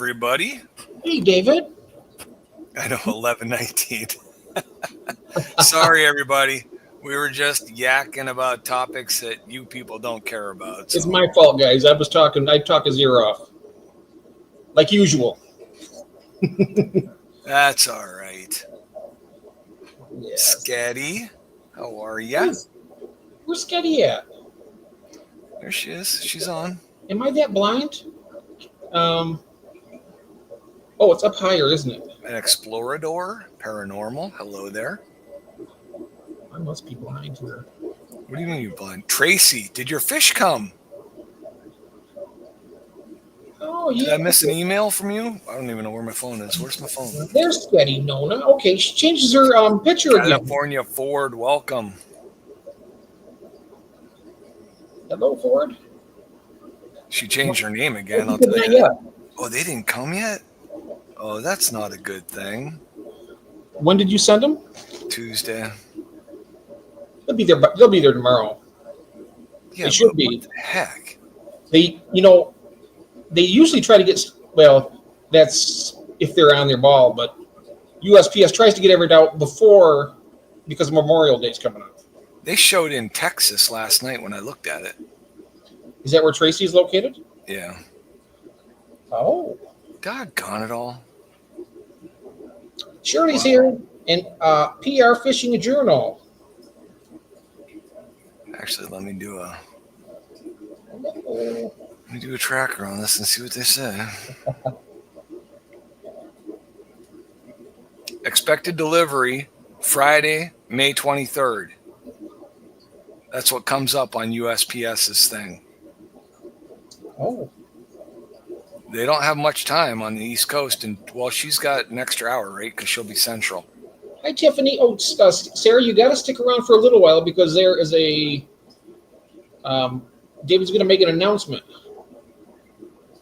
everybody. Hey, David. I know 11:19. Sorry, everybody. We were just yakking about topics that you people don't care about. It's my fault, guys. I talk his ear off. Like usual. That's all right. Yes. Sketty, how are ya? Where's Sketty at? There she is. She's on. Am I that blind? Oh, it's up higher, isn't it? An Explorador Paranormal. Hello there. I must be blind here. What do you mean you're blind? Tracy, did your fish come? Oh, yeah. Did I miss an email from you? I don't even know where my phone is. Where's my phone? There's Sketty, Nona. Okay, she changes her picture again. California Ford, welcome. Hello, Ford. She changed her name again. I'll tell you. Yeah. Oh, they didn't come yet? Oh, that's not a good thing. When did you send them? Tuesday. They'll be there tomorrow. Yeah, they should be. What the heck? They usually try to get, well, that's if they're on their ball, but USPS tries to get everything out before, because Memorial Day's coming up. They showed in Texas last night when I looked at it. Is that where Tracy's located? Yeah. Oh. Doggone it all. Shirley's here, and PR Fishing Journal. Actually, let me do a tracker on this and see what they say. Expected delivery Friday, May 23rd. That's what comes up on USPS's thing. Oh. They don't have much time on the East Coast, and well, she's got an extra hour, right? Because she'll be Central. Hi, Tiffany. Oh, Sarah, you got to stick around for a little while because there is a. David's going to make an announcement.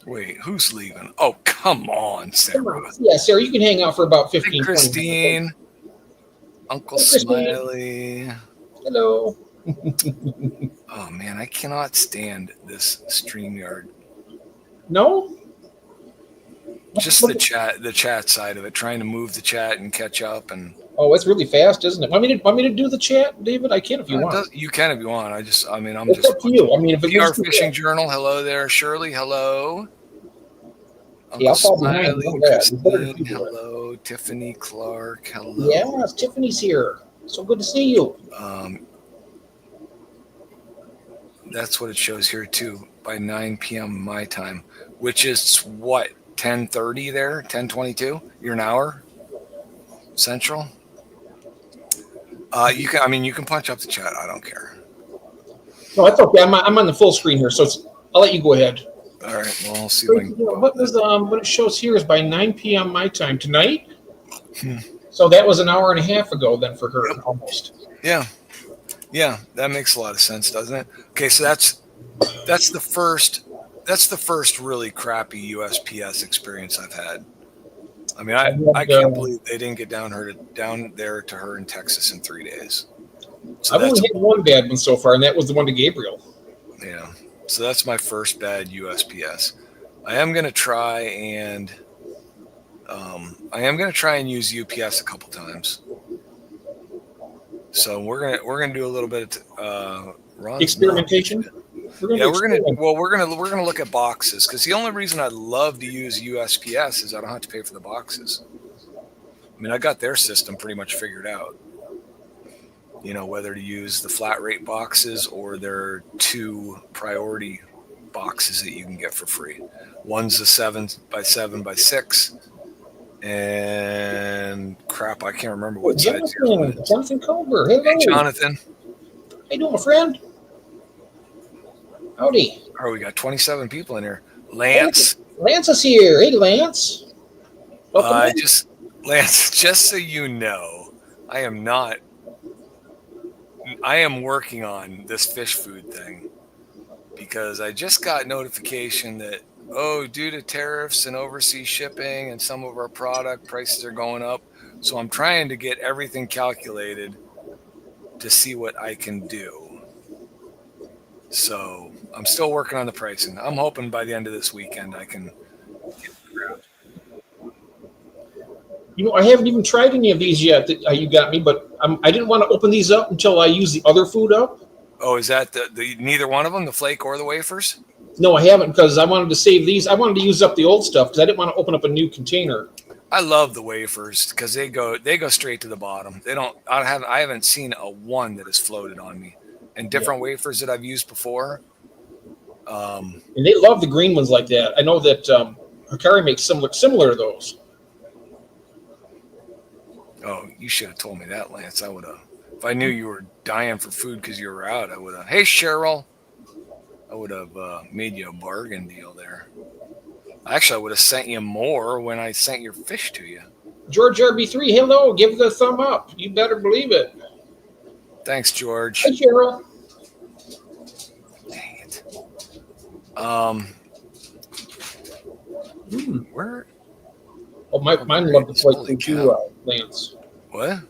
Wait, who's leaving? Oh, come on, Sarah. Come on. Yeah, Sarah, you can hang out for about 15 Hey, Christine. 20 minutes. Uncle Hey, Christine. Smiley. Hello. Oh, man, I cannot stand this StreamYard. No? Just the chat side of it, trying to move the chat and catch up. And oh, it's really fast, isn't it? Want me to do the chat, David? I can if you want. You can if you want. I'm it's just up to you. I mean, if it PR Fishing Journal, hello there. Shirley, hello. Yeah, Uncle I'll fall behind. Smiley, Christine, hello. Tiffany Clark, hello. Yes, Tiffany's here. So good to see you. That's what it shows here too. By 9 p.m. my time, which is what, 10:30 there, 10:22. You're an hour Central. You can punch up the chat. I don't care. No, that's okay. I'm on the full screen here, so I'll let you go ahead. All right. Well, I'll see. What it shows here is by 9 p.m. my time tonight. So that was an hour and a half ago then for her, almost. Yeah, that makes a lot of sense, doesn't it? Okay, so that's the first really crappy USPS experience I've had. I mean, I can't believe they didn't get down there to her in Texas in 3 days. So I've only had one bad one so far, and that was the one to Gabriel. Yeah, so that's my first bad USPS. I am gonna try and use UPS a couple times. So we're gonna do a little bit of experimentation. We're gonna look at boxes, because the only reason I love to use USPS is I don't have to pay for the boxes. I mean, I got their system pretty much figured out. You know, whether to use the flat rate boxes or their 2 priority boxes that you can get for free. One's a 7x7x6, and crap, I can't remember what size. Jonathan Culver. Hello. Hey, Jonathan. How you doing, my friend? Howdy. Oh, we got 27 people in here. Lance. Lance is here. Hey, Lance. Lance, just so you know, I am working on this fish food thing, because I just got notification that, due to tariffs and overseas shipping and some of our product prices are going up. So I'm trying to get everything calculated to see what I can do. So I'm still working on the pricing. I'm hoping by the end of this weekend I can get it around. I haven't even tried any of these yet that you got me, but I didn't want to open these up until I use the other food up. Oh, is that the neither one of them, the flake or the wafers? No, I haven't because I wanted to save these. I wanted to use up the old stuff because I didn't want to open up a new container. I love the wafers because they go straight to the bottom. They don't. I haven't seen a one that has floated on me. And different wafers that I've used before. And they love the green ones like that. I know that Hikari makes similar to those. Oh, you should have told me that, Lance. I would have. If I knew you were dying for food because you were out, I would have. Hey, Cheryl. I would have made you a bargain deal there. Actually, I would have sent you more when I sent your fish to you. George RB3, hello. Give the thumb up. You better believe it. Thanks, George. Hey, Cheryl. Dang it. Where? Oh, mine love the flake too, Lance. What?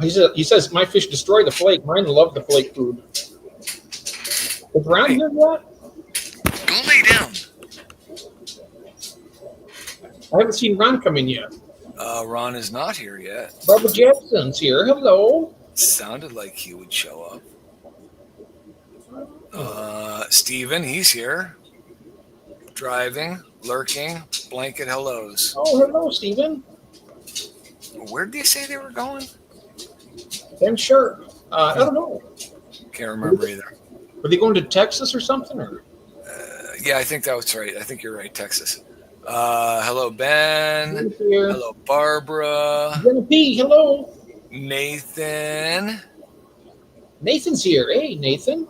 He says my fish destroy the flake. Mine love the flake food. Is Ron here yet? Go lay down. I haven't seen Ron come in yet. Ron is not here yet. Bubba Jackson's here. Hello. Sounded like he would show up. Steven, he's here. Driving, lurking, blanket hellos. Oh, hello, Steven. Where did they say they were going? Ben Sharp. I don't know. Can't remember either. Are they going to Texas or something? Or? Yeah, I think that was right. I think you're right, Texas. Hello, Ben. Here. Hello, Barbara. Jenna P. Hello. Nathan. Nathan's here. Hey, Nathan.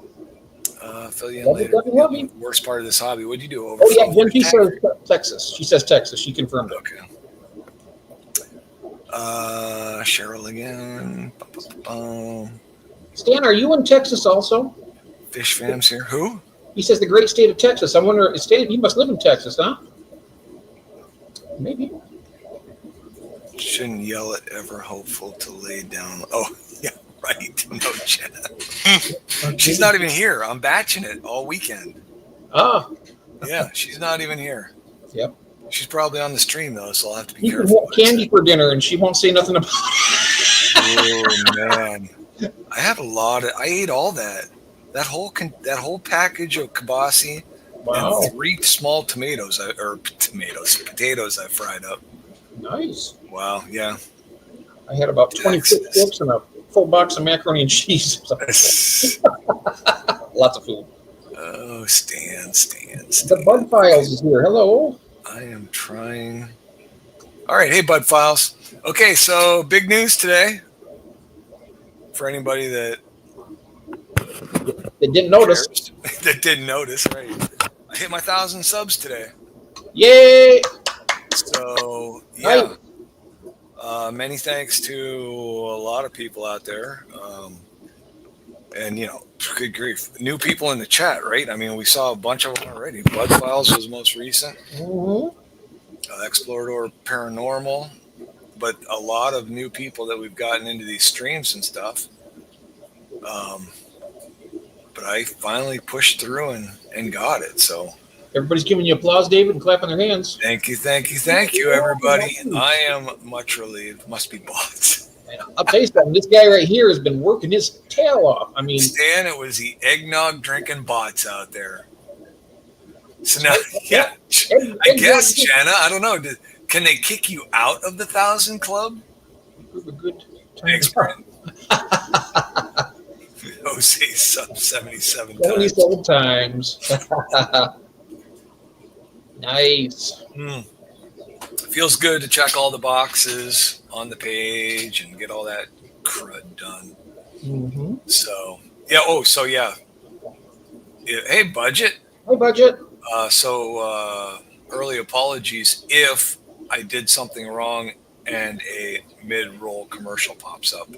Fill you in Love later. it, love it. Worst part of this hobby. What'd you do over? Oh, yeah. Jen P. says Texas. She says Texas. She confirmed it. Okay. Cheryl again. Stan, are you in Texas also? Fish fam's here. Who? He says the great state of Texas. I wonder, Stan, you must live in Texas, huh? Maybe. Shouldn't yell at ever hopeful to lay down. Oh, yeah, right. No, Jenna. She's not even here. I'm batching it all weekend. Ah. Yeah, she's not even here. Yep. She's probably on the stream, though, so I'll have to be You can careful. have candy for dinner, and she won't say nothing about it. Oh, man. I had a lot of... I ate all that. That whole package of kibasi Wow. and 3 small potatoes I fried up. Nice. Wow, yeah. I had about 26 chips and a full box of macaroni and cheese. Lots of food. Oh, Stan. The Bud Files is here. Hello. I am trying. All right. Hey, Bud Files. Okay, so big news today for anybody that They didn't notice. that didn't notice. Right. I hit my 1,000 subs today. Yay. So, yeah. Many thanks to a lot of people out there. And, good grief. New people in the chat, right? I mean, we saw a bunch of them already. Bud Files was most recent. Mm-hmm. Explorador Paranormal. But a lot of new people that we've gotten into these streams and stuff. But I finally pushed through and got it. So Everybody's giving you applause, David, and clapping their hands. thank you, everybody. I am much relieved. Must be bots. I'll tell you something. This guy right here has been working his tail off. I mean, Stan, it was the eggnog drinking bots out there. So now, yeah, I guess, Jenna, I don't know. Can they kick you out of the 1,000 club? Good time. Thanks, Brent. Jose sub 77 times. 77 times. Nice. Feels good to check all the boxes on the page and get all that crud done. Mm-hmm. So, yeah. Oh, so yeah. Hey, Budget. Hi, Budget. Early apologies if I did something wrong and a mid-roll commercial pops up.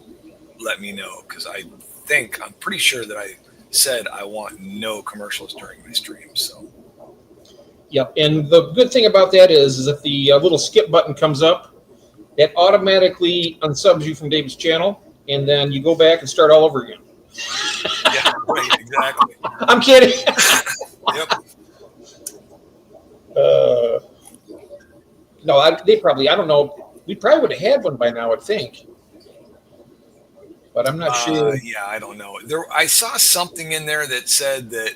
Let me know, because I'm pretty sure that I said I want no commercials during my stream. So. Yep, and the good thing about that is if the little skip button comes up, that automatically unsubs you from David's channel, and then you go back and start all over again. Yeah, right, exactly. I'm kidding. Yep. No, they probably, I don't know. We probably would have had one by now, I think. But I'm not sure. Yeah, I don't know. I saw something in there that said that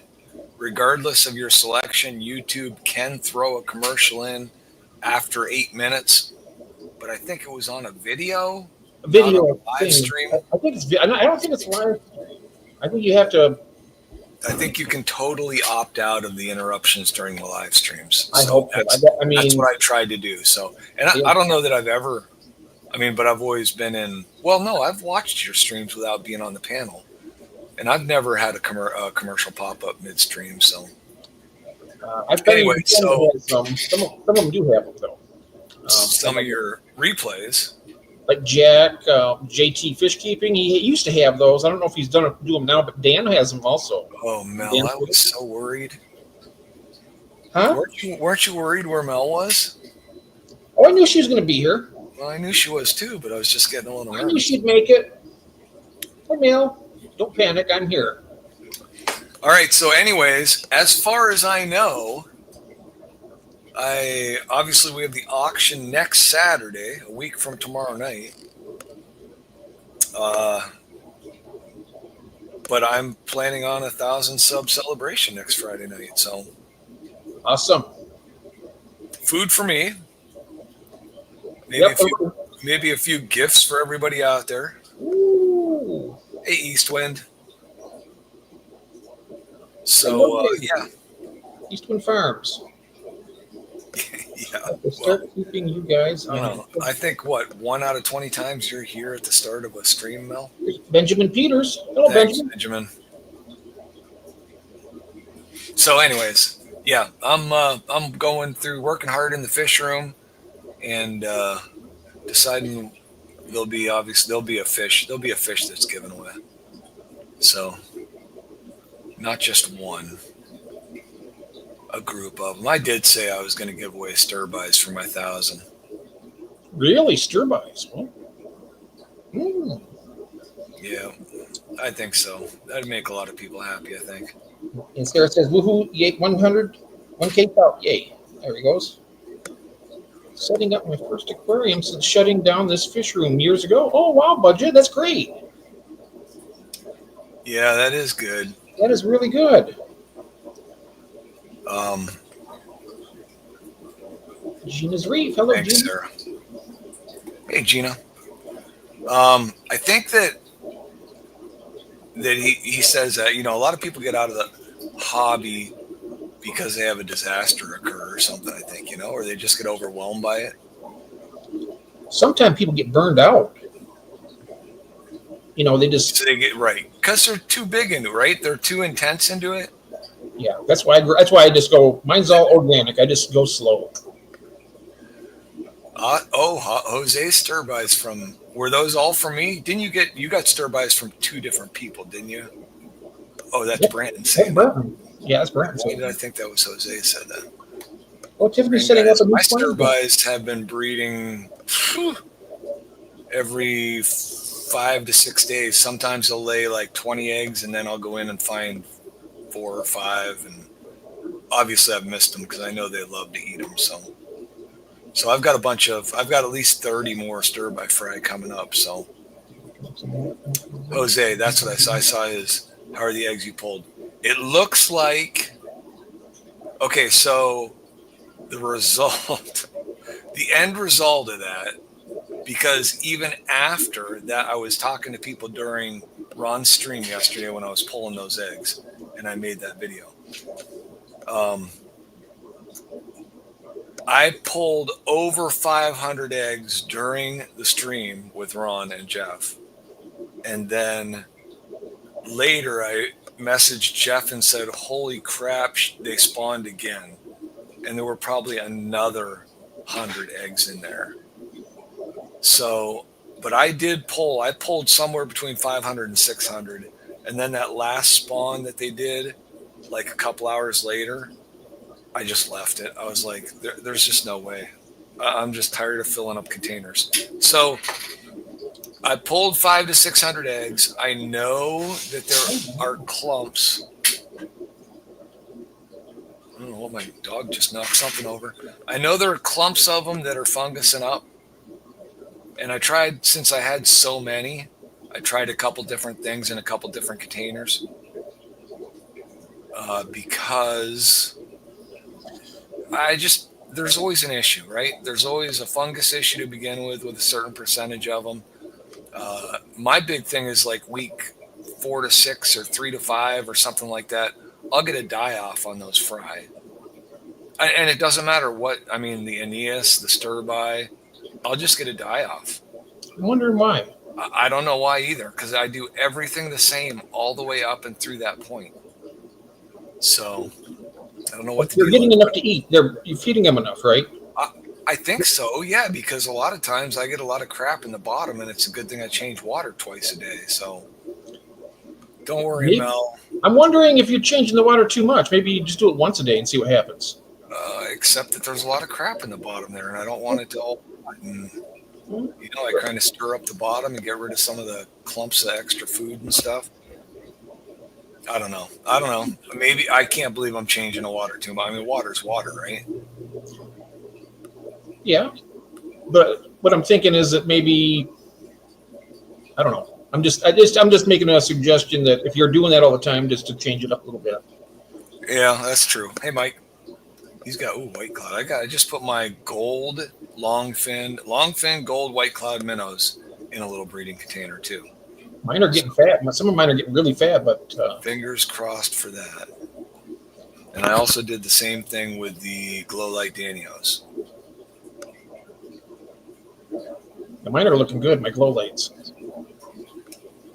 regardless of your selection, YouTube can throw a commercial in after 8 minutes. But I think it was on a video, A not on video a live thing. stream. I think it's. I don't think it's live. I think you have to. I think you can totally opt out of the interruptions during the live streams. I hope so. I mean, that's what I tried to do. So, and I don't know that I've ever. I mean, but I've always been in. Well, no, I've watched your streams without being on the panel, and I've never had a commercial pop up midstream. So, anyway, so some of them do have them though. Some of your replays, like Jack, JT Fish Keeping, he used to have those. I don't know if he's do them now, but Dan has them also. Oh, Mel, Dan, I was so worried. Huh? Weren't you worried where Mel was? Oh, I knew she was going to be here. Well, I knew she was too, but I was just getting a little nervous. I knew she'd make it. Hey, Mel, don't panic. I'm here. All right. So, anyways, as far as I know, obviously we have the auction next Saturday, a week from tomorrow night. But I'm planning on 1,000 sub celebration next Friday night. So awesome. Food for me. Maybe a few gifts for everybody out there. Ooh. Hey, Eastwind. So yeah, Eastwind Farms. Yeah. Start keeping you guys on. I think 1 out of 20 times you're here at the start of a stream, Mel. Benjamin Peters. Hello, Thanks, Benjamin. So, anyways, yeah, I'm going through working hard in the fish room and deciding there'll be a fish that's given away. So, not just one. A group of them. I did say I was going to give away stir-bys for my 1,000. Really? Stir-bys? Well, Yeah, I think so. That'd make a lot of people happy, I think. And Sarah says, woohoo, yay, 100, 1K out, yay. There he goes. Setting up my first aquarium since shutting down this fish room years ago. Oh, wow, Budget, that's great. Yeah, that is good. That is really good. Gina's Reef. Hello, thanks, Gina. Sarah. Hey, Gina. I think that he says that, a lot of people get out of the hobby because they have a disaster occur or something, I think, or they just get overwhelmed by it. Sometimes people get burned out. They just... So they get, right, because they're too big into it, right? They're too intense into it. Yeah, that's why I just go, mine's all organic. I just go slow. Jose stir-bys were those all from me? You got stir-bys from 2 different people, didn't you? Oh, that's Brandon saying that. Yeah, that's Brandon. Why did I think that was Jose said that? Well, Tiffany's setting up a new my stir-bys have been breeding every 5 to 6 days. Sometimes they'll lay like 20 eggs, and then I'll go in and find 4 or 5, and obviously I've missed them because I know they love to eat them. So I've got at least 30 more stir-by fry coming up. So Jose, that's what I saw. I saw how are the eggs you pulled? It looks like, okay, so the end result of that, because even after that, I was talking to people during Ron's stream yesterday when I was pulling those eggs, and I made that video. I pulled over 500 eggs during the stream with Ron and Jeff. And then later I messaged Jeff and said, holy crap, they spawned again. And there were probably another 100 eggs in there. So, but I pulled somewhere between 500 and 600. And then that last spawn that they did, like a couple hours later, I just left it. I was like, there's just no way. I'm just tired of filling up containers. So I pulled 500 to 600 eggs. I know that there are clumps. I don't know what, my dog just knocked something over. I know there are clumps of them that are fungusing up. And I tried, since I had so many, I tried a couple different things in a couple different containers because there's always an issue, right? There's always a fungus issue to begin with a certain percentage of them. My big thing is like week 4 to 6 or 3 to 5 or something like that. I'll get a die off on those fry. And it doesn't matter what, I mean, the Aeneas, the stir-by, I'll just get a die off. I'm wondering why. I don't know why either, because I do everything the same all the way up and through that point. So I don't know what to do. They're getting enough to eat. You're feeding them enough, right? I think so, yeah, because a lot of times I get a lot of crap in the bottom, and it's a good thing I change water twice a day. So don't worry, Maybe. Mel. I'm wondering if you're changing the water too much. Maybe you just do it once a day and see what happens. Except that there's a lot of crap in the bottom there, and I don't want it to all. I kind of stir up the bottom and get rid of some of the clumps of extra food and stuff. I don't know. Maybe I can't believe I'm changing the water too much. I mean, water's water, right? Yeah, but what I'm thinking is that maybe I don't know. I'm just making a suggestion that if you're doing that all the time, just to change it up a little bit. Yeah, that's true. Hey, Mike. He's got White Cloud. I just put my gold long fin gold White Cloud minnows in a little breeding container too. Mine are getting fat. Some of mine are getting really fat, but fingers crossed for that. And I also did the same thing with the Glow Light Danios. Mine are looking good. My glow lights.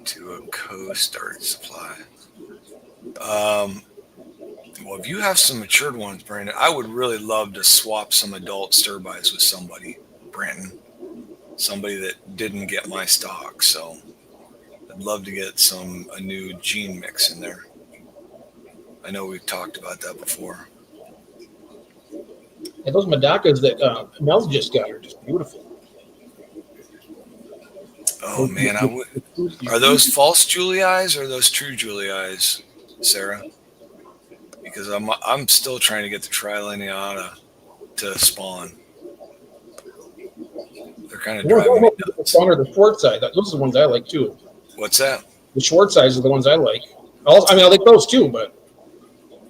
To a co-start supply. Well, if you have some matured ones, Brandon, I would really love to swap some adult stir-bys with somebody, Brandon. Somebody that didn't get my stock. So I'd love to get a new gene mix in there. I know we've talked about that before. And those Madakas that Mel's just got are just beautiful. Oh man, are those false Julie eyes or are those true Julie eyes, Sarah? Because I'm still trying to get the Trilineata to spawn. They're kind of driving me nuts. The short side. Those are the ones I like too. What's that? The short sides are the ones I like. I like those too, but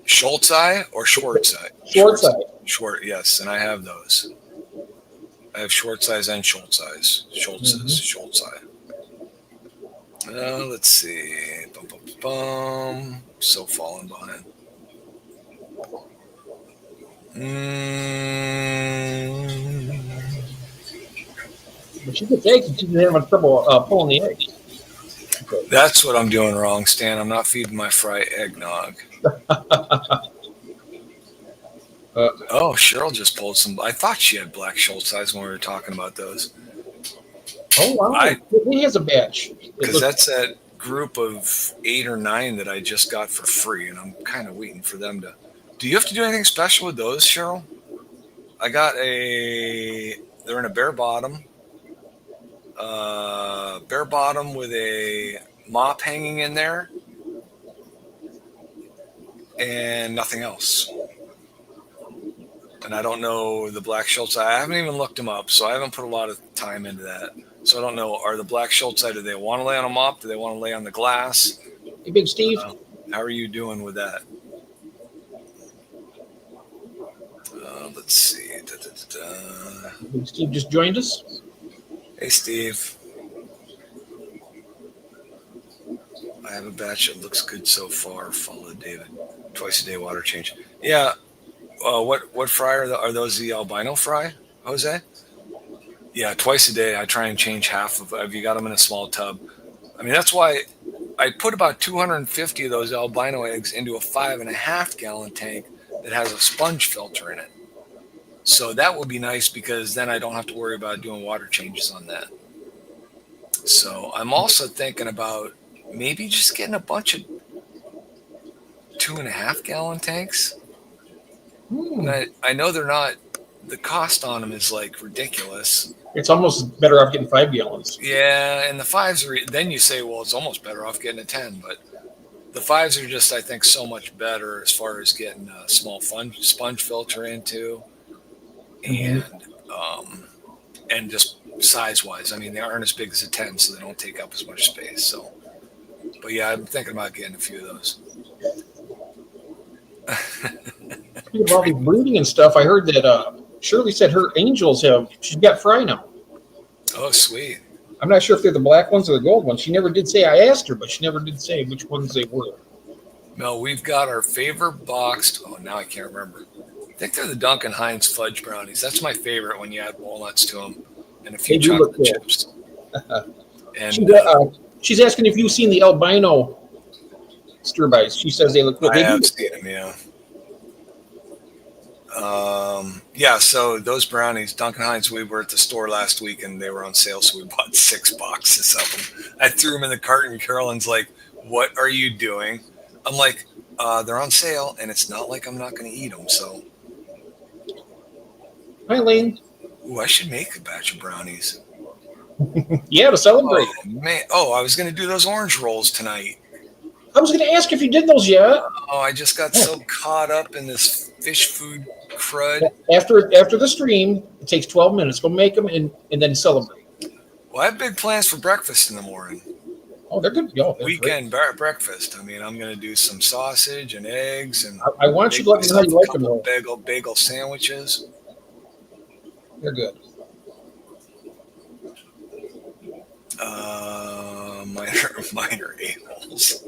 Schultz eye or short side? Short side. Short, yes, and I have those. I have short size and Schultz eyes. Schultz eye. Let's see. So falling behind. But she gets eggs and she's having trouble pulling the eggs. Okay. That's what I'm doing wrong, Stan. I'm not feeding my fry eggnog. Oh, Cheryl just pulled some. I thought she had black Schultz eyes when we were talking about those. Oh, wow. He has a batch. Because that's that group of 8 or 9 that I just got for free, and I'm kind of waiting for them to. Do you have to do anything special with those, Cheryl? I got they're in a bare bottom. Bare bottom with a mop hanging in there. And nothing else. And I don't know the black Schultz. I haven't even looked them up, so I haven't put a lot of time into that. So I don't know. Are the black Schultz, do they want to lay on a mop? Do they want to lay on the glass? Hey, Big Steve. How are you doing with that? Let's see. Big Steve just joined us. Hey, Steve. I have a batch that looks good so far. Follow David. Twice a day water change. Yeah. What fry are those? The albino fry, Jose? Yeah, twice a day. I try and change half of. Have you got them in a small tub? I mean, that's why I put about 250 of those albino eggs into a 5.5 gallon tank that has a sponge filter in it. So that would be nice because then I don't have to worry about doing water changes on that. So I'm also thinking about maybe just getting a bunch of 2.5 gallon tanks. And I know they're not, the cost on them is like ridiculous. It's almost better off getting 5 gallons. Yeah, and the 5s are, then you say, well, it's almost better off getting a 10, but the 5s are just, I think, so much better as far as getting a small sponge filter into and just size-wise. I mean, they aren't as big as a 10, so they don't take up as much space. So, but yeah, I'm thinking about getting a few of those. Speaking of all the breeding and stuff, I heard that Shirley said her angels she's got fry now. Oh, sweet. I'm not sure if they're the black ones or the gold ones. She never did say. I asked her, but she never did say which ones they were. No, we've got our favorite boxed. Oh, now I can't remember. I think they're the Duncan Hines fudge brownies. That's my favorite when you add walnuts to them and a few They do look chocolate cool. chips. And She's asking if you've seen the albino stir-bys. She says they look good. I They have do. seen them, yeah. Yeah, so those brownies, Duncan Hines, we were at the store last week and they were on sale, so we bought 6 boxes of them. I threw them in the cart and Carolyn's like, "What are you doing?" I'm like, "They're on sale and it's not like I'm not going to eat them." So, Hi, Lane. ooh, I should make a batch of brownies. Yeah, to celebrate. Oh, man. Oh, I was going to do those orange rolls tonight. I was going to ask if you did those yet. Oh, I just got so caught up in this fish food crud. After the stream, it takes 12 minutes. Go make them and then celebrate. Well, I have big plans for breakfast in the morning. Oh, they're good. Yo, they're Weekend breakfast. I mean, I'm going to do some sausage and eggs, and I want you to let me know how you like them. Though. Bagel sandwiches. They're good. Minor a-holes.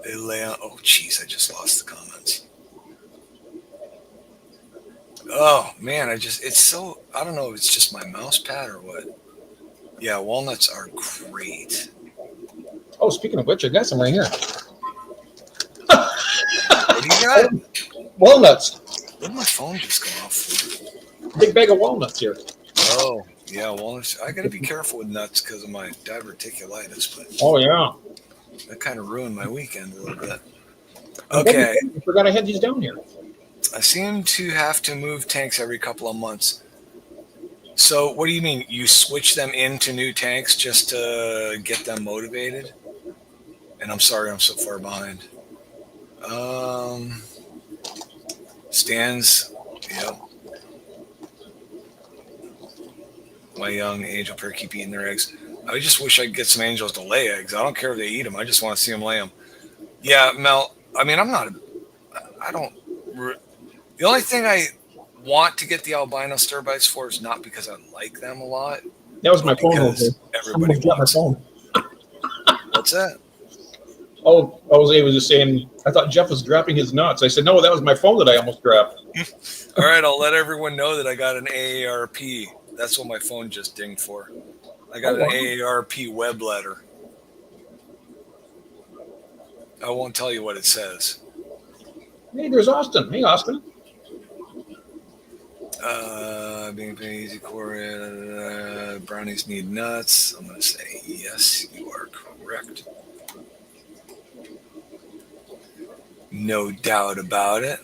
They lay on. Oh, geez, I just lost the comments. Oh man, it's so. I don't know if it's just my mouse pad or what. Yeah, walnuts are great. Oh, speaking of which, I got some right here. What do you got? Walnuts. What did my phone just go off for? Big bag of walnuts here. Oh, yeah, walnuts. I got to be careful with nuts because of my diverticulitis, but Oh yeah. that kind of ruined my weekend a little bit. Okay, I forgot I had these down here. I seem to have to move tanks every couple of months. So what do you mean? You switch them into new tanks just to get them motivated? And I'm sorry I'm so far behind. Stands, yeah. My young angel pair keep eating their eggs. I just wish I could get some angels to lay eggs. I don't care if they eat them. I just want to see them lay them. Yeah, Mel, I mean, the only thing I want to get the albino stir-bites for is not because I like them a lot. That was my phone. Everybody wants my phone. What's that? Oh, Jose was just saying, I thought Jeff was dropping his nuts. I said, no, that was my phone that I almost dropped. All right, I'll let everyone know that I got an AARP. That's what my phone just dinged for. I got an AARP web letter. I won't tell you what it says. Hey, there's Austin. Hey, Austin. Being easy core. Brownies need nuts. I'm going to say yes, you are correct. No doubt about it.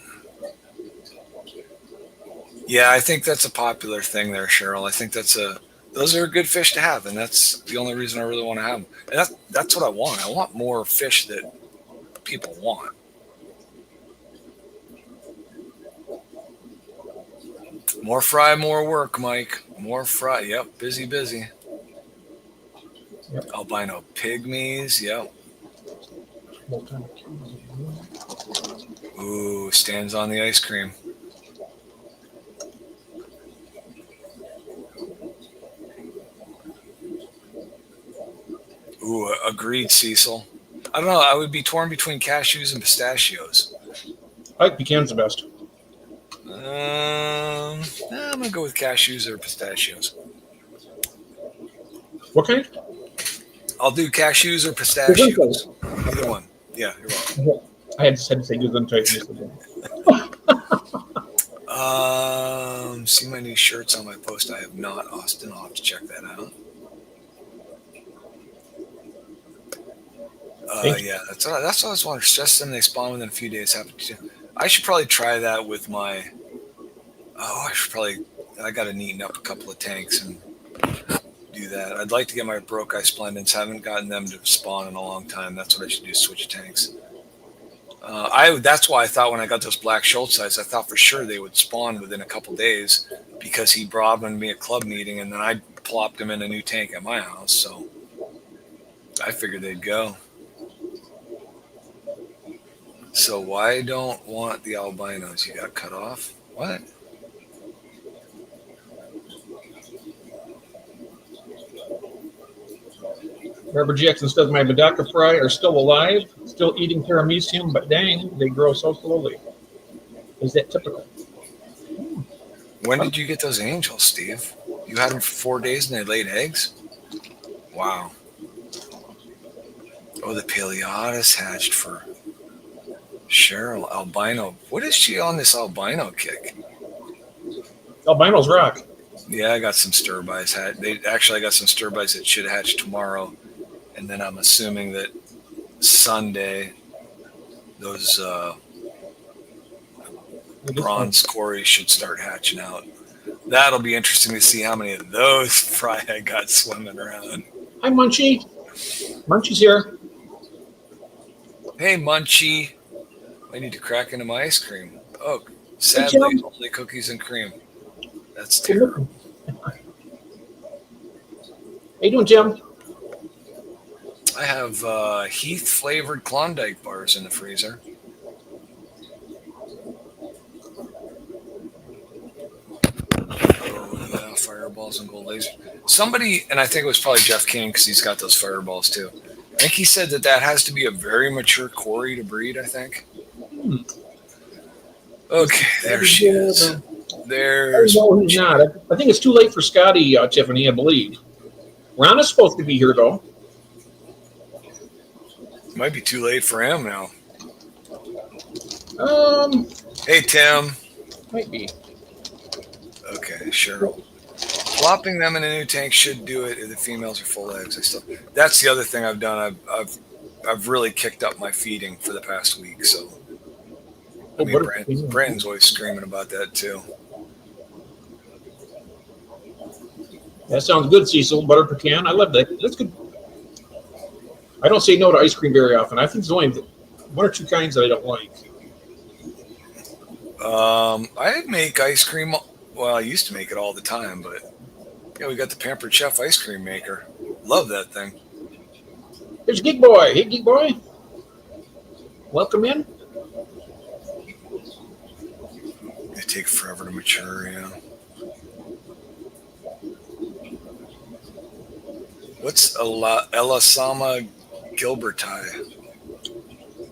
Yeah, I think that's a popular thing there, Cheryl. I think those are a good fish to have, and that's the only reason I really want to have them. And that's what I want. I want more fish that people want. More fry, more work, Mike. More fry. Yep, busy. Yep. Albino pygmies. Yep. Ooh, stands on the ice cream. Ooh, agreed, Cecil. I don't know. I would be torn between cashews and pistachios. I like pecans the best. I'm going to go with cashews or pistachios. What kind? I'll do cashews or pistachios. Either one. Yeah, you're welcome. I just had to say Gesundheit. See my new shirts on my post. I have not, Austin. I'll have to check that out. Yeah, that's what I was wondering. Stress them, they spawn within a few days. I should probably try that with my. I got to neaten up a couple of tanks and do that. I'd like to get my Broke Eye Splendens. Haven't gotten them to spawn in a long time. That's what I should do. Switch tanks. That's why I thought when I got those black Schultz eyes, I thought for sure they would spawn within a couple days because he broadmaned me at club meeting, and then I plopped him in a new tank at my house. So I figured they'd go. So why don't want the albinos? You got cut off? What? Barbara Jackson says my Medaka fry are still alive, still eating paramecium, but dang, they grow so slowly. Is that typical? When did you get those angels, Steve? You had them for 4 days and they laid eggs? Wow. Oh, the Paleotis hatched for Cheryl albino. What is she on this albino kick? Albinos rock. Yeah, I got some stir-bys. I got some stir-bys that should hatch tomorrow. And then I'm assuming that Sunday, those bronze Corys should start hatching out. That'll be interesting to see how many of those fry I got swimming around. Hi, Munchie. Munchie's here. Hey, Munchie. I need to crack into my ice cream. Oh, sadly, only cookies and cream. That's terrible. How you doing, Jim? I have Heath flavored Klondike bars in the freezer. Oh, yeah, fireballs and gold lasers. Somebody, and I think it was probably Jeff King because he's got those fireballs too. I think he said that has to be a very mature Cory to breed, I think. Okay, there she is. There's. No, he's not. I think it's too late for Scotty, Tiffany, I believe. Ron is supposed to be here, though. Might be too late for him now. Hey, Tim. Might be. Okay, sure. Plopping them in a new tank should do it if the females are full eggs. That's the other thing I've done. I've really kicked up my feeding for the past week. So, I mean, Brandon's always screaming about that too. That sounds good, Cecil. Butter pecan. I love that. That's good. I don't say no to ice cream very often. I think there's only one or two kinds that I don't like. I make ice cream. Well, I used to make it all the time, but yeah, we got the Pampered Chef ice cream maker. Love that thing. There's Geek Boy. Hey, Geek Boy. Welcome in. They take forever to mature, yeah. What's Elasama Gilberti?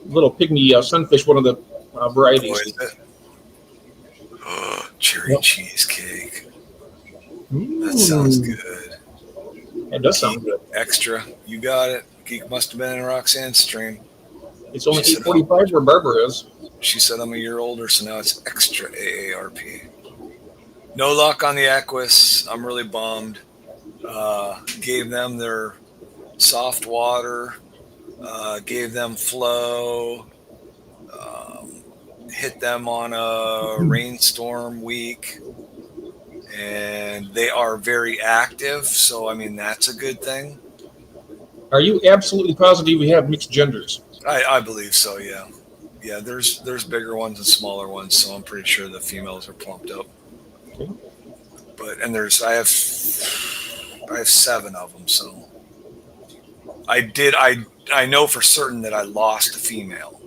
Little pygmy sunfish, one of the varieties. Boy, is it? Oh, cherry cheesecake. That sounds good. It does sound good. Extra. You got it. Geek must have been in Roxanne's stream. It's only 8:45 where Barbara is. She said I'm a year older, so now it's extra AARP. No luck on the Equus. I'm really bummed. Gave them their soft water, gave them flow, hit them on a rainstorm week, and they are very active. So, I mean, that's a good thing. Are you absolutely positive we have mixed genders? I believe so, yeah. Yeah, there's bigger ones and smaller ones, so I'm pretty sure the females are plumped up. Okay. I have 7 of them, so I know for certain that I lost a female,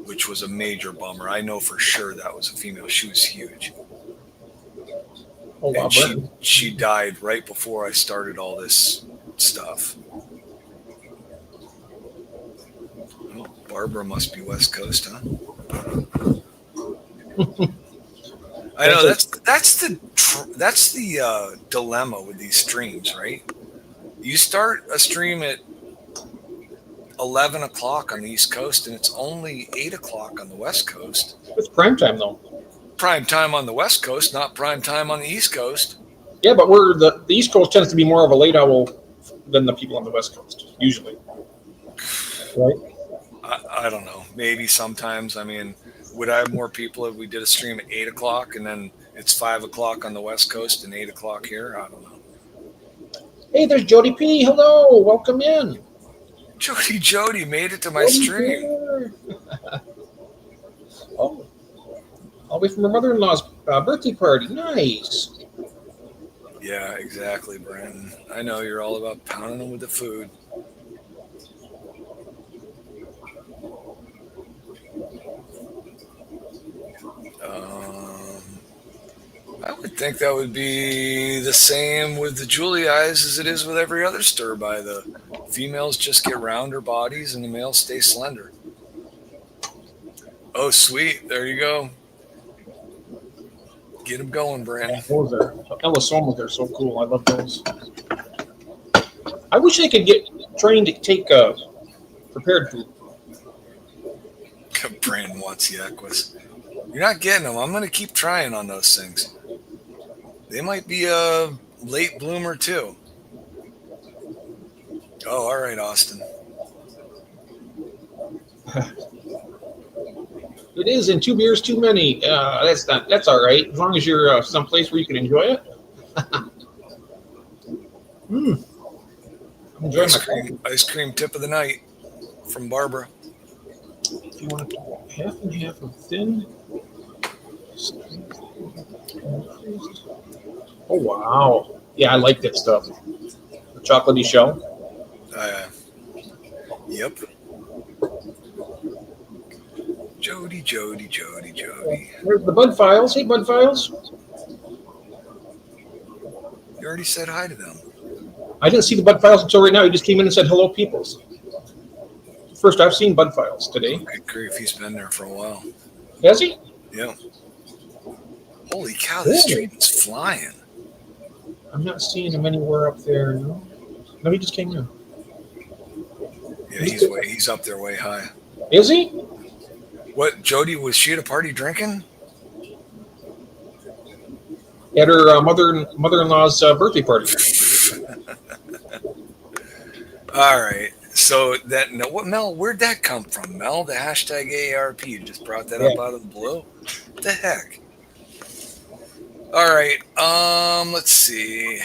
which was a major bummer. I know for sure that was a female. She was huge. Oh, wow, and she died right before I started all this stuff. Oh, Barbara must be West Coast, huh? I know that's the dilemma with these streams, right? You start a stream at 11 o'clock on the East Coast, and it's only 8 o'clock on the West Coast. It's prime time, though. Prime time on the West Coast, not prime time on the East Coast. Yeah, but the East Coast tends to be more of a late owl than the people on the West Coast, usually. Right? I don't know. Maybe sometimes. I mean, would I have more people if we did a stream at 8 o'clock and then it's 5 o'clock on the West Coast and 8 o'clock here? I don't know. Hey, there's Jody P. Hello. Welcome in. Jody made it to my stream. Oh, all the way from her mother-in-law's birthday party. Nice. Yeah, exactly, Brandon. I know you're all about pounding them with the food. I would think that would be the same with the Julie eyes as it is with every other stir by. The females just get rounder bodies and the males stay slender. Oh, sweet. There you go. Get them going, Brandon. Those are Elasomas are so cool. I love those. I wish I could get trained to take prepared food. Brandon wants the Equus. You're not getting them. I'm going to keep trying on those things. They might be a late bloomer too. Oh, all right, Austin. It is, and 2 beers too many. That's all right, as long as you're someplace where you can enjoy it. I'm enjoying Ice cream tip of the night from Barbara. If you want to half and half of thin. Oh wow! Yeah, I like that stuff. The chocolatey shell. Yep. Jody. Where's the Bud Files? Hey, Bud Files. You already said hi to them. I didn't see the Bud Files until right now. He just came in and said hello, peoples. First, I've seen Bud Files today. Good grief, he's been there for a while. Has he? Yeah. Holy cow, this street is flying. I'm not seeing him anywhere up there. No, he just came in. Yeah, he's up there way high. Is he? What, Jody, was she at a party drinking? At her mother-in-law's birthday party. All right. So Mel, where'd that come from? Mel, the hashtag AARP, you just brought that up out of the blue? What the heck? All right. Let's see.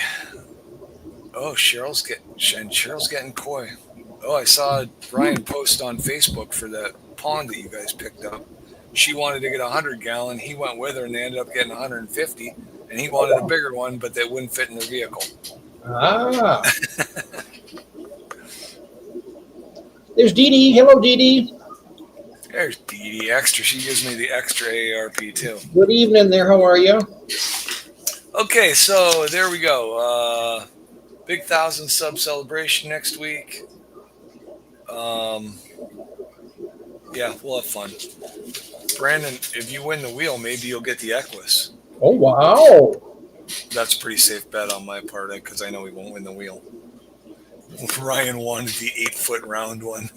Oh, Cheryl's getting coy. Oh, I saw Ryan post on Facebook for that pond that you guys picked up. She wanted to get 100-gallon. He went with her, and they ended up getting 150. And he wanted a bigger one, but that wouldn't fit in their vehicle. Ah. There's Dee Dee. Hello, Dee Dee. There's Dee Dee extra. She gives me the extra AARP too. Good evening there. How are you? Okay, so there we go. Big 1,000 sub celebration next week. Yeah, we'll have fun. Brandon, if you win the wheel, maybe you'll get the Equus. Oh, wow. That's a pretty safe bet on my part because I know he won't win the wheel. Ryan wanted the 8-foot round one.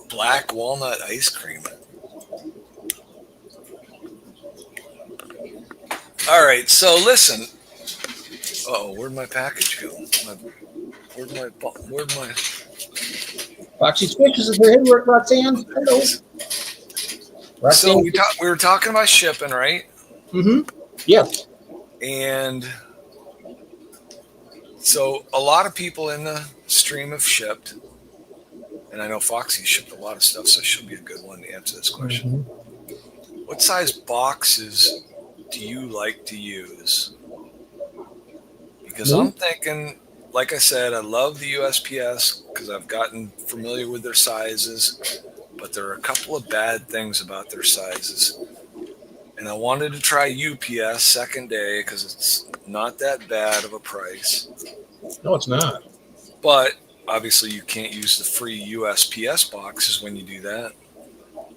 Black walnut ice cream. All right, so listen. Oh, where'd my package go? Where'd my Foxy's Fishes is there. Hey, Roxanne. Hello. Roxanne. So we were talking about shipping, right? Mm-hmm. Yes. And so a lot of people in the stream have shipped. And I know Foxy shipped a lot of stuff, so she'll be a good one to answer this question. Mm-hmm. What size boxes do you like to use? Because I'm thinking, like I said, I love the USPS because I've gotten familiar with their sizes, but there are a couple of bad things about their sizes. And I wanted to try UPS second day because it's not that bad of a price. No, it's not. But obviously you can't use the free USPS boxes when you do that.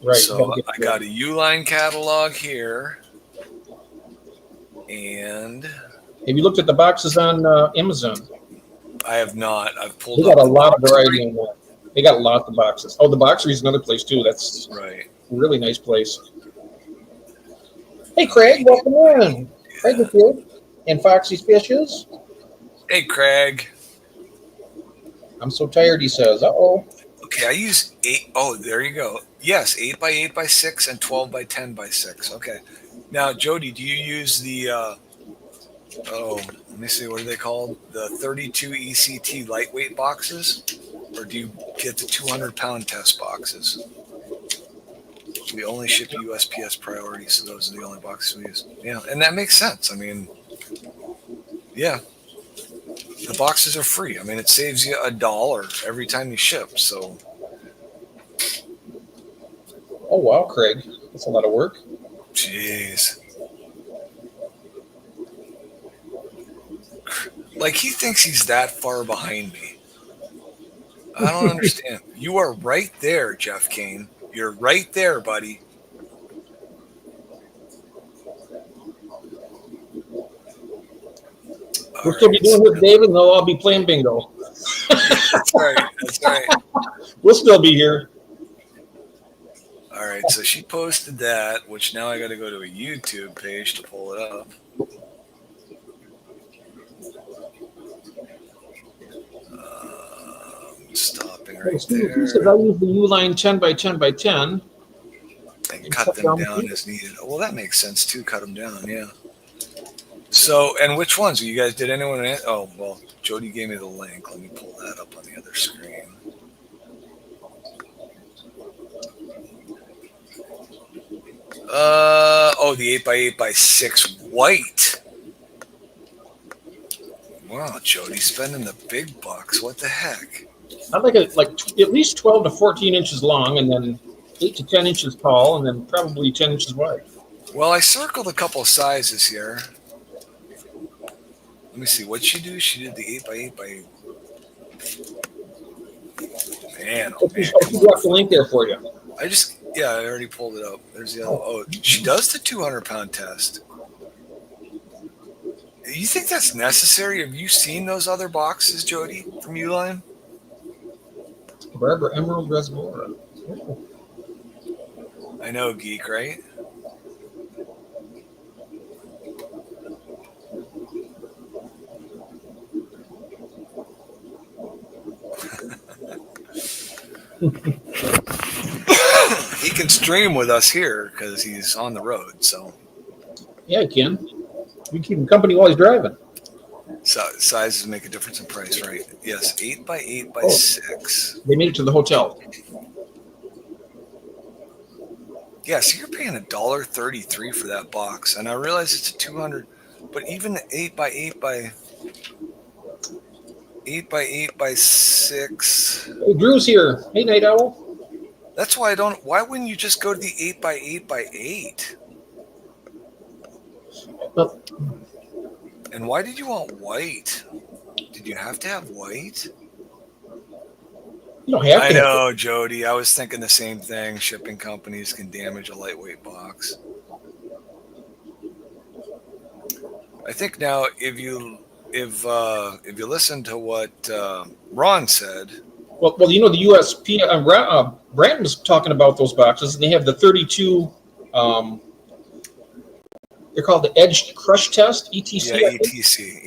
Right. So I got a Uline catalog here. And have you looked at the boxes on Amazon? I have not. I've pulled. They got a lot of variety in there. They got lots of boxes. Oh, the Boxery is another place too. That's right. A really nice place. Hey, Craig, welcome in. Craig with you and Foxy's Fishes. Hey, Craig. I'm so tired, he says. Uh-oh. Okay, I use 8. Oh, there you go. Yes, 8x8x6 and 12x10x6. Okay. Now, Jody, do you use the, let me see, what are they called? The 32 ECT lightweight boxes? Or can get the 200-pound test boxes. We only ship USPS priority, so those are the only boxes we use. Yeah, and that makes sense. I mean, yeah, the boxes are free. I mean, it saves you $1 every time you ship. So, Oh wow, Craig, that's a lot of work. jeez. Like, he thinks he's that far behind me. I don't understand. You are right there, Jeff Kane. You're right there, buddy. We'll still be doing this, David, and they'll all be playing bingo. That's right. That's right. We'll still be here. All right. So she posted that, which now I got to go to a YouTube page to pull it up. Stopping right there. He says I use the Uline 10 by 10 by 10. And cut them down as needed. Well, that makes sense too. Cut them down. Yeah. So, and which ones? You guys, did anyone? Oh, well, Jody gave me the link. Let me pull that up on the other screen. Oh, the 8x8x6 white. Wow, Jody spending the big bucks. What the heck? I like it like at least 12 to 14 inches long, and then 8 to 10 inches tall, and then probably 10 inches wide. Well, I circled a couple of sizes here. Let me see. What'd she do? She did the 8x8x. Man, oh man. I'll drop the link there for you. I already pulled it up. There's the other. Oh, she does the 200-pound test. You think that's necessary? Have you seen those other boxes, Jody, from Uline? Barbara Emerald Reservoir. Oh. I know, geek, right? He can stream with us here because he's on the road. So yeah, he can. We keep him company while he's driving. So sizes make a difference in price, right? Yes, 8x8x6. They made it to the hotel. Yeah, so you're paying $1.33 for that box, and I realize it's a 200, but even 8x8x6. Hey, Drew's here. Hey, Night Owl. That's why why wouldn't you just go to the 8x8x8? Well, and why did you want white? Did you have to have white? You don't have to. I know, Jody. I was thinking the same thing. Shipping companies can damage a lightweight box. I think now, if you listen to what Ron said. Well, you know, the USP. Brandon was talking about those boxes, and they have the 32. They're called the Edge Crush Test, ETC. Yeah, ETC.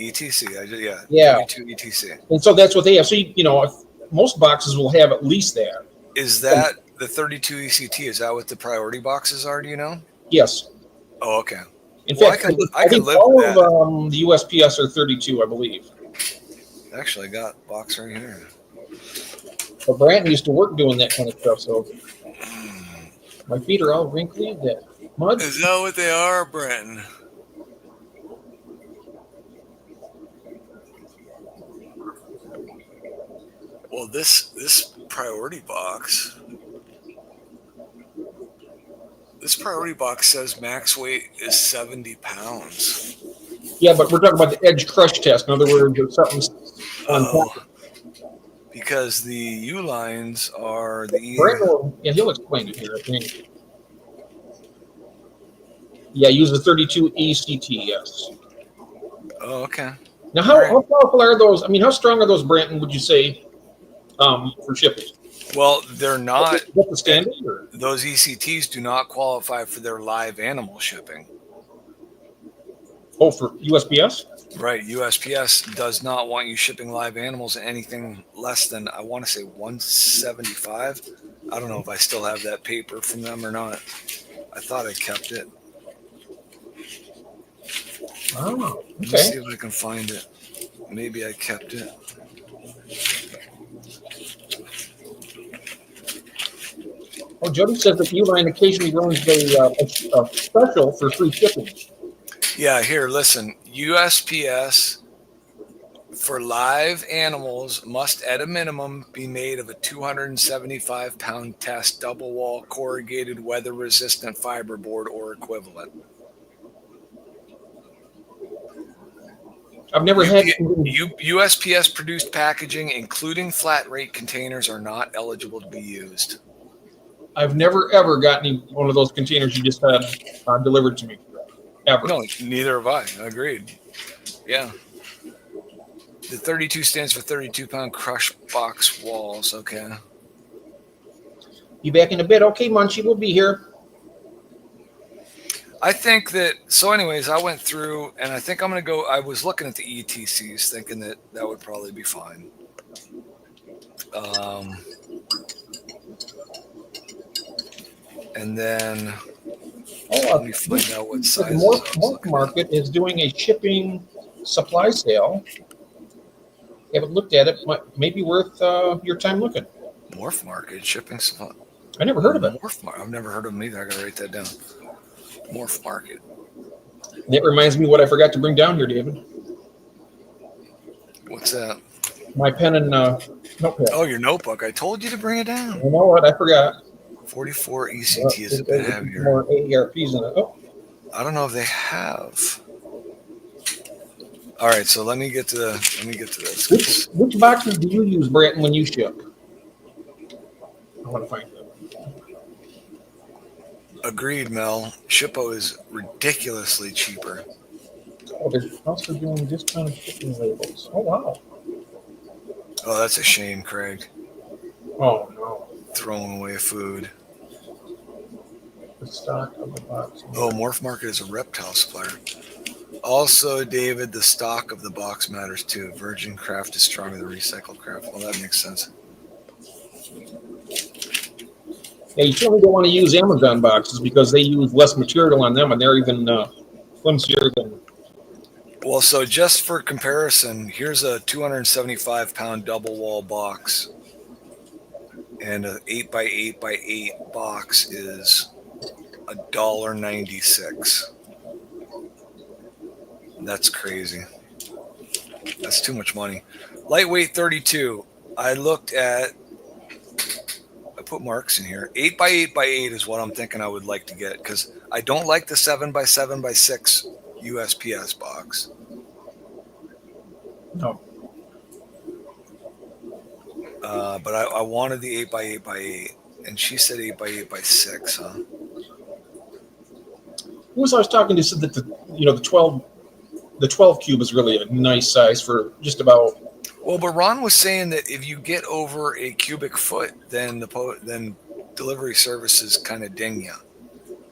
Yeah. 32 ETC. And so that's what they have. So most boxes will have at least that. Is that the 32 ECT? Is that what the priority boxes are? Do you know? Yes. Oh, okay. In fact, I think live all with that. of the USPS are 32, I believe. Actually, I got a box right here. But Brandon used to work doing that kind of stuff, so my feet are all wrinkly. That mud. Is that what they are, Brandon? Well, this priority box. This priority box says max weight is 70 pounds. Yeah, but we're talking about the Edge Crush Test. In other words, if something's on top. Because the U-lines are the... Yeah, he'll explain it here, I think. Yeah, use the 32 ECT, yes. Oh, okay. Now, how powerful are those? I mean, how strong are those, Branton, would you say, for shipping? Well, they're not. Is that the standard? Or? Those ECTs do not qualify for their live animal shipping. Oh, for USPS? Right. USPS does not want you shipping live animals anything less than, I want to say, 175. I don't know if I still have that paper from them or not. I thought I kept it. Oh, okay. Let me see if I can find it. Maybe I kept it. Oh, Jody says that Uline occasionally runs a special for free shipping. Yeah, here, listen. USPS for live animals must at a minimum be made of a 275-pound test double wall corrugated weather resistant fiberboard or equivalent. I've never had. USPS produced packaging, including flat rate containers, are not eligible to be used. I've never ever gotten one of those containers you just had delivered to me. Ever. No, neither have I. Agreed. Yeah. The 32 stands for 32-pound crush box walls. Okay. You back in the bed? Okay, Munchie, we'll be here. I think that, so anyways, I went through and I think I'm going to go, I was looking at the ETCs thinking that that would probably be fine. And then let me find out what size. Morph Market is doing a shipping supply sale. Haven't looked at it. Might be worth your time looking. Morph Market shipping supply. I never heard of it. I've never heard of them either. I got to write that down. Morph Market. That reminds me of what I forgot to bring down here, David. What's that? My pen and notepad. Oh, your notebook. I told you to bring it down. You know what? I forgot. 44 ECT is a bit heavier. More AARPs in it. Oh. I don't know if they have. All right, so let me get to this. Which boxes do you use, Bratton, when you ship? I want to find them. Agreed, Mel. Shippo is ridiculously cheaper. Oh, they're also doing discounted shipping labels. Oh, wow. Oh, that's a shame, Craig. Oh, no. Throwing away food. The stock of the box. Oh, Morph Market is a reptile supplier. Also, David, the stock of the box matters too. Virgin craft is stronger than recycled craft. Well, that makes sense. Yeah, you certainly don't want to use Amazon boxes because they use less material on them, and they're even flimsier than. Well, so just for comparison, here's a 275-pound double wall box, and an 8x8x8 box is $1.96. That's crazy. That's too much money. Lightweight 32. I put marks in here. 8x8x8 is what I'm thinking I would like to get because I don't like the 7x7x6 USPS box. No. But I wanted the 8x8x8, and she said 8x8x6, huh? Who was I was talking to said that the 12 cube is really a nice size for just about. Well, but Ron was saying that if you get over a cubic foot, then then delivery services kind of ding you.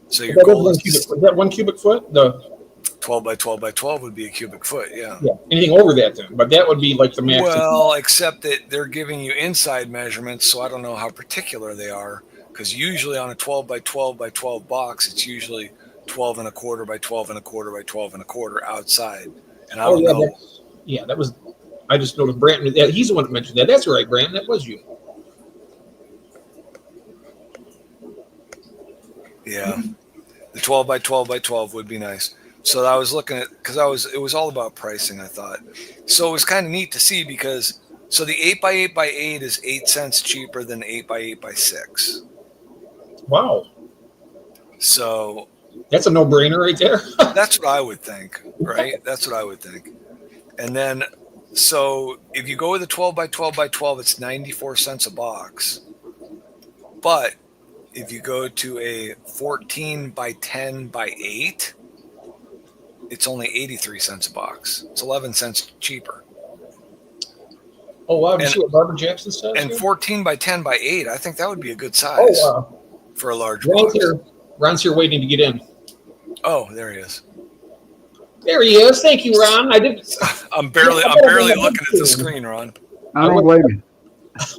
So your goal is that 1 cubic foot? The 12 by 12 by 12 would be a cubic foot, yeah. Yeah, anything over that then, but that would be like the max. Well, except that they're giving you inside measurements, so I don't know how particular they are. Because usually on a 12 by 12 by 12 box, it's usually 12 and a quarter by 12 and a quarter by 12 and a quarter outside. And I don't know. That was. I just noticed Brandon. He's the one that mentioned that. That's right, Brandon. That was you. Yeah, the 12 by 12 by 12 would be nice. So I was looking at because it was all about pricing. I thought so. It was kind of neat to see because so the 8x8x8 is 8 cents cheaper than 8x8x6. Wow. So that's a no-brainer right there. That's what I would think, right? That's what I would think. And then, so if you go with a 12 by 12 by 12, it's 94 cents a box. But if you go to a 14 by 10 by 8, it's only 83 cents a box. It's 11 cents cheaper. Oh, wow. Did you see what Barbara Jackson says? And 14 by 10 by 8, I think that would be a good size for a large box. Ron's here waiting to get in. Oh, there he is. There he is. Thank you, Ron. I'm barely looking at the screen, Ron. I don't blame you.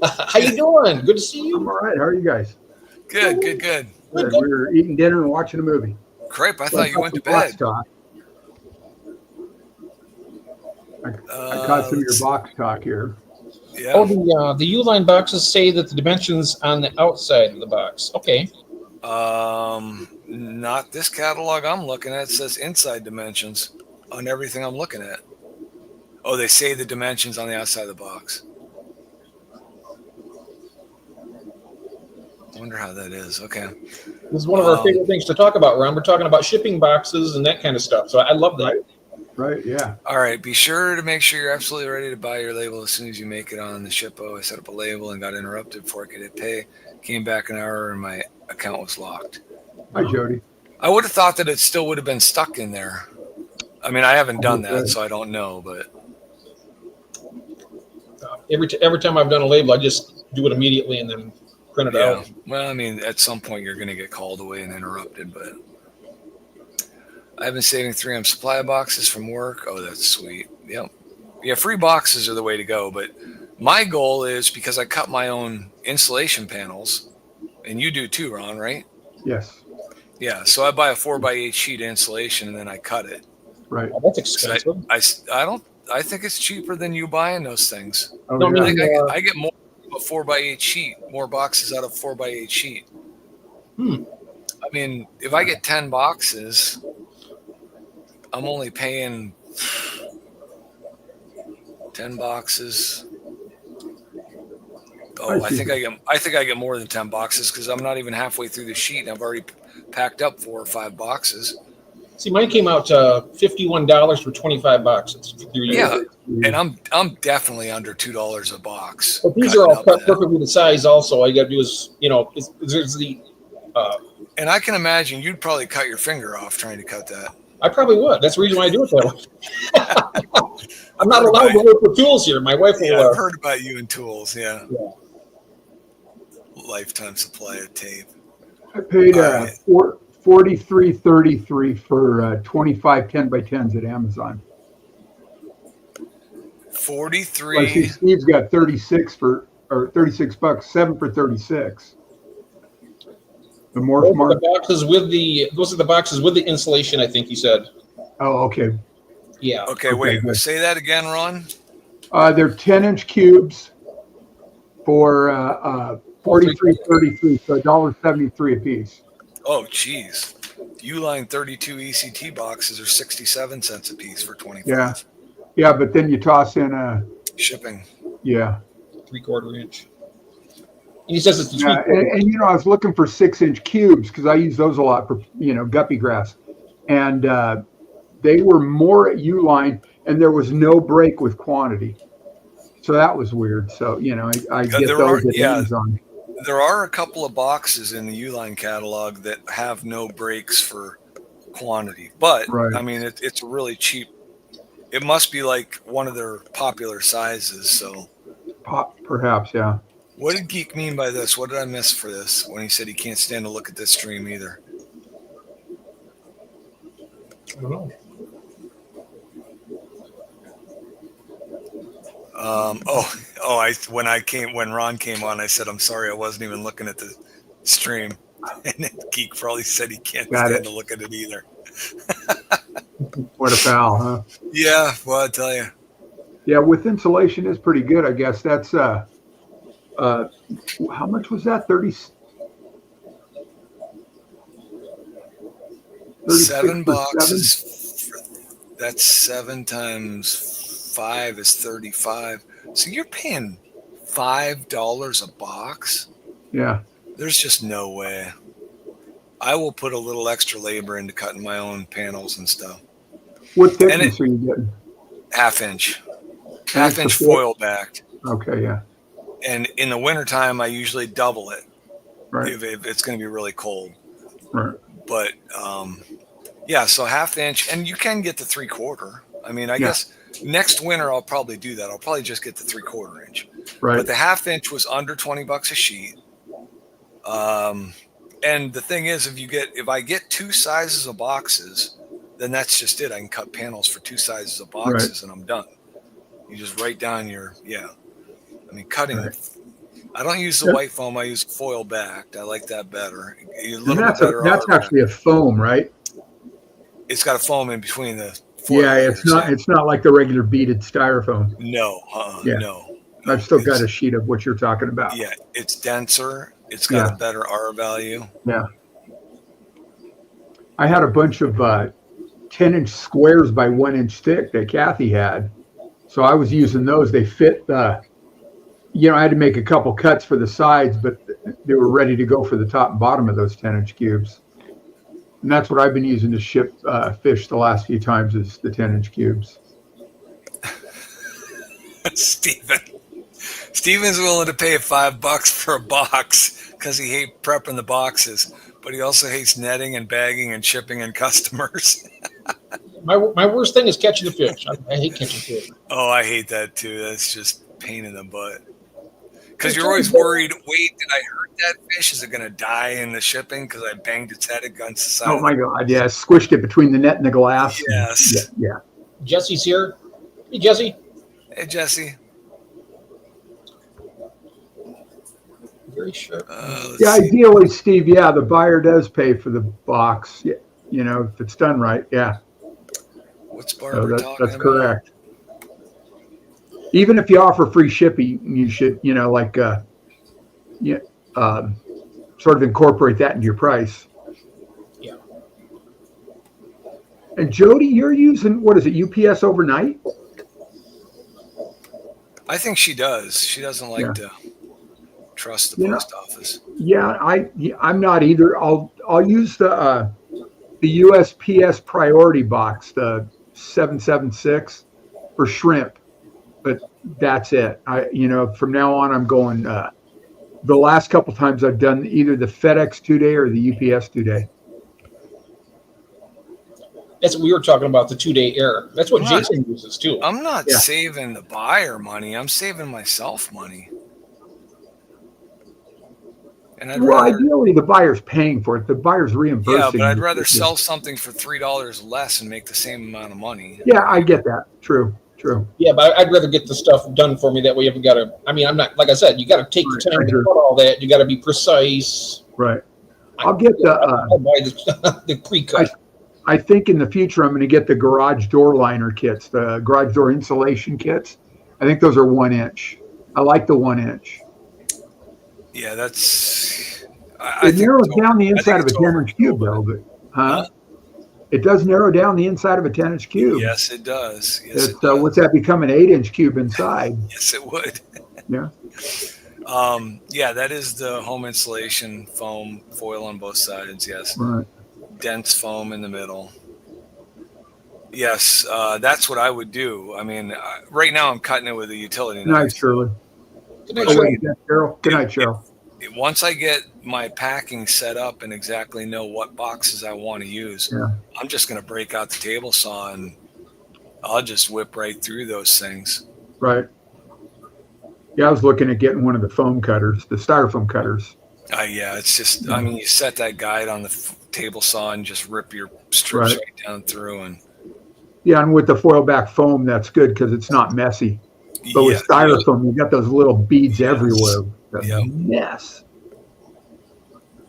How you doing? Good to see you. I'm all right. How are you guys? Good. We were eating dinner and watching a movie. Crepe, I thought you went to bed. I caught some of your box talk here. Yeah. Oh, the Uline boxes say that the dimensions on the outside of the box. Okay. Not this catalog I'm looking at. It says inside dimensions on everything I'm looking at. Oh, they say the dimensions on the outside of the box. I wonder how that is. Okay. This is one of our favorite things to talk about, Ron. We're talking about shipping boxes and that kind of stuff. So I love that. Right, yeah. All right. Be sure to make sure you're absolutely ready to buy your label as soon as you make it on the Shippo. I set up a label and got interrupted before I could hit pay. Came back an hour and my account was locked. Hi, Jody. I would have thought that it still would have been stuck in there. I mean, I haven't done that, so I don't know. But every time I've done a label, I just do it immediately and then print it out. Well, I mean, at some point you're going to get called away and interrupted, but I've been saving 3M supply boxes from work. Oh, that's sweet. Yep. Yeah, free boxes are the way to go. But my goal is, because I cut my own insulation panels, and you do too, Ron, right? Yes. Yeah, so I buy a 4x8 sheet of insulation and then I cut it. Right. Oh, that's expensive. I think it's cheaper than you buying those things. Oh, No, yeah. I think I get more of a 4x8 sheet, more boxes out of 4x8 sheet. I mean, if I get 10 boxes, I'm only paying 10 boxes. Oh, I think I get more than 10 boxes because I'm not even halfway through the sheet and I've already packed up 4 or 5 boxes. See, mine came out to $51 for 25 boxes. Yeah, and I'm definitely under $2 a box. But these are all cut perfectly the size. Also, all you got to do is, there's the. And I can imagine you'd probably cut your finger off trying to cut that. I probably would. That's the reason why I do it that way. I'm not allowed to work with tools here. My wife will. Yeah, I've heard about you and tools. Yeah. Lifetime supply of tape. I paid $43.33 for 25 10x10s at Amazon. 43. I see Steve's got 36 bucks, 7 for 36. The more those smart. are the boxes with the insulation, I think you said. Oh, okay. Yeah. Okay, wait. Say that again, Ron. They're 10-inch cubes for $43.33, so $1.73 a piece. Oh, geez. Uline 32 ECT boxes are 67 cents a piece for 25. Yeah, but then you toss in shipping. Yeah. 3/4 inch. And he says it's the and I was looking for 6-inch cubes because I use those a lot for guppy grass, and they were more at Uline, and there was no break with quantity, so that was weird. So I get those at Amazon. There are a couple of boxes in the Uline catalog that have no breaks for quantity, but I mean it's really cheap. It must be like one of their popular sizes. So perhaps, yeah. What did Geek mean by this? What did I miss for this when he said he can't stand to look at this stream either? I don't know. When Ron came on, I said, I'm sorry, I wasn't even looking at the stream. And then Geek probably said he can't stand to look at it either. What a pal, huh? Yeah, well, I tell you. Yeah, with insulation is pretty good, I guess. That's how much was that? 7 boxes. That's 7 times 5 is 35. So you're paying $5 a box? Yeah. There's just no way. I will put a little extra labor into cutting my own panels and stuff. What thickness are you getting? 1/2 inch. 1/2 inch foil backed. Okay, yeah. And in the wintertime, I usually double it. Right. If it's going to be really cold. Right. But, so 1/2 inch. And you can get the 3/4. I mean, I guess next winter I'll probably do that. I'll probably just get the 3/4 inch. Right. But the 1/2 inch was under $20 a sheet. And the thing is, if I get 2 sizes of boxes, then that's just it. I can cut panels for 2 sizes of boxes and I'm done. You just write down cutting. Right. I don't use the white foam. I use foil backed. I like that better. That's actually a foam, right? It's got a foam in between the foil. Yeah, it's not like the regular beaded styrofoam. No, no. I've still got a sheet of what you're talking about. Yeah, it's denser. It's got Yeah. a better R value. Yeah. I had a bunch of 10-inch squares by 1-inch thick that Kathy had. So I was using those. They fit I had to make a couple cuts for the sides, but they were ready to go for the top and bottom of those 10-inch cubes. And that's what I've been using to ship fish the last few times is the 10-inch cubes. Steven's willing to pay $5 for a box because he hates prepping the boxes, but he also hates netting and bagging and shipping and customers. My worst thing is catching the fish. I hate catching fish. Oh, I hate that too. That's just pain in the butt. Because you're always worried, wait, did I hurt that fish? Is it going to die in the shipping because I banged its head against the side? Oh, my God. Yeah, squished it between the net and the glass. Yes. Yeah. Jesse's here. Hey, Jesse. Hey, Jesse. Very sharp. Yeah, ideally, Steve, the buyer does pay for the box, if it's done right. Yeah. What's Barbara talking that's about? correct. Even if you offer free shipping, you should, sort of incorporate that into your price. Yeah. And Jody, you're using, what is it, UPS overnight? I think she does. She doesn't like to trust the post office. Yeah, I'm not either. I'll use the USPS priority box, the 776 for shrimp, but that's it. From now on, I'm going. The last couple times I've done either the FedEx 2-day or the UPS 2-day. That's what we were talking about, the 2-day error. That's what Jason uses too. I'm not saving the buyer money. I'm saving myself money. And ideally, the buyer's paying for it. The buyer's reimbursing. Yeah, but I'd rather sell something for $3 less and make the same amount of money. Yeah, I get that. True. Yeah, but I'd rather get the stuff done for me. That way you haven't got to, I'm not, like I said, you got to take the time to put all that. You got to be precise. Right. I'll get I'll buy the pre-cut. I think in the future, I'm going to get the garage door liner kits, the garage door insulation kits. I think those are 1-inch. I like the 1-inch. Yeah, that's. It narrows down the inside of a 10-inch cube, though. But, It does narrow down the inside of a 10-inch cube. Yes, it does. Yes, it does. What's that become, an 8-inch cube inside? Yes, it would. Yeah. That is the home insulation foam foil on both sides. Yes. Right. Dense foam in the middle. Yes, that's what I would do. I mean, right now I'm cutting it with a utility knife. Good night, Shirley. Good night, Shirley. Cheryl. Good night, Cheryl. Once I get my packing set up and exactly know what boxes I want to use, I'm just going to break out the table saw and I'll just whip right through those things. Right. Yeah, I was looking at getting one of the foam cutters, the styrofoam cutters. It's just, you set that guide on the table saw and just rip your strips right down through. And with the foil back foam, that's good because it's not messy. But with styrofoam, you got those little beads everywhere. Mess.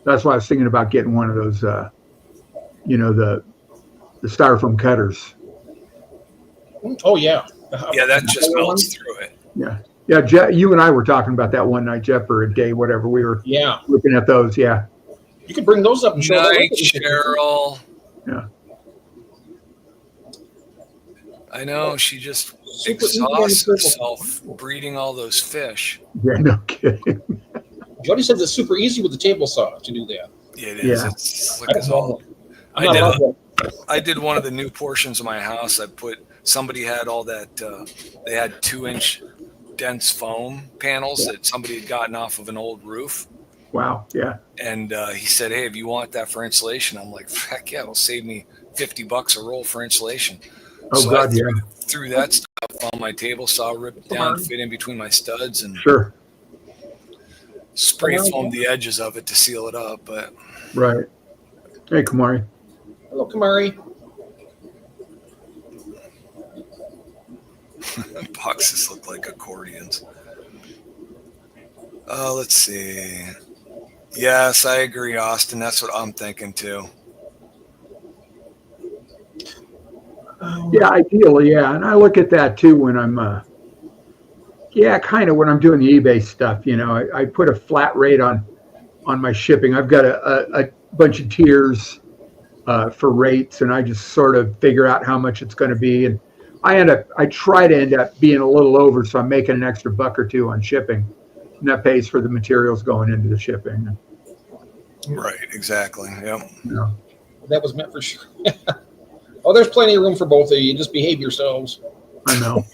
That's why I was thinking about getting one of those, the styrofoam cutters. Oh, yeah. Yeah, that just melts through it. Yeah. Yeah, Jeff, you and I were talking about that one night, Jeff, or a day, whatever. We were looking at those, You can bring those up and show them. Night, Cheryl. Yeah. I know, she just exhausts herself breeding all those fish. Yeah, no kidding. Jody said it's super easy with the table saw to do that. Yeah, it is. Yeah. It's slick as all. I did one of the new portions of my house. Somebody had all that, they had 2-inch dense foam panels that somebody had gotten off of an old roof. Wow, yeah. And he said, hey, if you want that for insulation, I'm like, heck yeah, it'll save me $50 a roll for insulation. Oh, so God, I threw that stuff on my table saw, ripped it down, fit in between my studs, and spray foamed the edges of it to seal it up. But right. Hey, Kamari. Hello, Kamari. Boxes look like accordions. Let's see. Yes, I agree, Austin. That's what I'm thinking too. Yeah, ideally, yeah. And I look at that too when I'm, Yeah, kind of when I'm doing the eBay stuff, I put a flat rate on my shipping. I've got a bunch of tiers for rates, and I just sort of figure out how much it's going to be. And I try to end up being a little over, so I'm making an extra buck or two on shipping, and that pays for the materials going into the shipping. Right, exactly. Yep. That was meant for sure. Oh, there's plenty of room for both of you. Just behave yourselves. I know.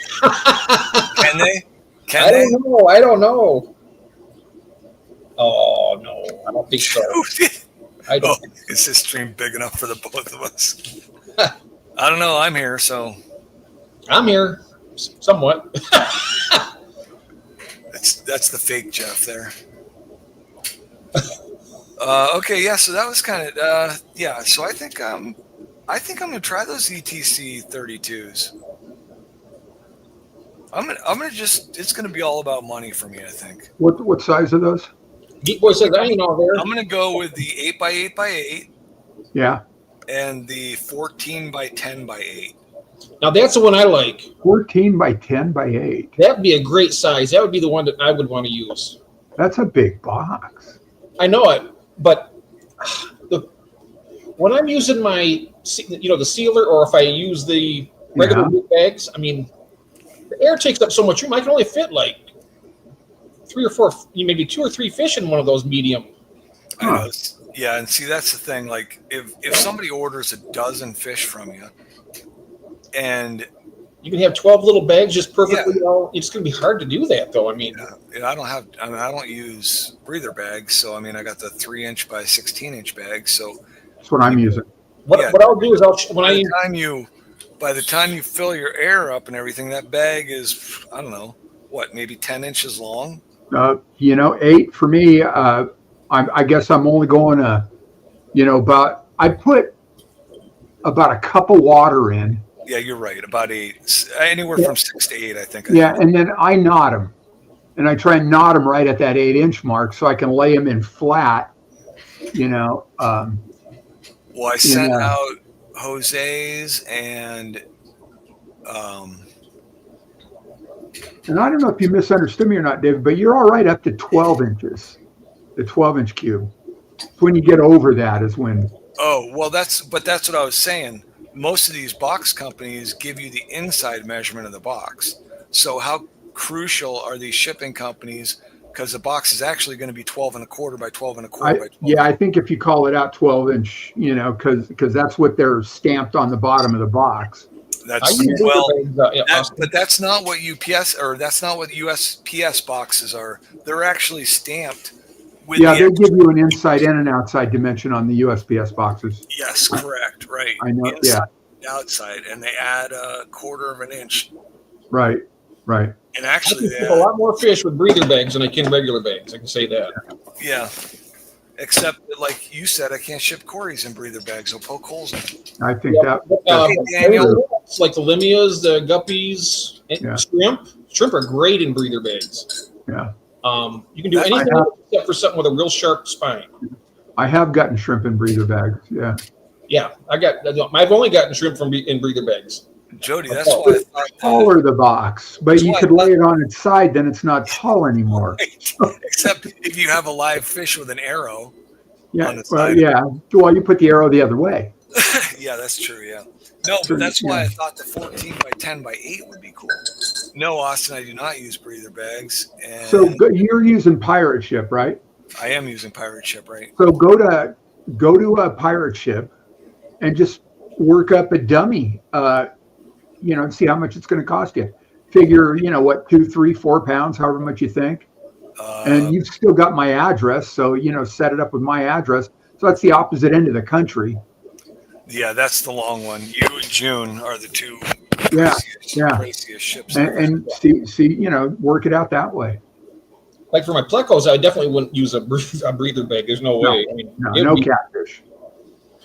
Can they? I don't know. Oh no, I don't think so. I don't. Oh, is this stream big enough for the both of us? I don't know. I'm here, so I'm here, somewhat. that's the fake Jeff there. Okay, yeah. So that was kind of yeah. So I think I'm gonna try those ETC 32s. I'm gonna just. It's gonna be all about money for me. I think. What size are those? Geek Boy says I ain't all there. I'm gonna go with the 8x8x8. Yeah. And the 14x10x8. Now that's the one I like. 14x10x8. That'd be a great size. That would be the one that I would want to use. That's a big box. I know it, but when I'm using my, the sealer, or if I use the regular boot bags, I mean, the air takes up so much room. I can only fit like 3 or 4, maybe 2 or 3 fish in one of those medium. I know. Yeah, and see, that's the thing. Like, if somebody orders a dozen fish from you, and you can have 12 little bags just perfectly. It's going to be hard to do that, though. I mean, I don't use breather bags, so I mean, I got the 3-inch by 16-inch bag. So that's what I'm using. What I'll do is by the time you fill your air up and everything, that bag is, I don't know, maybe 10 inches long. 8 for me. I guess I'm only going about. I put about a cup of water in. Yeah, you're right. About 8, anywhere from 6 to 8, I think. And then I knot them, and I try and knot them right at that 8-inch mark, so I can lay them in flat. Well, I sent out Jose's and I don't know if you misunderstood me or not, David, but you're all right up to 12 inches, the 12-inch cube. When you get over that is when. Oh, well, that's what I was saying. Most of these box companies give you the inside measurement of the box. So how crucial are these shipping companies? Because the box is actually going to be 12 1/4 by 12 1/4 by 12. Yeah, I think if you call it out 12-inch, because that's what they're stamped on the bottom of the box. But that's not what UPS or that's not what USPS boxes are. They're actually stamped. They give you an inside and an outside dimension on the USPS boxes. Yes, correct. Right. I know. Inside, outside, and they add 1/4 of an inch. Right. And actually, they have a lot more fish with breather bags than I can regular bags. I can say that. Yeah. Except, like you said, I can't ship Corey's in breather bags. They'll poke holes in them. I think it's like the Limias, the guppies, and shrimp. Shrimp are great in breather bags. Yeah. You can do anything except for something with a real sharp spine. I have gotten shrimp in breather bags. Yeah. Yeah, I've only gotten shrimp in breather bags. Jody, that's why I thought taller the box, but you could lay it on its side, then it's not tall anymore. Right. Except if you have a live fish with an arrow. Yeah. Well, you put the arrow the other way. Yeah, that's true. Yeah. No, but that's why I thought the 14x10x8 would be cool. No, Austin, I do not use breather bags. And so you're using Pirate Ship, right? I am using Pirate Ship, right? So go to a Pirate Ship and just work up a dummy, and see how much it's going to cost you. Figure, 2, 3, 4 pounds, however much you think. And you've still got my address, so set it up with my address. So that's the opposite end of the country. Yeah, that's the long one. You and June are the two craziest ships. And see, work it out that way. Like for my plecos, I definitely wouldn't use a breather bag. There's no way. I mean, no catfish.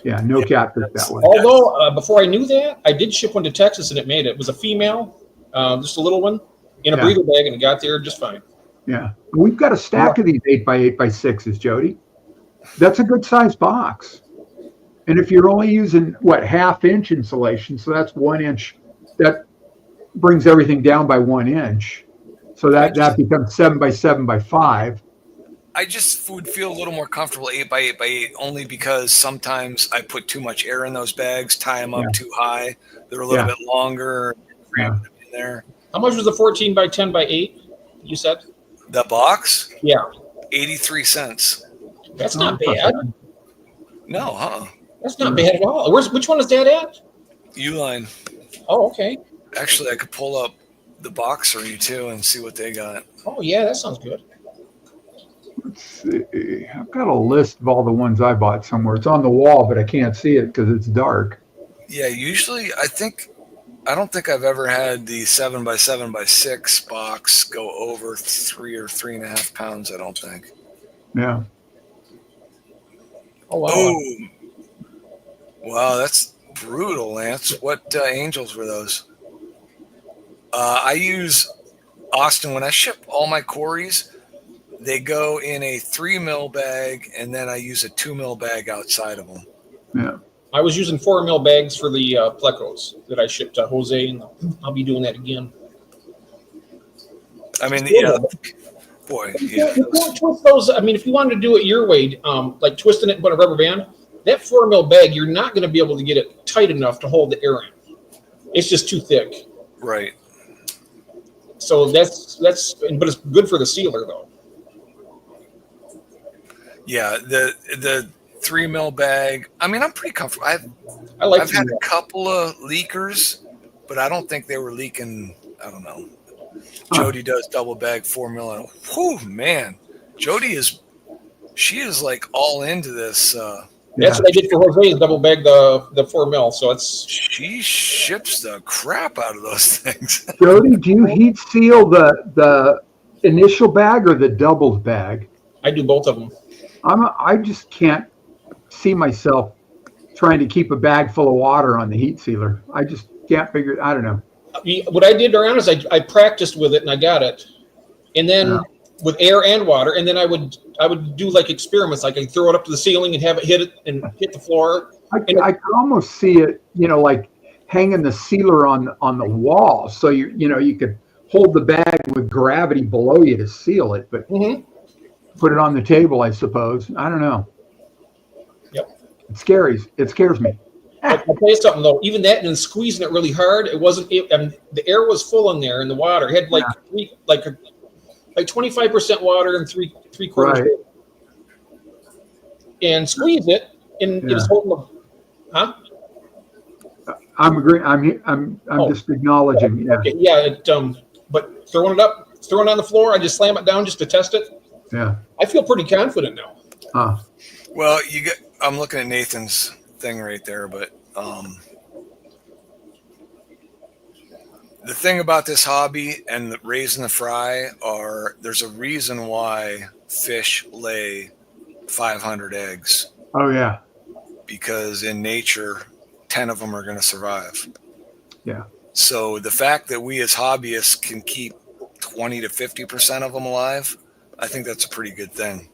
Yeah, no catfish that way. Although before I knew that, I did ship one to Texas and it made it. It was a female, just a little one, in a breather bag, and it got there just fine. Yeah, we've got a stack of these 8x8x6s, Jody. That's a good size box. And if you're only using 1/2-inch insulation, so that's 1 inch, that brings everything down by 1 inch. So that becomes 7 by 7 by 5. I just would feel a little more comfortable 8 by 8 by 8, only because sometimes I put too much air in those bags, tie them up too high. They're a little bit longer. Yeah. In there. How much was the 14 by 10 by 8? You said The box, yeah, 83 cents. that's not bad. No, That's not bad at all. Which one is that at? Uline. Oh, okay. Actually, I could pull up the Boxery too and see what they got. Oh, yeah, that sounds good. Let's see. I've got a list of all the ones I bought somewhere. It's on the wall, but I can't see it because it's dark. Yeah, usually I don't think I've ever had the 7 by 7 by 6 box go over 3 or 3.5 pounds. I don't think. Yeah. Oh, wow. Oh, wow, that's brutal, Lance. What angels were those? I use Austin when I ship all my Corys. They go in a 3 mil bag, and then I use a 2 mil bag outside of them. Yeah. I was using 4 mil bags for the plecos that I shipped to Jose, and I'll be doing that again. I mean, boy, You can't twist those. I mean, if you wanted to do it your way, like twisting it and put a rubber band, that 4 mil bag, you're not going to be able to get it tight enough to hold the air in. It's just too thick. Right. So but it's good for the sealer though. Yeah, the 3 mil bag. I mean, I'm pretty comfortable. I've had a couple of leakers, but I don't think they were leaking. I don't know. Jody does double bag 4 mil. And whew, man, Jody is like all into this. That's what I did for Jose, is double bag the 4 mil. So she ships the crap out of those things. Jody, do you heat seal the initial bag or the doubles bag? I do both of them. I just can't see myself trying to keep a bag full of water on the heat sealer. I just can't figure it. I don't know. What I did around is I practiced with it and I got it, and then with air and water, and then I would do like experiments, like I throw it up to the ceiling and have it hit the floor. I can almost see it, like hanging the sealer on the wall, so you could hold the bag with gravity below you to seal it, but put it on the table, I suppose. I don't know. Yep. It scares me. I'll tell you something though. Even that, and then squeezing it really hard, it wasn't. And the air was full in there, and the water it had like 25% water and three quarters. Right. And squeeze it, and it was holding the. I'm agreeing. I'm just acknowledging. Yeah. Okay. Yeah. But throwing it on the floor, I just slam it down just to test it. Yeah. I feel pretty confident now. Well, I'm looking at Nathan's thing right there, but the thing about this hobby and raising the fry there's a reason why fish lay 500 eggs. Oh yeah. Because in nature, 10 of them are going to survive. Yeah. So the fact that we as hobbyists can keep 20 to 50% of them alive, I think that's a pretty good thing.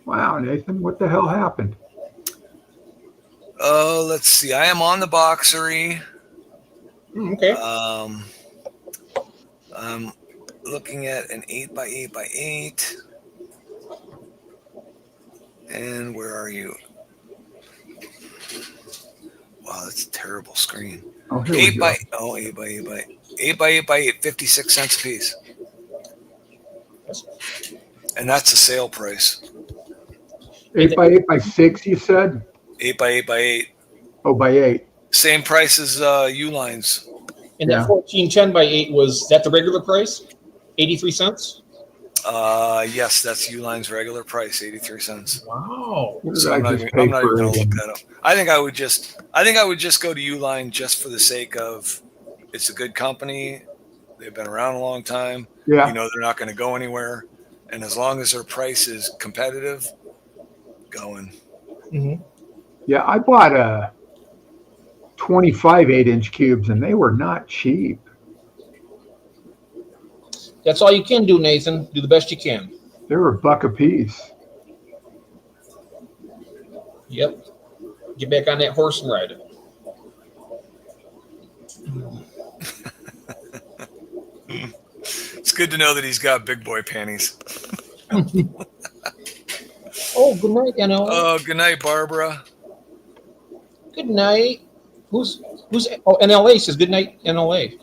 Wow, Nathan, what the hell happened? Let's see. I am on the Boxery. Okay. I'm looking at an 8 by 8 by 8. And where are you? Wow, that's a terrible screen. Oh, 8 by 8 by 8 by 8 by 8, 56 cents a piece. And that's a sale price. 8 by 8 by 6, you said? 8 by 8 by 8. Oh, by 8. Same price as Ulines. And that 1410 by 8 was that the regular price? 83 cents? Yes, that's Uline's regular price, 83 cents. Wow. So I'm not even going to look that up. I think I would just go to Uline just for the sake of it's a good company. They've been around a long time. Yeah. They're not going to go anywhere. And as long as their price is competitive, going. Mm-hmm. Yeah, I bought 25 8-inch cubes, and they were not cheap. That's all you can do, Nathan. Do the best you can. They were $1 a piece. Yep. Get back on that horse and ride it. It's good to know that he's got big boy panties. Oh, good night, NLA. Oh, good night, Barbara. Good night. Who's? Oh, NLA says good night, NLA.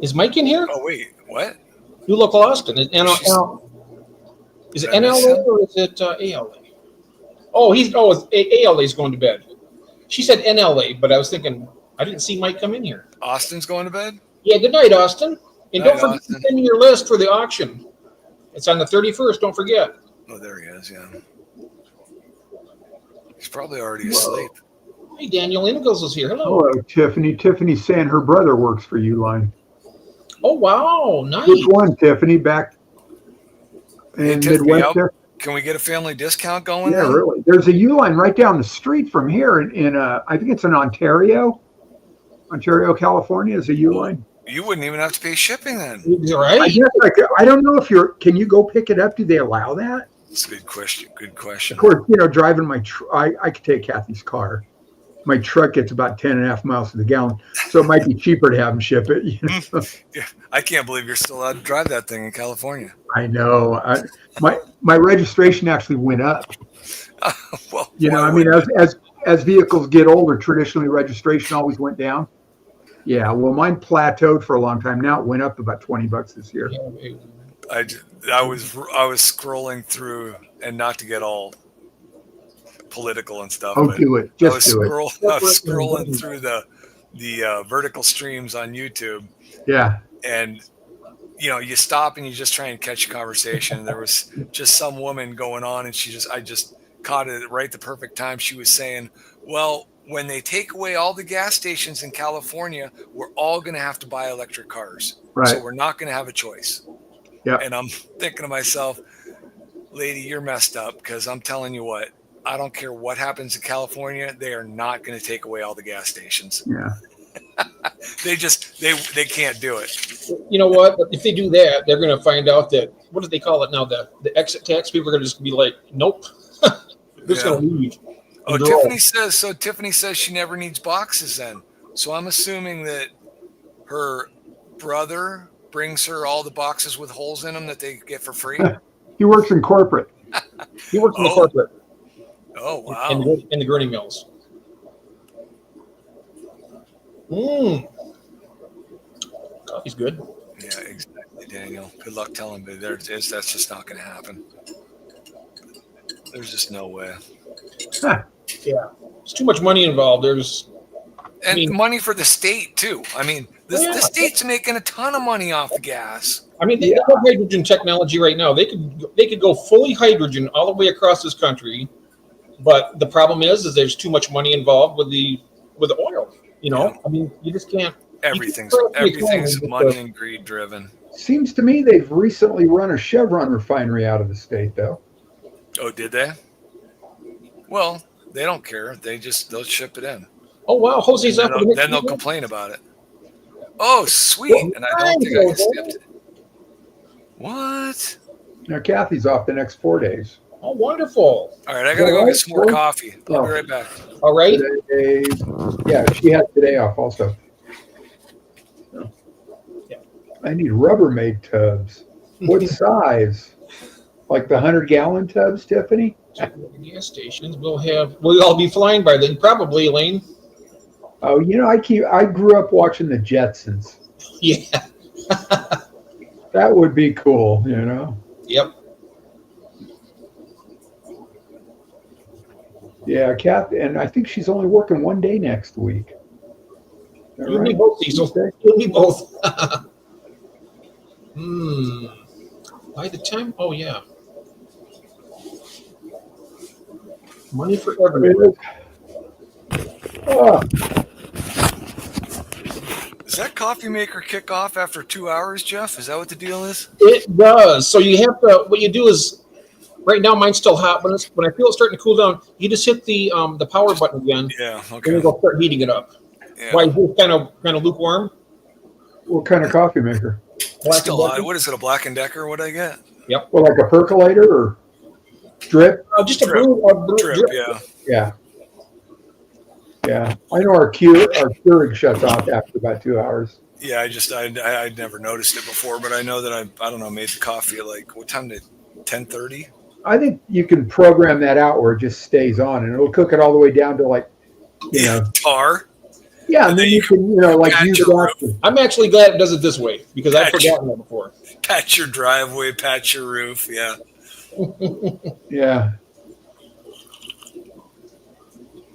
Is Mike in here? Oh, wait, what? You look lost. Is it Did I miss NLA him? or is it ALA? Oh, it's ALA is going to bed. She said NLA, but I was thinking I didn't see Mike come in here. Austin's going to bed? Yeah, good night, Austin. And Night, don't forget Austin. to send me your list for the auction. It's on the 31st. Don't forget. Oh, there he is, yeah. He's probably already asleep. Hey, Daniel Ingalls is here. Hello. Hello, Tiffany. Tiffany's saying her brother works for Uline. Oh, wow. Nice. Which one, Tiffany? Back in Tiffany, Midwest there? Can we get a family discount going? Yeah, then? really. There's a Uline right down the street from here in I think it's in Ontario, California is a Uline. You wouldn't even have to pay shipping then. You're I right. guess I don't know if can you go pick it up? Do they allow that? That's a good question. Good question. Of course, driving my I could take Kathy's car. My truck gets about 10.5 miles to the gallon, so it might be cheaper to have them ship it. Yeah, I can't believe you're still allowed to drive that thing in California. I know. My registration actually went up. Well, I mean, as vehicles get older, traditionally registration always went down. Yeah, well, mine plateaued for a long time. Now it went up about $20 this year. I was scrolling through, and not to get all political and stuff. Oh, but do it. I was Just do it. scrolling through the vertical streams on YouTube, Yeah. and you stop and you just try and catch a conversation. There was just some woman going on, and I just caught it right the perfect time. She was saying, well, when they take away all the gas stations in California, we're all going to have to buy electric cars. Right. So we're not going to have a choice. Yeah. And I'm thinking to myself, lady, you're messed up, because I'm telling you what, I don't care what happens in California. They are not going to take away all the gas stations. Yeah. They can't do it. You know what? If they do that, they're going to find out that, what do they call it now? The exit tax. People are going to just be like, nope. They're just going to leave. Oh, Tiffany says she never needs boxes then. So I'm assuming that her brother brings her all the boxes with holes in them that they get for free. He works in corporate. He works in the corporate. Oh, wow. In the gurney mills. Coffee's good. Yeah, exactly, Daniel. Good luck telling me that's just not going to happen. There's just no way. Huh. Yeah. There's too much money involved. Money for the state, too. I mean, the state's making a ton of money off the gas. I mean, they have hydrogen technology right now. They could go fully hydrogen all the way across this country, but the problem is there's too much money involved with the oil. Yeah. I mean, you just can't. Everything's money and greed driven. Seems to me they've recently run a Chevron refinery out of the state, though. Oh, did they? Well, they don't care. They'll ship it in. Oh wow, Jose's up. Then they'll complain about it. Oh, sweet! And I don't think I skipped it. What? Now Kathy's off the next 4 days. Oh, wonderful! All right, I gotta go get some more coffee. I'll be right back. All right. Today, yeah, she had today off also. Yeah. I need Rubbermaid tubs. What size? Like the 100-gallon tubs, Tiffany? Gas stations. We'll all be flying by then, probably, Elaine. Oh, I grew up watching the Jetsons. Yeah. That would be cool, Yep. Yeah, and I think she's only working 1 day next week. You'll be both, Cecil. You'll be both. By the time, oh yeah. Money for everyone. Oh, Does that coffee maker kick off after 2 hours, Jeff? Is that what the deal is? It does. So you have to. What you do is, right now mine's still hot, but when I feel it starting to cool down, you just hit the power button again. Yeah. And Okay. then go start heating it up. Yeah. Why is it kind of lukewarm? what kind of coffee maker? It's still hot. What is it? A Black and Decker? What I get? Well, like a percolator or drip? Just a Drip. brew. Drip. Yeah. Yeah. Yeah, I know our Keurig shuts off after about 2 hours. Yeah, I'd never noticed it before, but I know that I don't know, made the coffee at like, what time did 10:30? I think you can program that out where it just stays on, and it'll cook it all the way down to like, you know, tar. yeah, and then you can, like use it after. I'm actually glad it does it this way because I've forgotten that before. Patch your driveway, patch your roof. Yeah. Yeah.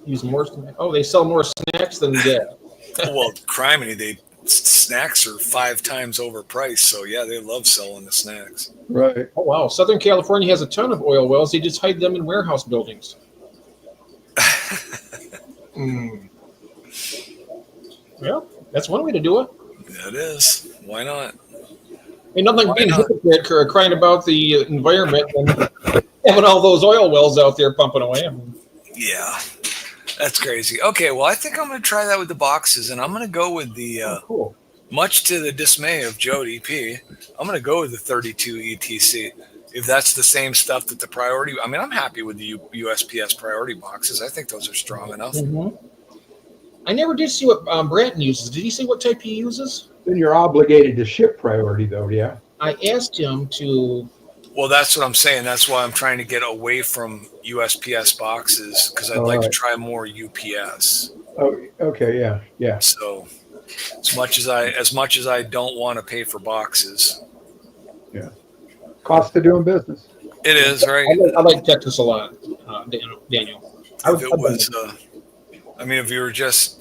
Use more. Oh, they sell more snacks than that. Well, criminy, snacks are 5 times overpriced. So yeah, they love selling the snacks. Right. Oh wow, Southern California has a ton of oil wells. They just hide them in warehouse buildings. Well, that's one way to do it. That is. Why not? Ain't nothing like being a hypocrite crying about the environment and having all those oil wells out there pumping away. Yeah, that's crazy. Okay, well, I think I'm going to try that with the boxes, and I'm going to go with the, Cool. much to the dismay of Joe DP, I'm going to go with the 32 ETC. If that's the same stuff that the priority, I mean, I'm happy with the USPS priority boxes. I think those are strong enough. Mm-hmm. I never did see what Bratton uses. Did he say what type he uses? Then you're obligated to ship priority, though. Yeah. I asked him to. Well, that's what I'm saying. That's why I'm trying to get away from USPS boxes because I'd like to try more UPS. Oh, okay. Yeah. Yeah. So as much as I don't want to pay for boxes. Yeah. Cost of doing business. It is, right? I like Texas a lot, Daniel. If it was,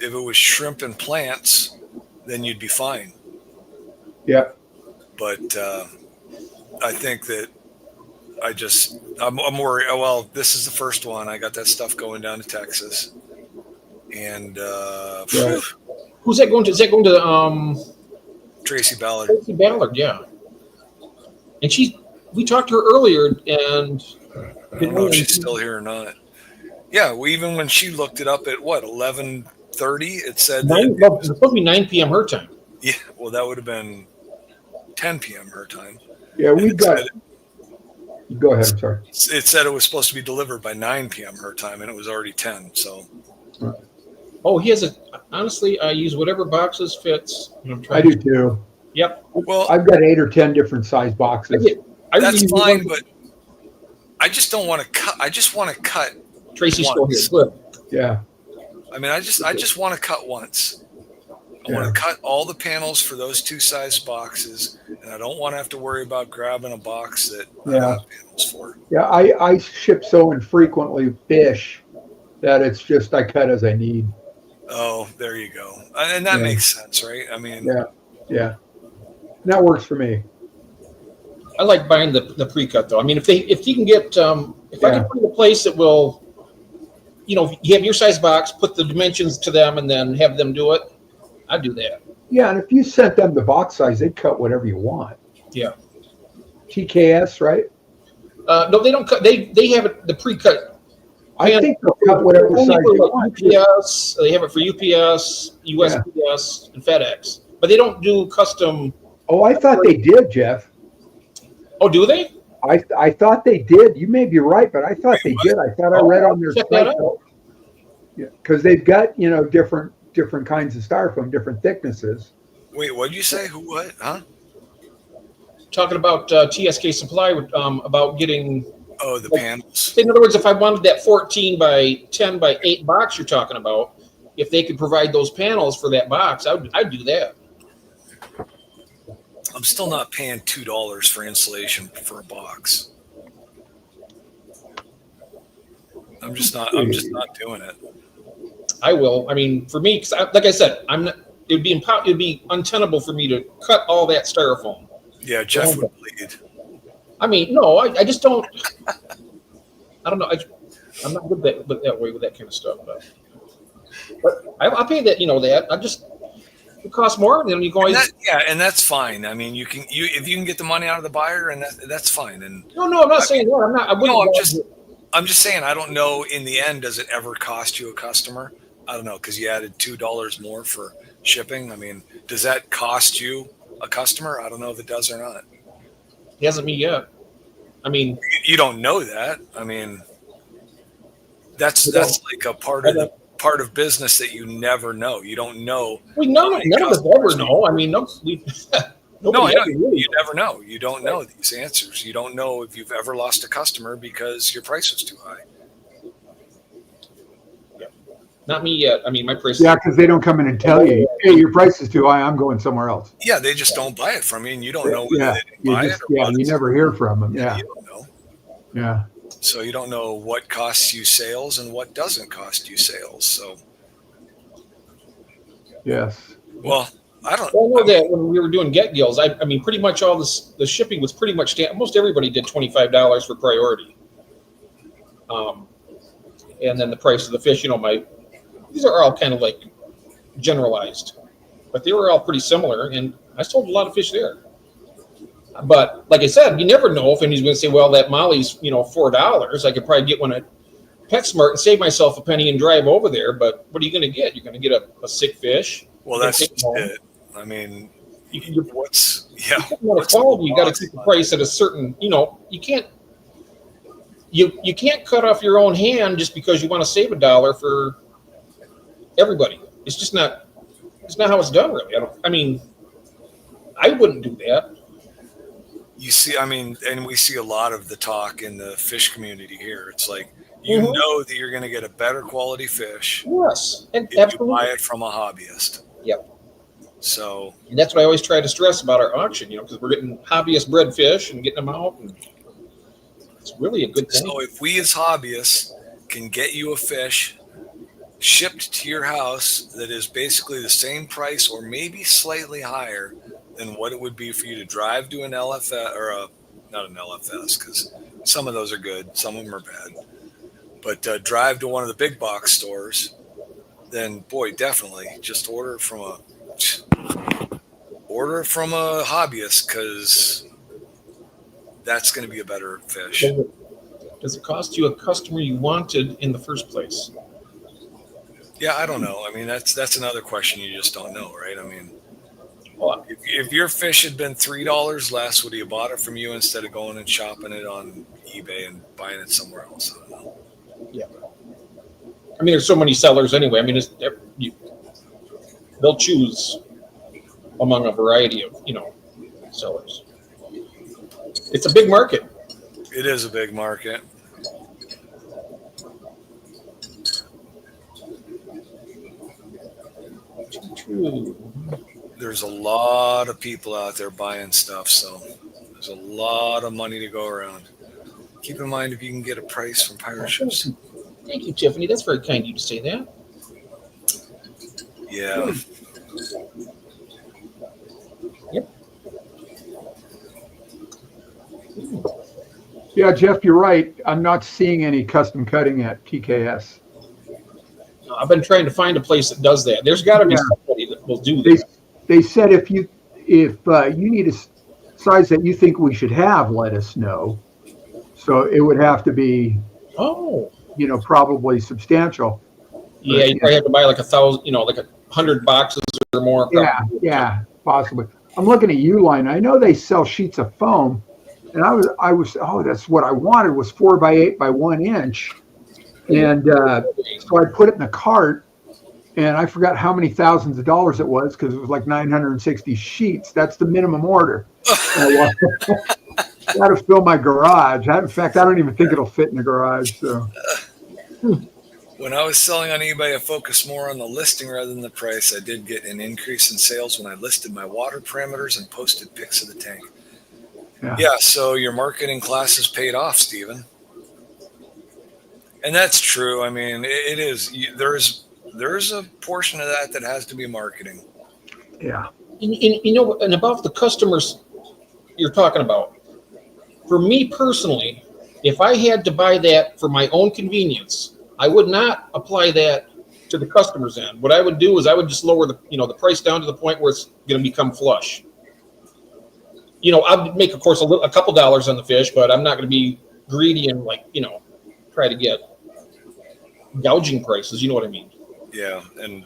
if it was shrimp and plants, then you'd be fine. Yeah. But I think that I'm worried. Oh, well, this is the first one. I got that stuff going down to Texas, and Right. Who's that going to? Is that going to Tracy Ballard? Tracy Ballard, yeah. And we talked to her earlier, and I don't know if she's still here or not. Yeah, even when she looked it up at what 11:30, it said it's supposed to be 9 p.m. her time. Yeah, well, that would have been 10 p.m. her time. Yeah, we got. Go ahead. I'm sorry. It said it was supposed to be delivered by 9 p.m. her time, and it was already 10. So. Right. Oh, he has a. Honestly, I use whatever boxes fits. I do too. Yep. Well, I've got 8 or 10 different size boxes. That's fine, but I just don't want to cut. I just want to cut. Tracy's once. still here. Good. Yeah. I mean, I just want to cut once. I want to cut all the panels for those 2 size boxes, and I don't want to have to worry about grabbing a box that I have panels for. Yeah, I ship so infrequently fish that it's just I cut as I need. Oh, there you go. And that makes sense, right? I mean, yeah. That works for me. I like buying the pre-cut though. I mean, if you can get if I can find a place that will, you have your size box, put the dimensions to them, and then have them do it, I'd do that. Yeah, and if you sent them the box size, they'd cut whatever you want. Yeah. TKS, right? No, they don't cut. They have it the pre-cut. I think they'll cut whatever size they want. UPS, they have it for UPS, USPS, and FedEx, but they don't do custom. Oh, I thought they did, Jeff. Oh, do they? I thought they did. You may be right, but I thought they did. I thought I read on their site. Yeah, because they've got different kinds of styrofoam, different thicknesses. Wait, what did you say? Who? What? Huh? Talking about TSK Supply about getting. Oh, the panels. In other words, if I wanted that 14 by 10 by 8 box you're talking about, if they could provide those panels for that box, I'd do that. I'm still not paying $2 for installation for a box. I'm just not doing it. I will. I mean, for me, like I said, it would be untenable for me to cut all that styrofoam. Yeah, Jeff would bleed. I mean, no, I just don't. I don't know. I'm not good that way with that kind of stuff. But I'll pay that. That it costs more. Then you go. And that's fine. I mean, if you can get the money out of the buyer, and that's fine. And no, I'm not saying that. I'm not. I'm just saying I don't know. In the end, does it ever cost you a customer? I don't know because you added $2 more for shipping. I mean, does that cost you a customer? I don't know if it does or not. He hasn't me yet. I mean, you don't know that. I mean, that's like a part of part of business that you never know. You don't know. None of us ever know. I mean, No, nobody I know. ever really You never know. You don't know these answers. You don't know if you've ever lost a customer because your price was too high. Not me yet. I mean, my price. Yeah, because they don't come in and tell you, hey, your price is too high. I'm going somewhere else. Yeah, they just don't buy it from you, and you don't know whether Yeah, they didn't buy it or what. you never hear from them. Yeah, You don't know. yeah. So you don't know what costs you sales and what doesn't cost you sales. So, Yes. well, I don't. Well, I know that when we were doing Get Gills, I mean, pretty much all this, the shipping was pretty much most everybody did $25 for priority. And then the price of the fish, these are all kind of like generalized, but they were all pretty similar, and I sold a lot of fish there. But like I said, you never know if anybody's going to say, well, that Molly's, $4. I could probably get one at PetSmart and save myself a penny and drive over there. But what are you going to get? You're going to get a sick fish. Well, that's just it. I mean, what's quality? You got to keep the price at a certain. You can't. You can't cut off your own hand just because you want to save $1 for everybody. It's just not. It's not how it's done, really. I wouldn't do that. You see, and we see a lot of the talk in the fish community here. It's like, you know that you're going to get a better quality fish. Yes, and if absolutely. you buy it from a hobbyist. Yep. So. And that's what I always try to stress about our auction, because we're getting hobbyist bred fish and getting them out, and it's really a good thing. So if we as hobbyists can get you a fish shipped to your house that is basically the same price or maybe slightly higher than what it would be for you to drive to an LFS or not an LFS, because some of those are good, some of them are bad, but drive to one of the big box stores, then boy, definitely just order from a hobbyist, because that's going to be a better fish. Does it cost you a customer you wanted in the first place? Yeah, I don't know. That's another question you just don't know, right? Well, if your fish had been $3 less, would he have bought it from you instead of going and shopping it on eBay and buying it somewhere else? I don't know. Yeah. There's so many sellers anyway. They'll choose among a variety of, sellers. It's a big market. It is a big market. True. There's a lot of people out there buying stuff, so there's a lot of money to go around. Keep in mind if you can get a price from pirate ships. Thank you, Tiffany. That's very kind of you to say that. Yeah. Yep. Yeah, Jeff, you're right. I'm not seeing any custom cutting at TKS. I've been trying to find a place that does that. There's got to be somebody that will do that. They said if you need a size that you think we should have, let us know. So it would have to be, probably substantial. Yeah, you probably have to buy like 1,000, like 100 boxes or more. Yeah, possibly. I'm looking at Uline. I know they sell sheets of foam, and I was that's what I wanted was 4x8 by 1 inch, and so I put it in the cart. And I forgot how many thousands of dollars it was because it was like 960 sheets. That's the minimum order. Got to fill my garage. In fact, I don't even think it'll fit in the garage. So, when I was selling on eBay, I focused more on the listing rather than the price. I did get an increase in sales when I listed my water parameters and posted pics of the tank. Yeah, so your marketing classes paid off, Stephen. And that's true. It is. There's a portion of that has to be marketing. Yeah. And about the customers you're talking about, for me personally, if I had to buy that for my own convenience, I would not apply that to the customer's end. What I would do is I would just lower the price down to the point where it's going to become flush. I'd make, of course, a couple dollars on the fish, but I'm not going to be greedy and try to get gouging prices. You know what I mean? Yeah, and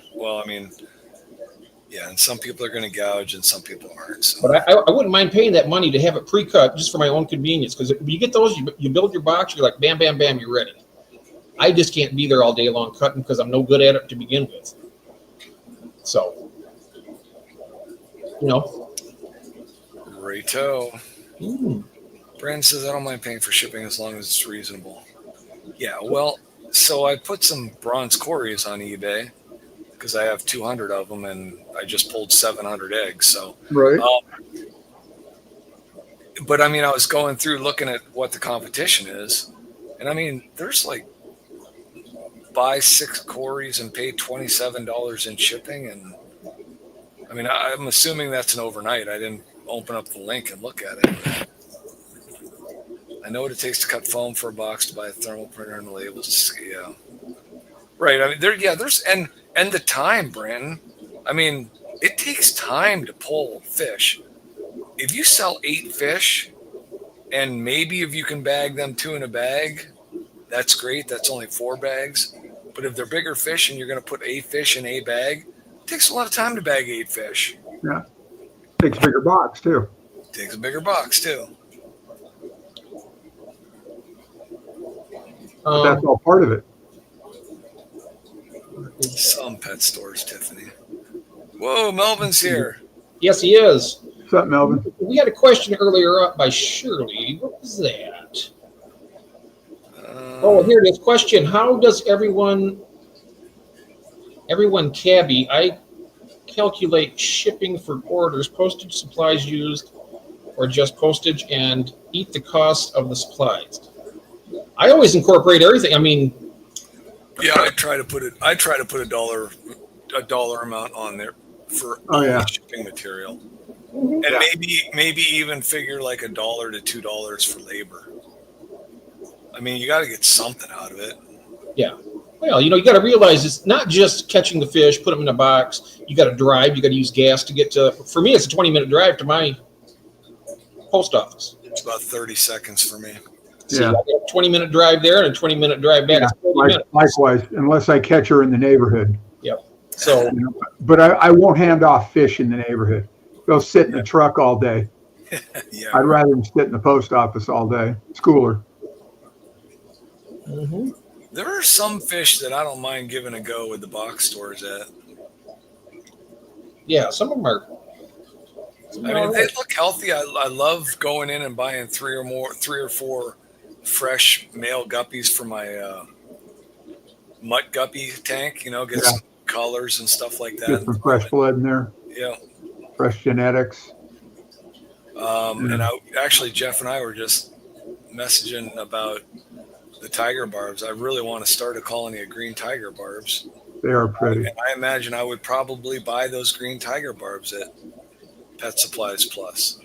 and some people are going to gouge and some people aren't. So. But I wouldn't mind paying that money to have it pre-cut just for my own convenience, because when you get those, you build your box, you're like, bam, bam, bam, you're ready. I just can't be there all day long cutting because I'm no good at it to begin with. So, Righto. Mm. Brandon says, I don't mind paying for shipping as long as it's reasonable. Yeah, well, so I put some bronze Cories on eBay because I have 200 of them and I just pulled 700 eggs. So, Right. But I mean, I was going through looking at what the competition is. And I mean, there's like buy 6 Cories and pay $27 in shipping. And I mean, I'm assuming that's an overnight. I didn't open up the link and look at it. I know what it takes to cut foam for a box, to buy a thermal printer and the labels. Yeah. Right. I mean, there's and the time, Brandon. I mean, it takes time to pull fish. If you sell 8 fish and maybe if you can bag them 2 in a bag, that's great. That's only 4 bags. But if they're bigger fish and you're going to put 8 fish in a bag, it takes a lot of time to bag 8 fish. Yeah. Takes a bigger box too. Takes a bigger box too. But that's all part of it. Some pet stores, Tiffany. Whoa, Melvin's here. Yes, he is. What's up, Melvin? We had a question earlier up by Shirley. What was that? Oh, here it is. Question: how does everyone cabby? I calculate shipping for orders, postage, supplies used, or just postage, and eat the cost of the supplies. I always incorporate everything. I mean, yeah, I try to put a dollar amount on there for shipping material, and maybe even figure like $1 to $2 for labor. I mean, you got to get something out of it. Yeah. Well, you got to realize it's not just catching the fish, put them in a box. You got to drive. You got to use gas to get to. For me, it's a 20-minute drive to my post office. It's about 30 seconds for me. So yeah. A 20-minute drive there and a 20-minute drive back. Yeah, likewise, unless I catch her in the neighborhood. Yep. So, but I won't hand off fish in the neighborhood. They'll sit in the truck all day. Yeah. I'd rather them sit in the post office all day. It's cooler. Mm-hmm. There are some fish that I don't mind giving a go with the box stores at. Yeah, some of them are. I mean, they look healthy. I love going in and buying 3 or 4 fresh male guppies for my mutt guppy tank. Get some colors and stuff like that. Get some fresh blood in there. Yeah. Fresh genetics. And actually, Jeff and I were just messaging about the tiger barbs. I really want to start a colony of green tiger barbs. They are pretty. I imagine I would probably buy those green tiger barbs at Pet Supplies Plus.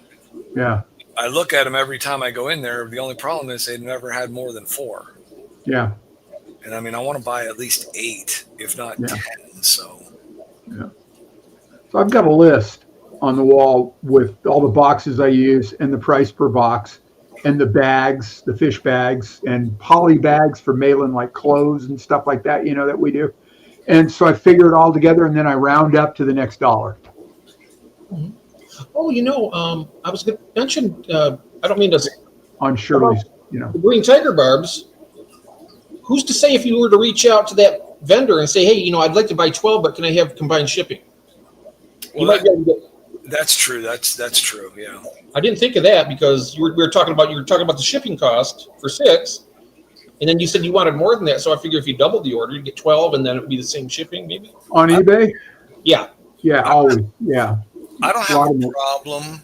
Yeah. I look at them every time I go in there. The only problem is they've never had more than 4. Yeah. And I mean, I want to buy at least 8, if not 10. So. Yeah. So I've got a list on the wall with all the boxes I use and the price per box and the bags, the fish bags and poly bags for mailing like clothes and stuff like that, that we do. And so I figure it all together and then I round up to the next dollar. Mm-hmm. Oh, I was going to mention, I don't mean to. On Shirley's, The green tiger barbs. Who's to say if you were to reach out to that vendor and say, hey, I'd like to buy 12, but can I have combined shipping? Well, you might be able to get. That's true. That's true. Yeah. I didn't think of that because you were talking about the shipping cost for 6, and then you said you wanted more than that. So I figure if you doubled the order, you'd get 12, and then it would be the same shipping, maybe. On eBay? Yeah. Yeah, always. Yeah. I don't have a problem.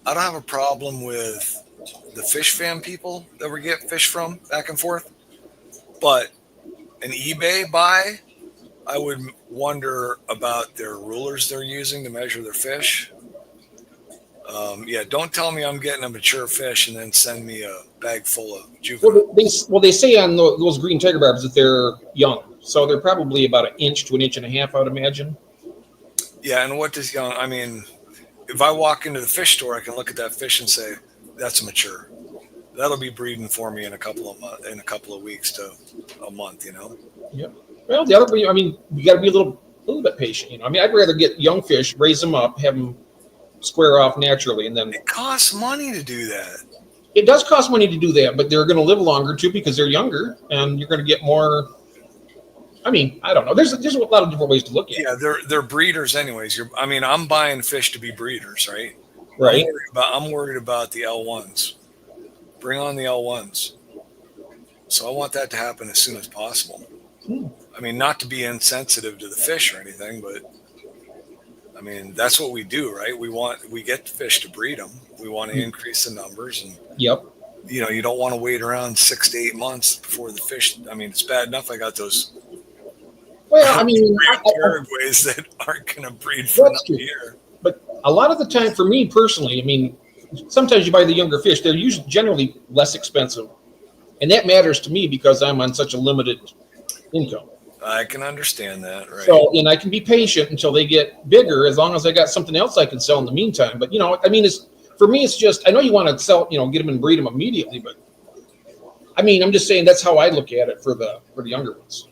I don't have a problem with the fish fan people that we get fish from back and forth, but an eBay buy, I would wonder about their rulers they're using to measure their fish. Don't tell me I'm getting a mature fish and then send me a bag full of juvenile. Well, they say on those green tiger barbs that they're young, so they're probably about 1 inch to 1.5 inches, I would imagine. Yeah, and what does young? I mean, if I walk into the fish store, I can look at that fish and say that's mature. That'll be breeding for me in a couple of weeks to a month. Yeah. Well, the other, you got to be a little bit patient. I'd rather get young fish, raise them up, have them square off naturally, and then it costs money to do that. it does cost money to do that, but they're going to live longer too because they're younger, and you're going to get more. I mean, I don't know. There's a lot of different ways to look at it. Yeah, they're breeders anyways. I'm buying fish to be breeders, right? Right. I'm worried about the L1s. Bring on the L1s. So I want that to happen as soon as possible. I mean, not to be insensitive to the fish or anything, but I mean, that's what we do, right? We get the fish to breed them. We want to increase the numbers, and Yep. you don't want to wait around 6 to 8 months before the fish. I mean, it's bad enough I got those Well, I mean, Paraguays that aren't going to breed for another year. But a lot of the time, for me personally, I mean, sometimes you buy the younger fish. They're usually generally less expensive, and that matters to me because I'm on such a limited income. I can understand that, right? So, and I can be patient until they get bigger, as long as I got something else I can sell in the meantime. But I mean, for me, it's just I know you want to sell, get them and breed them immediately, but I mean, I'm just saying that's how I look at it for the younger ones.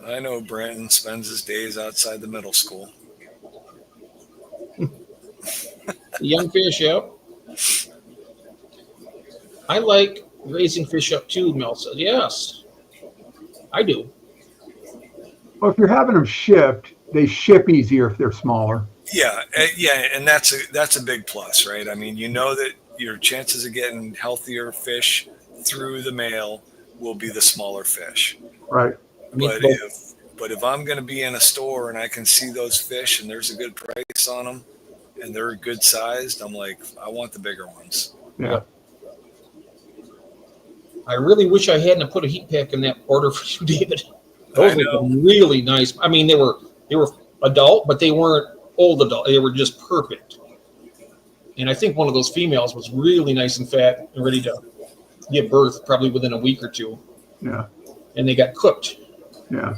I know Brandon spends his days outside the middle school. The young fish, yep. I like raising fish up too, Mel says. Yes, I do. Well, if you're having them shipped, they ship easier if they're smaller. Yeah, and that's a big plus, right? I mean, that your chances of getting healthier fish through the mail will be the smaller fish. Right. But if I'm going to be in a store and I can see those fish and there's a good price on them and they're good sized, I'm like, I want the bigger ones. Yeah. I really wish I hadn't put a heat pack in that order for you, David. Those were really nice. I mean, they were adult, but they weren't old adult. They were just perfect. And I think one of those females was really nice and fat and ready to give birth probably within a week or two. Yeah. And they got cooked. Yeah.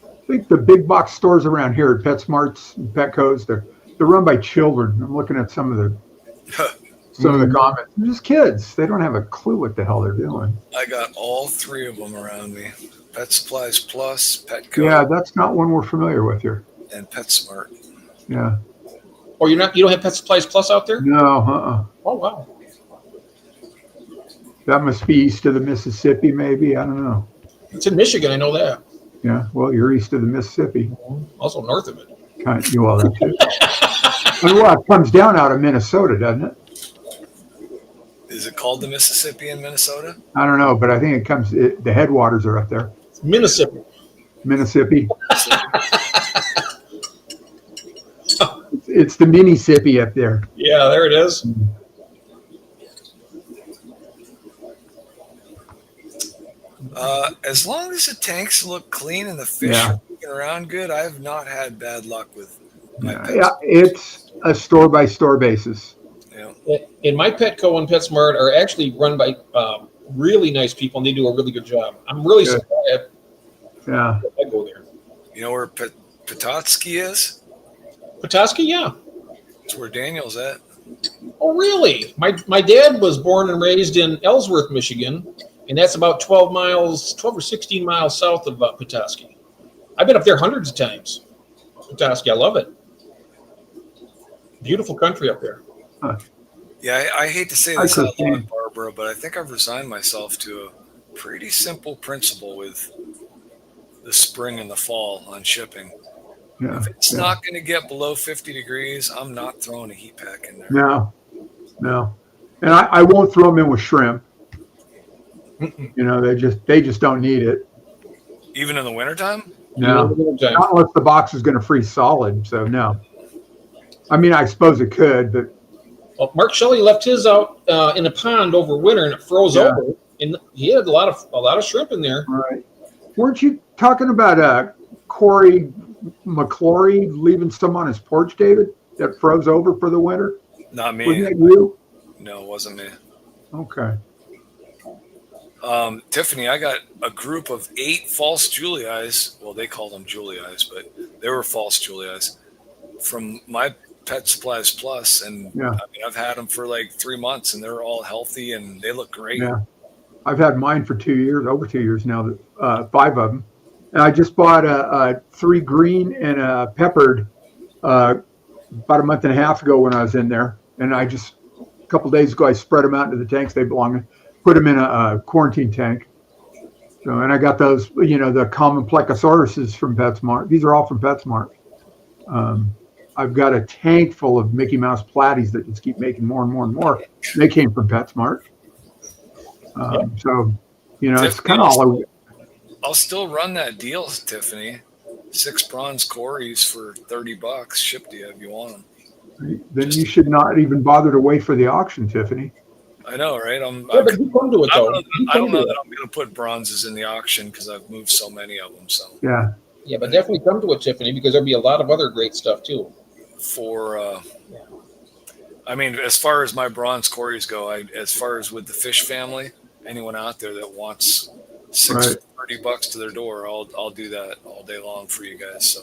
I think the big box stores around here at PetSmarts and Petco's, they're run by children. I'm looking at some of the comments. They're just kids. They don't have a clue what the hell they're doing. I got all three of them around me. Pet Supplies Plus, Petco. Yeah, that's not one we're familiar with here. And PetSmart. Yeah. Oh, you don't have Pet Supplies Plus out there? No, Oh, wow. That must be east of the Mississippi, maybe. I don't know. It's in Michigan, I know that. Yeah, well, you're east of the Mississippi. Also north of it. Well, that's it. Well, it comes down out of Minnesota, doesn't it? Is it called the Mississippi in Minnesota? I don't know, but I think the headwaters are up there. Mississippi. It's the Mississippi up there. Yeah, there it is. As long as the tanks look clean and the fish are moving around good, I have not had bad luck with my pets. Yeah, it's a store-by-store basis. Yeah. And my Petco and PetSmart are actually run by really nice people, and they do a really good job. I'm really surprised. Yeah. I go there. You know where Petoskey is? Petoskey, yeah. That's where Daniel's at. Oh, really? My dad was born and raised in Ellsworth, Michigan, and that's about 12 or 16 miles south of Petoskey. I've been up there hundreds of times. Petoskey, I love it. Beautiful country up there. Huh. Yeah, I hate to say this out loud, Barbara, but I think I've resigned myself to a pretty simple principle with the spring and the fall on shipping. Yeah. If it's not going to get below 50 degrees, I'm not throwing a heat pack in there. No. And I won't throw them in with shrimp. They just don't need it. Even in the wintertime? No, not unless the box is going to freeze solid. So no. I mean, I suppose it could, but. Well, Mark Shelley left his out in a pond over winter, and it froze over, and he had a lot of shrimp in there. Right. Weren't you talking about Corey McClory leaving some on his porch, David, that froze over for the winter? Not me. Wasn't that you? No, it wasn't me. Okay. Tiffany, I got a group of 8 false Juliais. Well, they called them Juliais, but they were false Juliais from my Pet Supplies Plus. And I mean, I've had them for like 3 months and they're all healthy and they look great. Yeah. I've had mine for 2 years, over 2 years now, 5 of them. And I just bought a 3 green and a peppered about a month and a half ago when I was in there. And I just couple days ago, I spread them out into the tanks they belong in, put them in a quarantine tank. So, and I got those, the common plecosauruses from PetSmart. These are all from PetSmart. I've got a tank full of Mickey Mouse platies that just keep making more and more and more. They came from PetSmart. So, it's kind of all. I'll still run that deal, Tiffany. 6 bronze Corys for $30 shipped to you if you want them. Then you should not even bother to wait for the auction, Tiffany. I know, right? But you come to it, though. I don't know that I'm going to put bronzes in the auction because I've moved so many of them. So yeah, but definitely come to it, Tiffany, because there'll be a lot of other great stuff too. As far as my bronze Corys go, as far as with the fish family, anyone out there that wants $30 to their door, I'll do that all day long for you guys. So,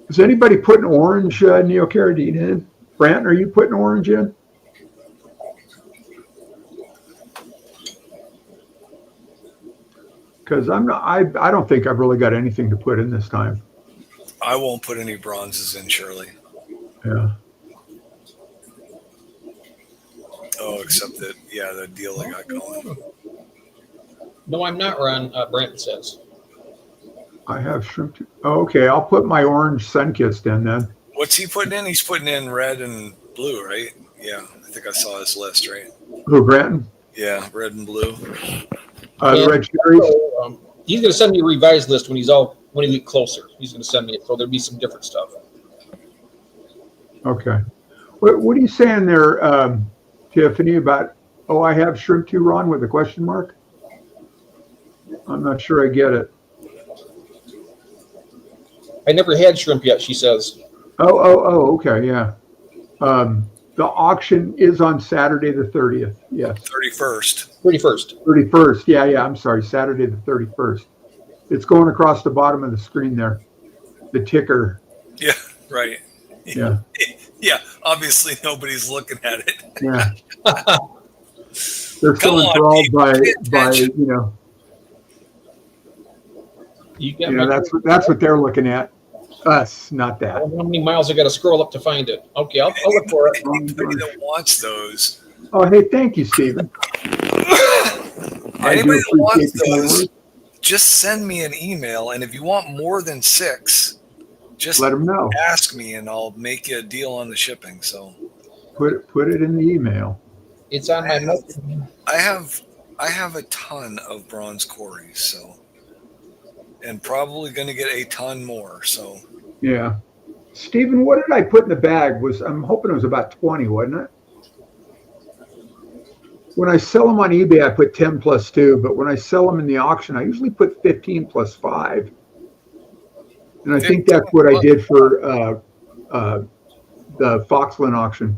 is anybody putting orange neocaridine in? Brant, are you putting orange in? Because I'm not. I don't think I've really got anything to put in this time. I won't put any bronzes in, Shirley. Yeah. Oh, except that, the deal I got going. No, I'm not, Ron. Brent says. I have shrimp. Okay, I'll put my orange Sunkist in then. What's he putting in? He's putting in red and blue, right? Yeah, I think I saw his list, right? Who, Granton? Yeah, red and blue. The red cherries. So, he's going to send me a revised list when he get closer. He's going to send me it, so there'll be some different stuff. Okay. What are you saying there, Tiffany, about, I have shrimp too, Ron, with a question mark? I'm not sure I get it. I never had shrimp yet, she says. Okay, yeah. The auction is on Saturday the 30th, yes. 31st. 31st, yeah, I'm sorry, Saturday the 31st. It's going across the bottom of the screen there, the ticker. Yeah, right. Yeah. Yeah, obviously nobody's looking at it. Yeah. They're so enthralled by that's what they're looking at. Us, not that. How many miles I got to scroll up to find it? Okay, I'll look for it. Anybody that wants those. Oh, hey, thank you, Stephen. Anybody that wants those, just send me an email, and if you want more than 6, just let them know. Ask me, and I'll make you a deal on the shipping. So put it in the email. It's on my notes. I have a ton of bronze Corys, so, and probably going to get a ton more. So yeah, Stephen, what did I put in the bag? I'm hoping it was about 20, wasn't it? When I sell them on eBay, I put 10 plus 2, but when I sell them in the auction, I usually put 15 plus 5. And I think that's what I did for the Foxland auction.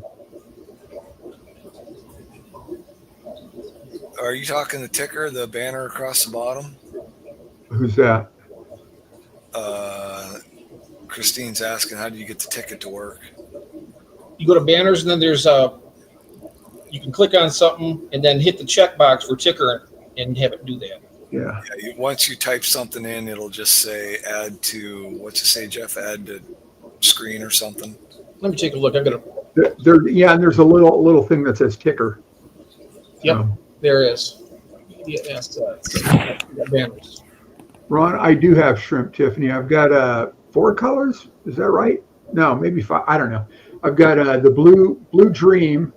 Are you talking the ticker, the banner across the bottom? Who's that? Christine's asking, how do you get the ticket to work? You go to banners, and then there's you can click on something and then hit the checkbox for ticker and have it do that. Yeah. Once you type something in, it'll just say add to, what's it say, Jeff? Add to screen or something. Let me take a look. I'm gonna. And there's a little thing that says ticker. Yep, there is. Yes, banners. Ron, I do have shrimp, Tiffany. I've got 4 colors. Is that right? No, maybe 5. I don't know. I've got the blue dream,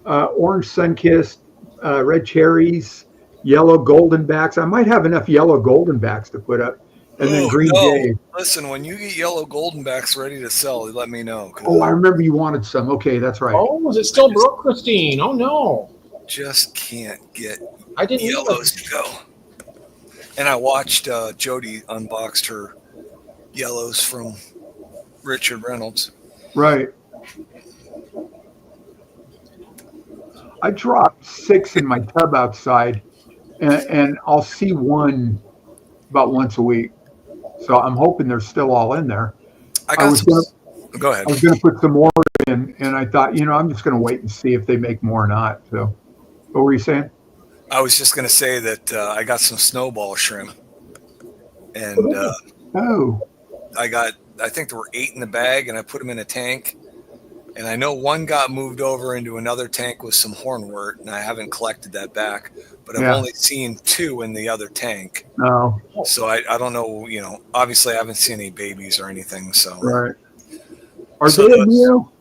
orange Sunkist, red cherries, yellow golden backs. I might have enough yellow golden backs to put up. And then green jade. Listen, when you get yellow golden backs ready to sell, let me know. Oh, I remember you wanted some. Okay, that's right. Oh, was it still broke, Christine? Oh, no. Just can't get yellows to go. And I watched Jody unboxed her yellows from Richard Reynolds. Right. I dropped 6 in my tub outside, and I'll see one about once a week. So I'm hoping they're still all in there. Go ahead. I was going to put some more in, and I thought, I'm just going to wait and see if they make more or not. So, what were you saying? I was just going to say that I got some snowball shrimp, and I think there were 8 in the bag, and I put them in a tank. And I know one got moved over into another tank with some hornwort, and I haven't collected that back. But I've only seen 2 in the other tank. Oh, So I don't know, obviously I haven't seen any babies or anything. So right. Are So they a those- Neo?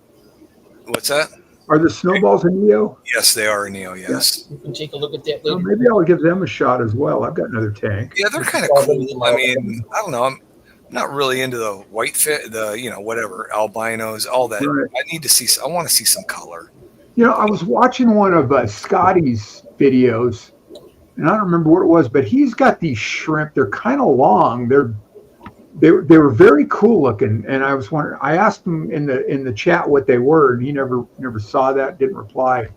What's that? Are the snowballs a Neo? Yes, they are a Neo, yes. You can take a look at that Well, later. maybe I'll give them a shot as well. I've got another tank. Yeah, they're kind of cool. I mean, I don't know. I'm not really into the white fit, whatever, albinos, all that. Right. I want to see some color. I was watching one of Scotty's videos, and I don't remember what it was, but he's got these shrimp. They're kind of long. They were very cool looking, and I was wondering. I asked him in the chat what they were, and he never saw that, didn't reply.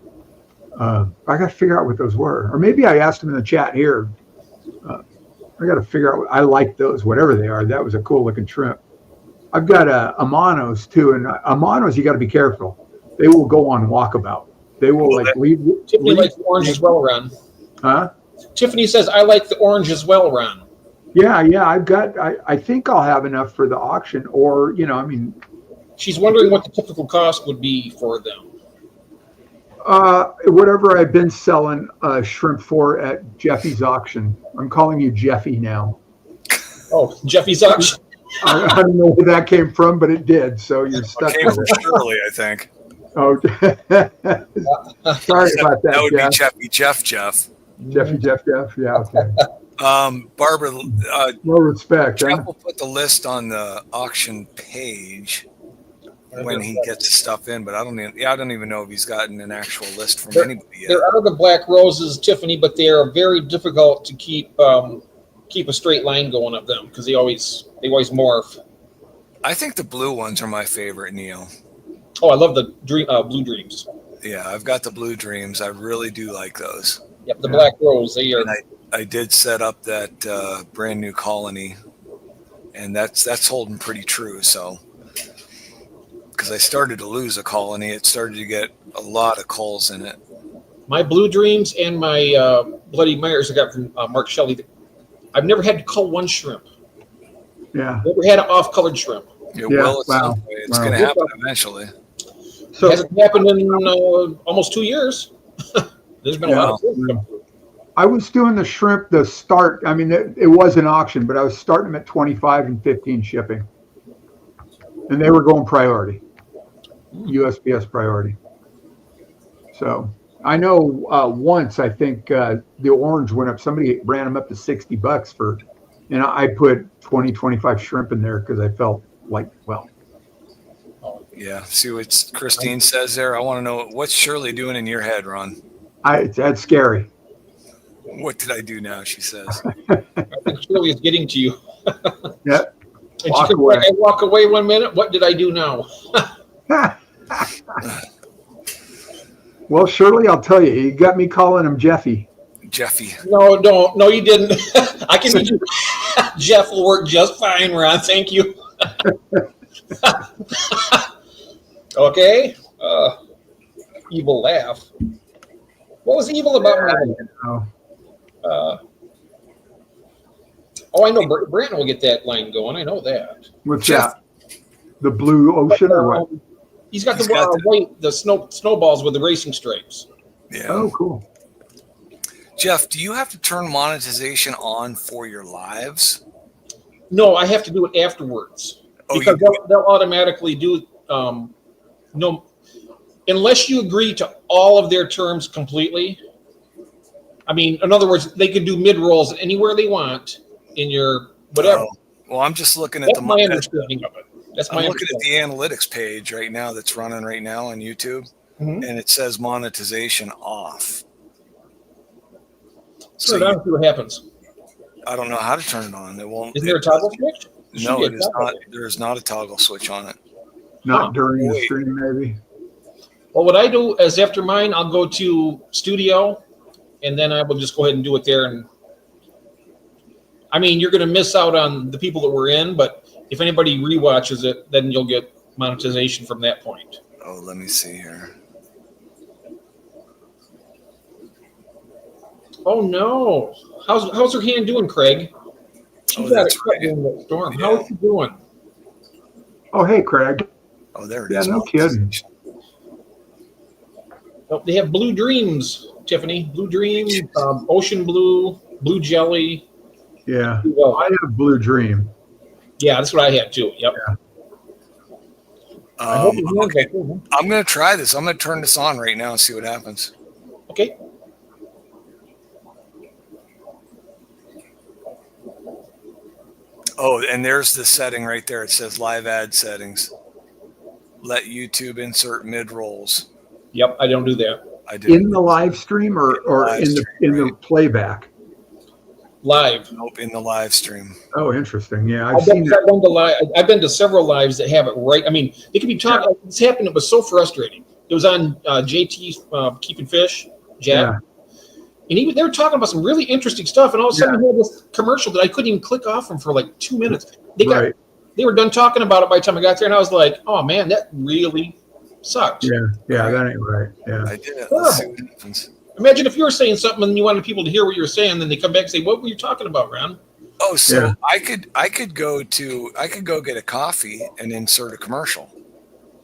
I got to figure out what those were, or maybe I asked him in the chat here. I got to figure out. I like those, whatever they are. That was a cool looking shrimp. I've got Amanos too, and Amanos you got to be careful. They will go on walkabout. They will leave. Tiffany likes the orange as well, Ron. Huh? Tiffany says, I like the orange as well, Ron. Yeah. I've got. I think I'll have enough for the auction, or She's wondering what the typical cost would be for them. whatever I've been selling shrimp for at Jeffy's auction. I'm calling you Jeffy now. Oh, Jeffy's auction. I don't know where that came from, but it did. So you're stuck It came with from it. Shirley, I think. Oh, sorry about that. That would Jeff. be Jeff. Jeff. Yeah, okay. Barbara, No respect. Jeff Huh? will put the list on the auction page when he gets the stuff in, but I don't even know if he's gotten an actual list from anybody yet. There are the black roses, Tiffany, but they are very difficult to keep a straight line going up them because they always morph. I think the blue ones are my favorite, Neil. Oh, I love the blue dreams. Yeah, I've got the blue dreams. I really do like those. Yep, the black rose. They are. And I did set up that brand new colony, and that's holding pretty true. So, because I started to lose a colony, it started to get a lot of culls in it. My blue dreams and my Bloody Myers I got from Mark Shelley. I've never had to cull one shrimp. Yeah. Never had an off-colored shrimp. It will at some point. It's Wow. going to happen eventually. So It hasn't happened in almost 2 years. There's been a lot of shrimp come through. I was doing the shrimp, the start. I mean, it was an auction, but I was starting them at 25 and 15 shipping. And they were going priority, USPS priority. So I know once, I think the orange went up. Somebody ran them up to $60 and I put 20, 25 shrimp in there because I felt like, well. Yeah. See what Christine says there? I want to know what's Shirley doing in your head, Ron? That's scary. What did I do now? She says. I think Shirley is getting to you. Yeah. And Walk she could away. I walk away 1 minute. What did I do now? Well, Shirley, I'll tell you, you got me calling him Jeffy. Jeffy. No, don't. No, you didn't. I can meet you. Jeff will work just fine, Ron. Thank you. Okay. Evil laugh. What was evil about my Oh, I know Brandon will get that line going. I know that. what's Jeff. that? The blue ocean or what? He's got He's the got the- white, the snowballs with the racing stripes. Yeah. Oh, cool. Jeff, do you have to turn monetization on for your lives? No, I have to do it afterwards Oh, because you do? they'll automatically do. No, unless you agree to all of their terms completely. I mean, in other words, they could do mid rolls anywhere they want in your whatever. Oh, well, I'm just looking at That's the my understanding of it. That's my I'm looking at understanding. the analytics page right now that's running right now on YouTube, Mhm. and it says monetization off. So So see what happens. I don't know how to turn it on. It won't. Isn't there a toggle switch? There No, should it be a is toggle. not. There is not a toggle switch on it. Not during the Wait. stream, maybe. Well, what I do is after mine, I'll go to Studio, and then I will just go ahead and do it there. And I mean, you're going to miss out on the people that were in, but if anybody rewatches it, then you'll get monetization from that point. Oh, let me see here. Oh no! How's her hand doing, Craig? She Oh, got that's it cut right. in the storm. Yeah. How's she doing? Oh, hey, Craig. Oh, there it Yeah, is. no kidding. Oh, they have Blue Dreams, Tiffany. Blue Dreams, Ocean Blue, Blue Jelly. Yeah. Well, I have Blue Dream. yeah, that's what I had too. Yep. Yeah. Okay, I'm going to try this. I'm going to turn this on right now and see what happens. Okay. Oh, and there's the setting right there. It says live ad settings. Let YouTube insert mid rolls. Yep, I don't do that. I do. In the live stream or in the playback? Live. Nope, in the live stream. Oh, interesting. Yeah, I've been to several lives that have it right. I mean, they could be talking. Like, this happened. It was so frustrating. It was on JT Keeping Fish, Jack, and they were talking about some really interesting stuff. And all of a sudden, we had this commercial that I couldn't even click off from for like 2 minutes. They were done talking about it by the time I got there, and I was like, "Oh man, that really sucked." Yeah, that ain't right. Yeah, I did it. Let's see what happens. Imagine if you were saying something and you wanted people to hear what you were saying, then they come back and say, "What were you talking about, Ron?" Oh, so I could go get a coffee and insert a commercial.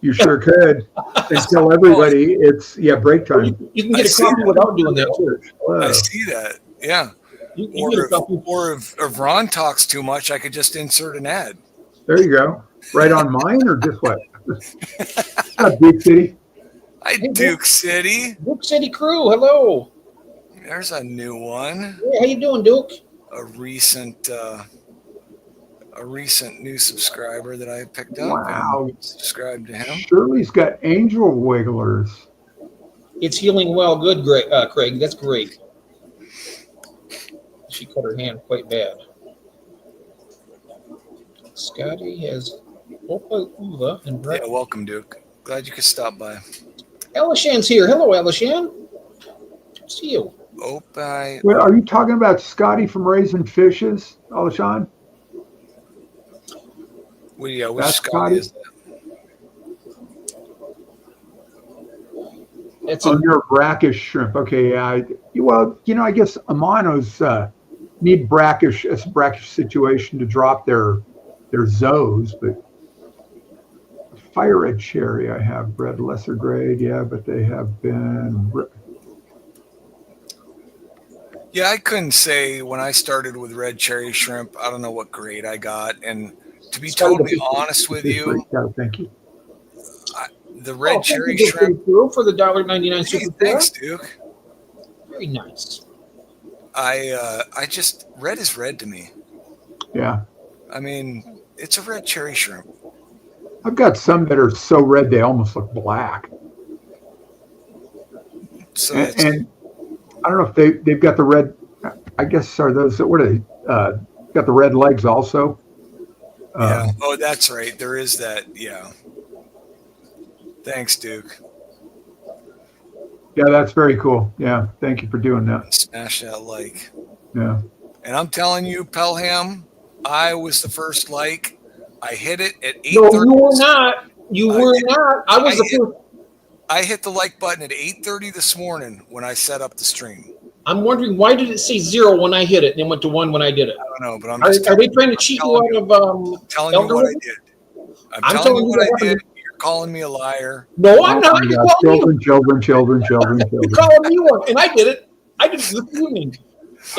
You sure could. And tell everybody it's break time. You can get a coffee without doing that too. Wow. I see that. Yeah. Or if Ron talks too much, I could just insert an ad. There you go. Right on mine or just what? Big City. Hi, Duke City. Duke City crew, hello. There's a new one. Hey, how you doing, Duke? A recent new subscriber that I picked up. Wow. And subscribed to him. Shirley's got angel wigglers. It's healing well. Good, Craig. That's great. She cut her hand quite bad. Scotty has Opa Uva and Brett. Yeah, welcome, Duke. Glad you could stop by. Elishan's here. Hello, Elishan. See you. Opa. Well, are you talking about Scotty from Raising Fishes, Alishan? Well, yeah, which That's Scotty is that? It's your brackish shrimp. Okay, yeah. I guess Amano's need brackish situation to drop their zoes, but Fire Red Cherry I have bred lesser grade, but they have been. Yeah, I couldn't say when I started with red cherry shrimp. I don't know what grade I got, and to be totally honest with you, thank you. The red cherry shrimp for the $1.99 super. Thanks, Duke. Very nice. I just red is red to me. Yeah. I mean, it's a red cherry shrimp. I've got some that are so red they almost look black. So and I don't know if they've got the red. I guess are those what are they? Got the red legs also. Yeah. Oh, that's right. There is that. Yeah. Thanks, Duke. Yeah, that's very cool. Yeah, thank you for doing that. Smash that like. Yeah. And I'm telling you, Pelham, I was the first like. I hit it at 8:30. No, you were not. You were not. I was the first. I hit the like button at 8:30 this morning when I set up the stream. I'm wondering why did it say 0 when I hit it and then went to 1 when I did it? I don't know, but Are they trying to cheat you out of telling you what I did? I'm telling you what I did. You're calling me a liar. No, I'm not. You're children. You're calling me one, and I did it. I did it this evening.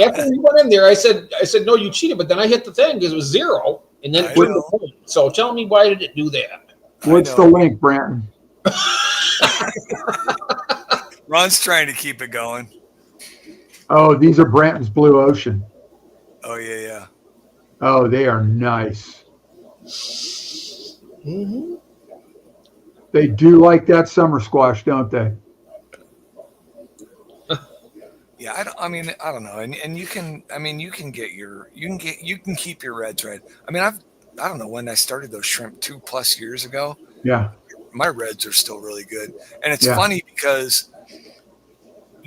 After we went in there, I said, no, you cheated, but then I hit the thing because it was 0, and then it went to 1. So tell me, why did it do that? What's the link, Branton? Ron's trying to keep it going. Oh, these are Branton's Blue Ocean. Oh, yeah. Oh, they are nice. Mm-hmm. They do like that summer squash, don't they? Yeah, I don't know. And you can keep your reds red. I mean, I don't know when I started those shrimp 2+ years ago. Yeah. My reds are still really good. And it's funny because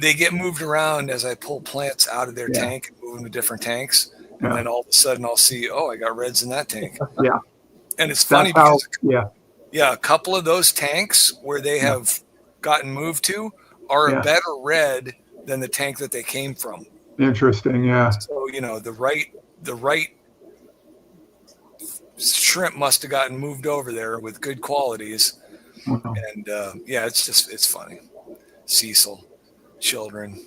they get moved around as I pull plants out of their tank and move them to different tanks. And then all of a sudden I'll see, I got reds in that tank. Yeah. And it's funny because a couple of those tanks where they have gotten moved to are a better red than the tank that they came from. Interesting, yeah. So, the right shrimp must have gotten moved over there with good qualities. Wow. And it's funny. Cecil. Children.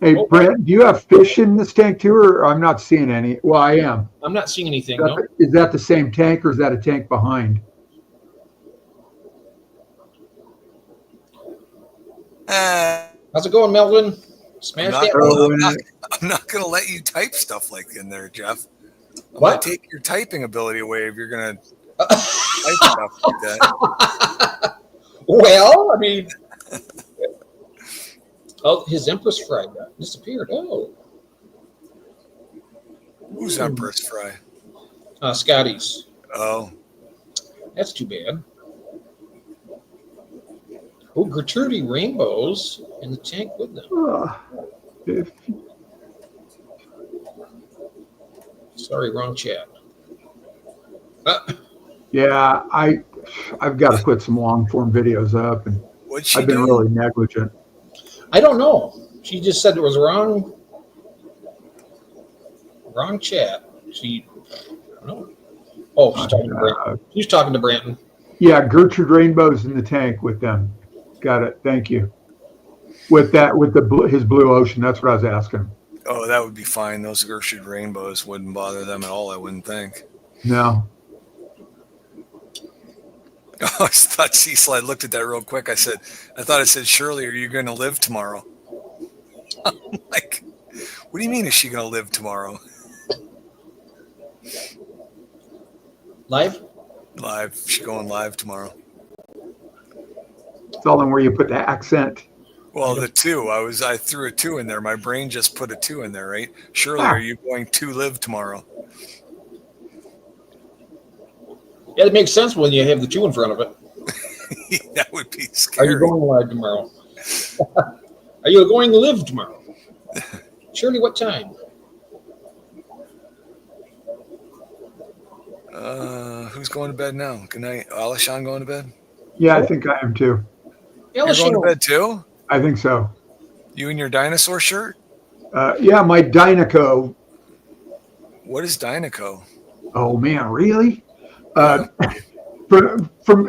Hey, Oh. Brent, do you have fish in this tank too, or I'm not seeing any? Well, I am. I'm not seeing anything. Is No. that, is that the same tank, or is that a tank behind? How's it going, Melvin? Smash not- that Oh, like. I'm not going to let you type stuff like in there, Jeff. I'm What? going to take your typing ability away if you're going to type stuff like that. Well, I mean, oh, his Empress fry got disappeared. Oh, Who's Empress Fry? Scotty's. Oh, That's too bad. Oh, Gertrude Rainbows in the tank with them. if, Sorry, wrong chat. yeah, I've got to put some long form videos up, and what'd she I've been do? really negligent. I don't know. She just said it was wrong. Wrong chat. She. I don't know. Oh, she's talking to Brandon. She's talking to Brandon. Yeah, Gertrude Rainbow's in the tank with them. Got it. Thank you. With his blue ocean, that's what I was asking. Oh, that would be fine. Those Gertrude Rainbows wouldn't bother them at all, I wouldn't think. No. Oh, I thought Cecil, I looked at that real quick. I thought it said, Shirley, are you going to live tomorrow? I'm like, what do you mean is she going to live tomorrow? Live? Live. She's going live tomorrow. Tell them where you put the accent. Well, the 2, I threw a 2 in there. My brain just put a 2 in there, right? Shirley, Ah. are you going to live tomorrow? Yeah, it makes sense when you have the 2 in front of it. That would be Are scary. you going live tomorrow? Are you going to live tomorrow? Shirley, what time? Who's going to bed now? Good night. Alishan going to bed? Yeah, I think I am too. You're going to bed too? I think so. You in your dinosaur shirt? Yeah, my Dynaco. What is Dynaco? Oh man, really? From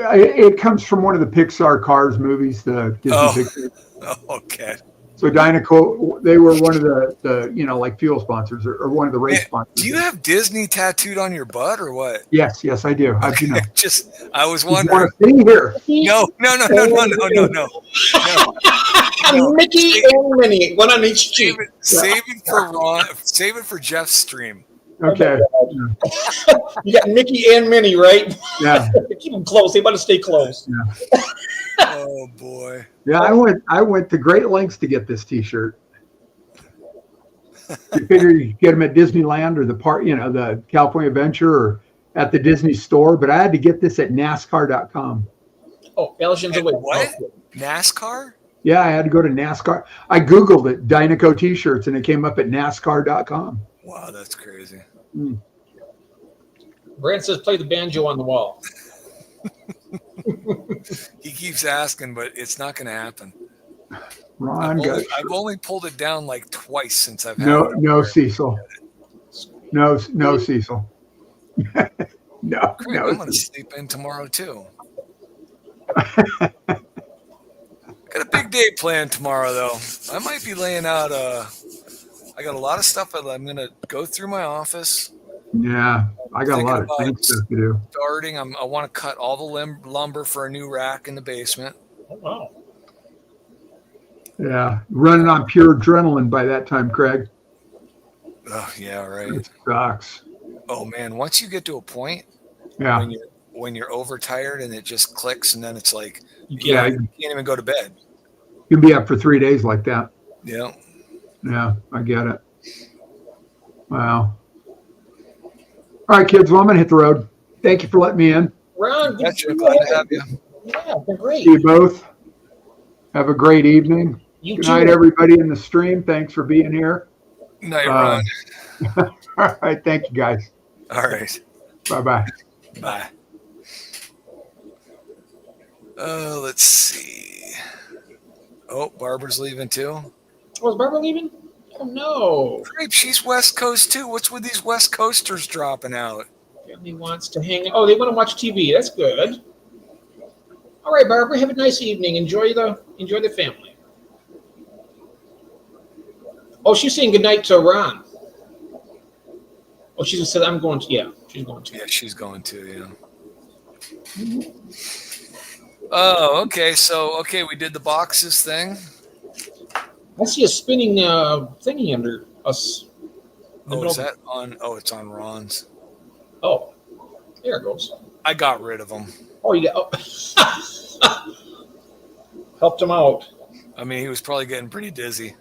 it comes from one of the Pixar Cars movies, the Disney Oh. Pixar. Oh, okay. So Dynaco, they were one of the like fuel sponsors or one of the race Hey, sponsors. Do you have Disney tattooed on your butt or what? Yes, I do. How'd you know? I was You wondering. want to see here? No. Mickey and Minnie, one on each cheek. Save it for Ron. Save it for Jeff's stream. Okay. You got Mickey and Minnie, right? Yeah. Keep them close. They want to stay close. Oh boy. Yeah, I went to great lengths to get this T-shirt. You figure you could get them at Disneyland or the California Adventure or at the Disney store, but I had to get this at NASCAR.com. Oh, Alishan's away. What? NASCAR? Yeah, I had to go to NASCAR. I Googled it, Dynaco T-shirts, and it came up at NASCAR.com. Wow, that's crazy. Brand says play the banjo on the wall. He keeps asking, but it's not going to happen. Ron got I've only pulled it down like twice since I've had no Cecil. No Cecil. No. Great, I'm going to sleep in tomorrow too. Got a big day planned tomorrow, though. I might be laying out. I got a lot of stuff I'm going to go through my office. Yeah, I got a Thinking lot of about things to do. Starting, I want to cut all the lumber for a new rack in the basement. Oh, wow. Yeah, running on pure adrenaline by that time, Craig. Oh yeah, right. It sucks. Oh man, once you get to a point Yeah, when you're overtired and it just clicks, and then it's like you yeah. can't even go to bed. You can be up for 3 days like that. Yeah. Yeah, I get it. Wow. All right, kids. Well, I'm gonna hit the road. Thank you for letting me in. Ron, good Gotcha. to Glad see to have you. Yeah, been great. See you both. Have a great evening. You Good too. night, everybody in the stream. Thanks for being here. Night, Ron. All right. Thank you, guys. All right. Bye-bye. Bye. Let's see. Oh, Barbara's leaving too. Oh, is Barbara leaving? Oh, no. Great, she's West Coast too. What's with these West Coasters dropping out? Family wants to hang. Oh, they want to watch TV. That's good. All right, Barbara, have a nice evening. Enjoy the family. Oh, she's saying goodnight to Ron. Oh, she just said, I'm going to, yeah, she's going to. Yeah, she's going to, yeah. Oh, okay. So, okay, we did the boxes thing. I see a spinning thingy under us. Oh, is that on? Oh, it's on Ron's. Oh, there it goes. I got rid of him. Oh, you got, oh. Helped him out. I mean, he was probably getting pretty dizzy.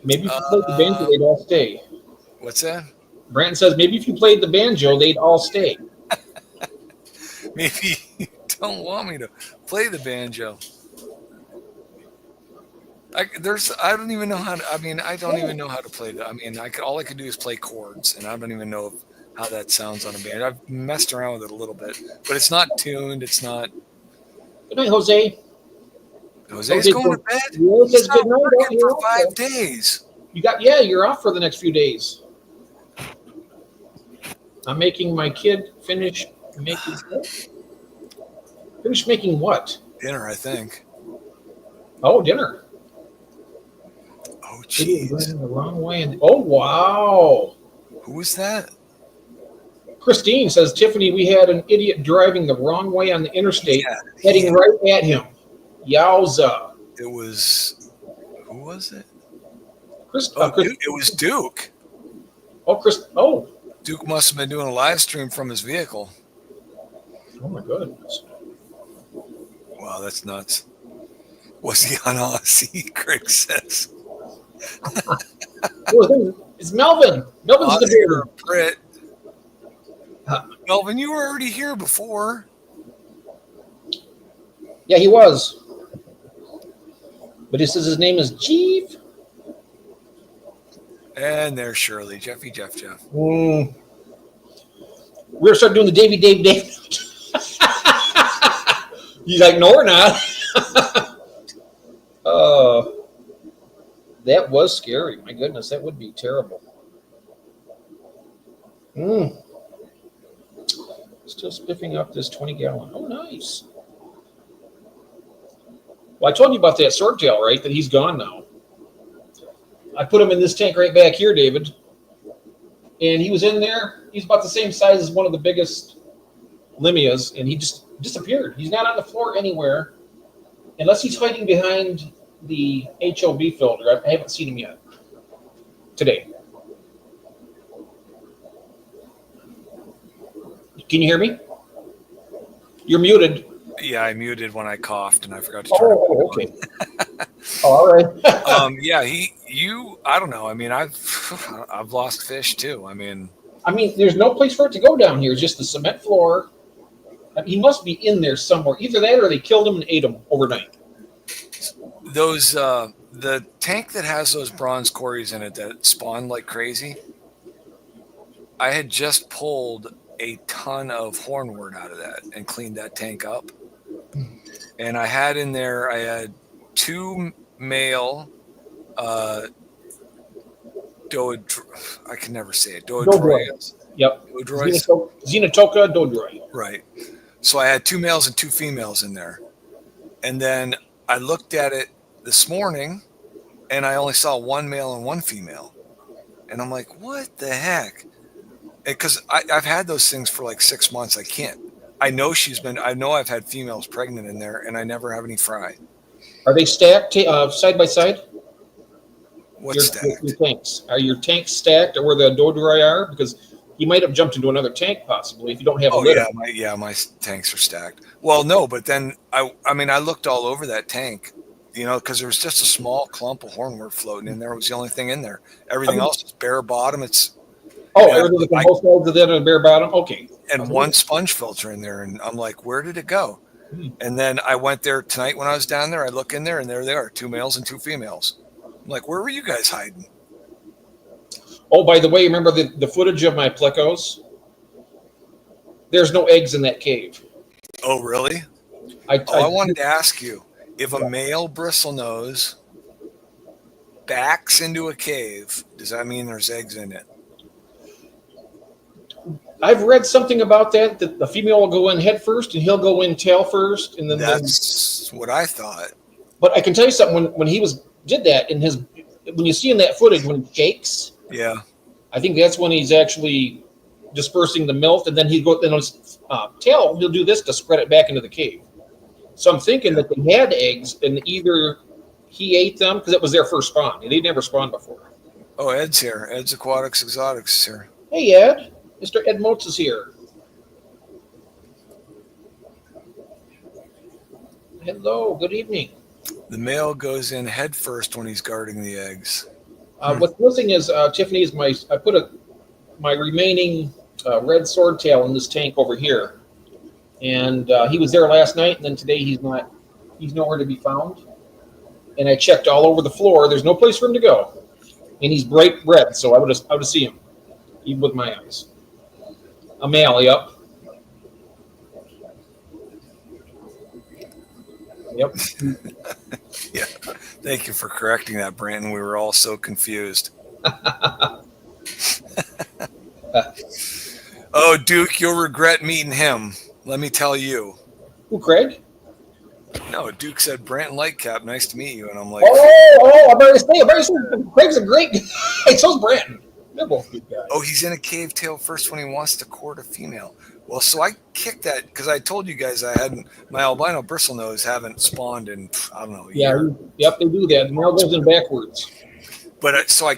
Maybe if you played the banjo, they'd all stay. What's that? Brandon says maybe if you played the banjo, they'd all stay. Maybe you don't want me to play the banjo. I don't even know how to. I mean, I don't even know how to play that. I mean, all I could do is play chords, and I don't even know how that sounds on a banjo. I've messed around with it a little bit, but it's not tuned. It's not. Good night, Jose. Jose's going to bed. Jose says good night. Working for 5 days. You're off for the next few days. I'm making my kid finish making what? Dinner, I think. Oh, dinner. Oh, jeez. The wrong way. Oh, wow. Who was that? Christine says, Tiffany, we had an idiot driving the wrong way on the interstate, heading right at him. Yowza. It was, who was it? It was Duke. Oh. Duke must have been doing a live stream from his vehicle. Oh, my goodness. Wow, that's nuts. Was he on Aussie? Craig says. It's Melvin. Melvin's the Brit. Melvin, you were already here before. Yeah, he was. But he says his name is Jeeve. And there's Shirley. Jeff. We're going to start doing the Dave. He's like, no, we're not. That was scary. My goodness, that would be terrible. Still spiffing up this 20-gallon. Oh, nice. Well, I told you about that swordtail, right? That he's gone now. I put him in this tank right back here, David. And he was in there. He's about the same size as one of the biggest Limias, and he just disappeared. He's not on the floor anywhere, unless he's hiding behind the HOB filter. I haven't seen him yet today. Can you hear me? You're muted. Yeah, I muted when I coughed, and I forgot to turn it on. Okay. All right. Yeah, I don't know. I mean, I've lost fish too. I mean, there's no place for it to go down here. It's just the cement floor. He must be in there somewhere. Either that or they killed him and ate him overnight. Those the tank that has those bronze cories in it that spawn like crazy. I had just pulled a ton of hornwort out of that and cleaned that tank up. And I had 2 male I can never say it. Dodroids. Yep. Xenotoca dodroi. Right. So I had 2 males and 2 females in there. And then I looked at it this morning and I only saw 1 male and 1 female. And I'm like, what the heck? Because I've had those things for like 6 months. I know I've had females pregnant in there and I never have any fry. Are they stacked side by side? What's stacked? Your tanks. Are your tanks stacked or where the dodroi are? Because you might have jumped into another tank possibly if you don't have a lid. My tanks are stacked. Well, no, but then I looked all over that tank, because there was just a small clump of hornwort floating in there. It was the only thing in there. Everything else is bare bottom. Everything's like both sides of that on a bare bottom? Okay. And 1 sponge filter in there. And I'm like, where did it go? And then I went there tonight when I was down there. I look in there and there they are, 2 males and 2 females. I'm like, where were you guys hiding? Oh, by the way, remember the footage of my plecos? There's no eggs in that cave. Oh, really? I wanted to ask you, if a male bristlenose backs into a cave, does that mean there's eggs in it? I've read something about that the female will go in head first and he'll go in tail first, and then That's what I thought. But I can tell you something. When he did that in his, when you see in that footage when he shakes, Yeah. I think that's when he's actually dispersing the milk, and then then on his tail he'll do this to spread it back into the cave. So I'm thinking that they had eggs, and either he ate them because it was their first spawn, and they'd never spawned before. Oh, Ed's here. Ed's Aquatics Exotics is here. Hey, Ed. Mr. Ed Motes is here. Hello. Good evening. The male goes in head first when he's guarding the eggs. What's missing is Tiffany is I put my remaining red swordtail in this tank over here, and he was there last night, and then today he's nowhere to be found. And I checked all over the floor. There's no place for him to go, and he's bright red, so I would have seen him even with my eyes. A male, yep. Yep. Yeah. Thank you for correcting that, Brandon. We were all so confused. Oh, Duke, you'll regret meeting him. Let me tell you. Who, Craig? No, Duke said, Brandon Lightcap, nice to meet you. And I'm like, I better say, Craig's a great guy. So's Brandon. They're both good guys. oh, he's in a cave tail first when he wants to court a female. Well, so I kicked that because I told you guys my albino bristlenose haven't spawned in, I don't know, a year. Yep, they do that. The male goes in backwards. But so I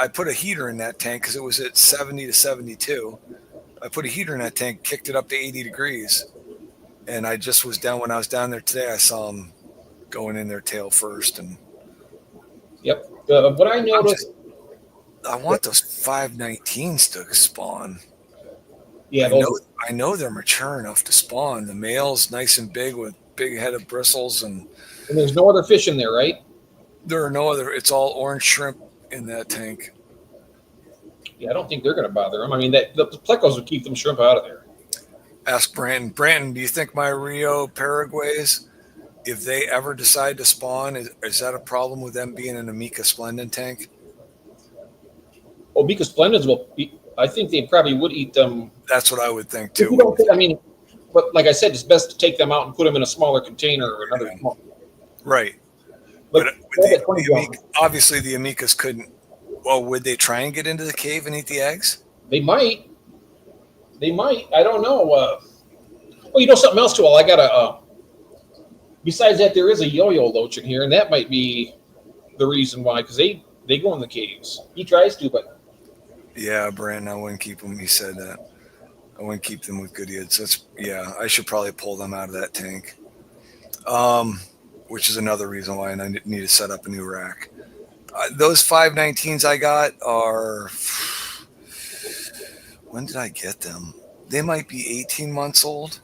put a heater in that tank because it was at 70 to 72. I put a heater in that tank, kicked it up to 80 degrees. And I just was down when I was down there today. I saw them going in their tail first. And yep. What I noticed. I want those 519s to spawn. Yeah, I know they're mature enough to spawn. The male's nice and big with big head of bristles. And there's no other fish in there, right? There are no other. It's all orange shrimp in that tank. Yeah, I don't think they're going to bother them. I mean, the plecos would keep them shrimp out of there. Ask Brandon. Brandon, do you think my Rio Paraguays, if they ever decide to spawn, is that a problem with them being in a Mica Splendid tank? Oh, Mica Splendids I think they probably would eat them. That's what I would think too. But like I said, it's best to take them out and put them in a smaller container or another. Right. But obviously the Amicas couldn't. Well, would they try and get into the cave and eat the eggs? They might. I don't know. Well, you know something else too. Well, I got besides that, there is a yo-yo loach in here, and that might be the reason why, because they go in the caves. He tries to, but. Yeah, Brandon, I wouldn't keep them. He said that. I wouldn't keep them with good idiots. I should probably pull them out of that tank. Which is another reason why I need to set up a new rack. Those 519s I got are, when did I get them? They might be 18 months old.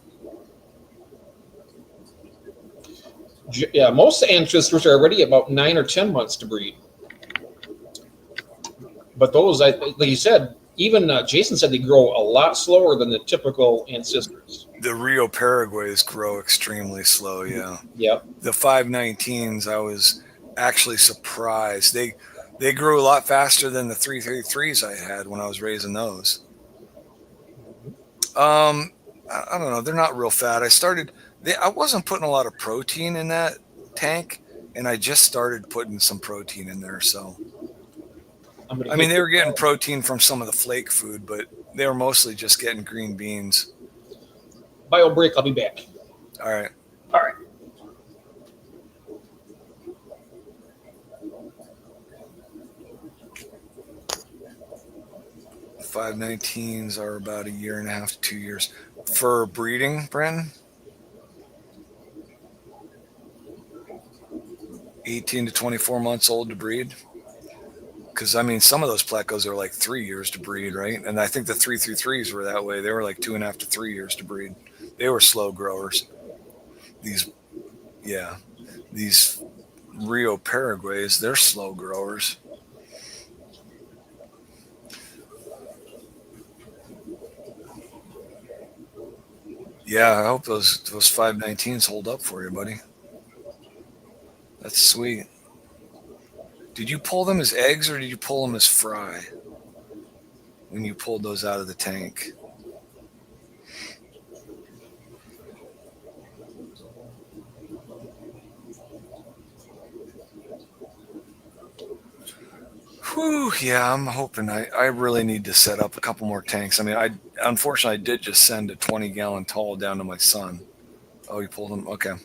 Yeah, most ancestors are already about 9 or 10 months to breed. But those, like you said, even Jason said they grow a lot slower than the typical ancestors. The Rio Paraguays grow extremely slow, yeah. Yep. The 519s, I was actually surprised. They grew a lot faster than the 333s I had when I was raising those. I don't know. They're not real fat. I wasn't putting a lot of protein in that tank, and I just started putting some protein in there, so. I mean, they were getting protein from some of the flake food, but they were mostly just getting green beans. Bio break. I'll be back. All right. 519s are about 1.5 to 2 years. For breeding, Brandon? 18 to 24 months old to breed? Because, I mean, some of those plecos are like 3 years to breed, right? And I think the 333s were that way. They were like 2.5 to 3 years to breed. They were slow growers. These Rio Paraguays, they're slow growers. Yeah, I hope those 519s hold up for you, buddy. That's sweet. Did you pull them as eggs or did you pull them as fry when you pulled those out of the tank? Whew, yeah, I'm hoping. I really need to set up a couple more tanks. I mean, unfortunately I did just send a 20-gallon tall down to my son. Oh, you pulled them. Okay,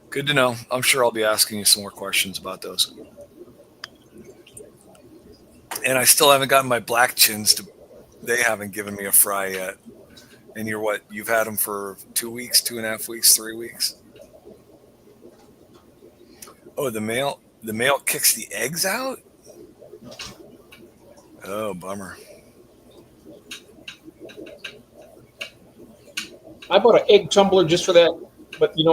good to know. I'm sure I'll be asking you some more questions about those. And I still haven't gotten my black chins to. They haven't given me a fry yet. And you're what? You've had them for 2 weeks, 2.5 weeks, 3 weeks. Oh, the male kicks the eggs out. Oh, bummer. I bought an egg tumbler just for that, but they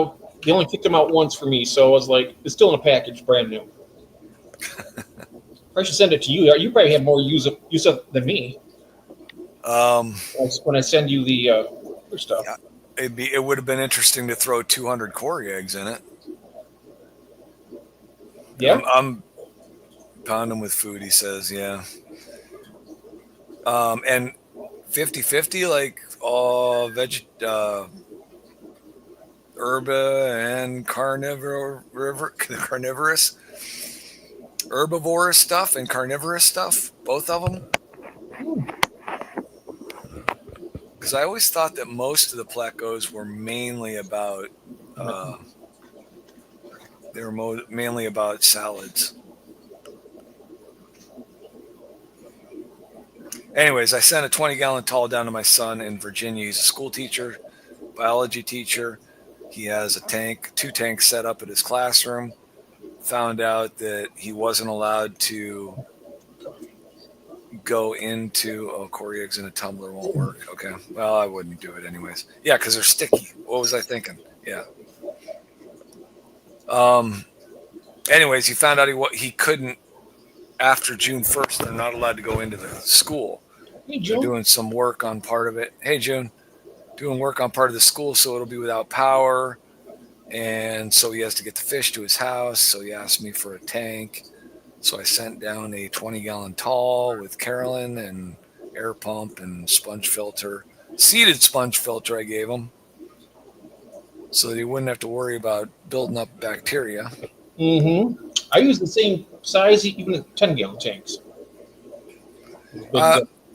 only kicked them out once for me, so I was like, it's still in a package, brand new. I should send it to you. You probably have more use of than me. When I send you the stuff. Yeah, it would have been interesting to throw 200 Cory eggs in it. Yeah. I'm pounding with food, he says, yeah. And 50-50, like herba and carnivorous, herbivorous stuff and carnivorous stuff, both of them. Because I always thought that most of the plecos were mainly about mainly about salads. Anyways, I sent a 20-gallon tall down to my son in Virginia. He's a school teacher, biology teacher. He has two tanks set up at his classroom. Found out that he wasn't allowed to go into Cory eggs in a tumbler won't work. Okay. Well, I wouldn't do it anyways. Yeah, because they're sticky. What was I thinking? Yeah. Anyways, he found out he couldn't after June 1st. They're not allowed to go into the school. Hey, June. They're doing some work on part of it. Hey, June. Doing work on part of the school, so it'll be without power. And so he has to get the fish to his house. So he asked me for a tank. So I sent down a 20-gallon tall with Carolyn and air pump and sponge filter. Seeded sponge filter I gave him so that he wouldn't have to worry about building up bacteria. Mm-hmm. I use the same size, even in 10-gallon tanks.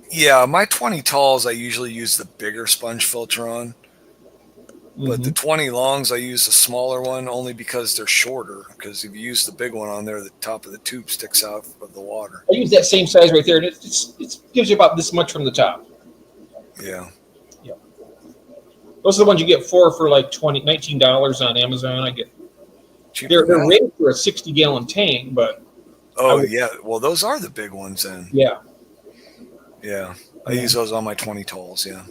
Yeah, my 20 talls, I usually use the bigger sponge filter on. But the 20 longs, I use a smaller one only because they're shorter. Because if you use the big one on there, the top of the tube sticks out of the water. I use that same size right there, and it gives you about this much from the top. Yeah. Yeah. Those are the ones you get for like $19 on Amazon. I get. They're rated for a 60-gallon tank, but. Oh yeah, well those are the big ones then. Yeah. Yeah, I use those on my 20 talls. Yeah.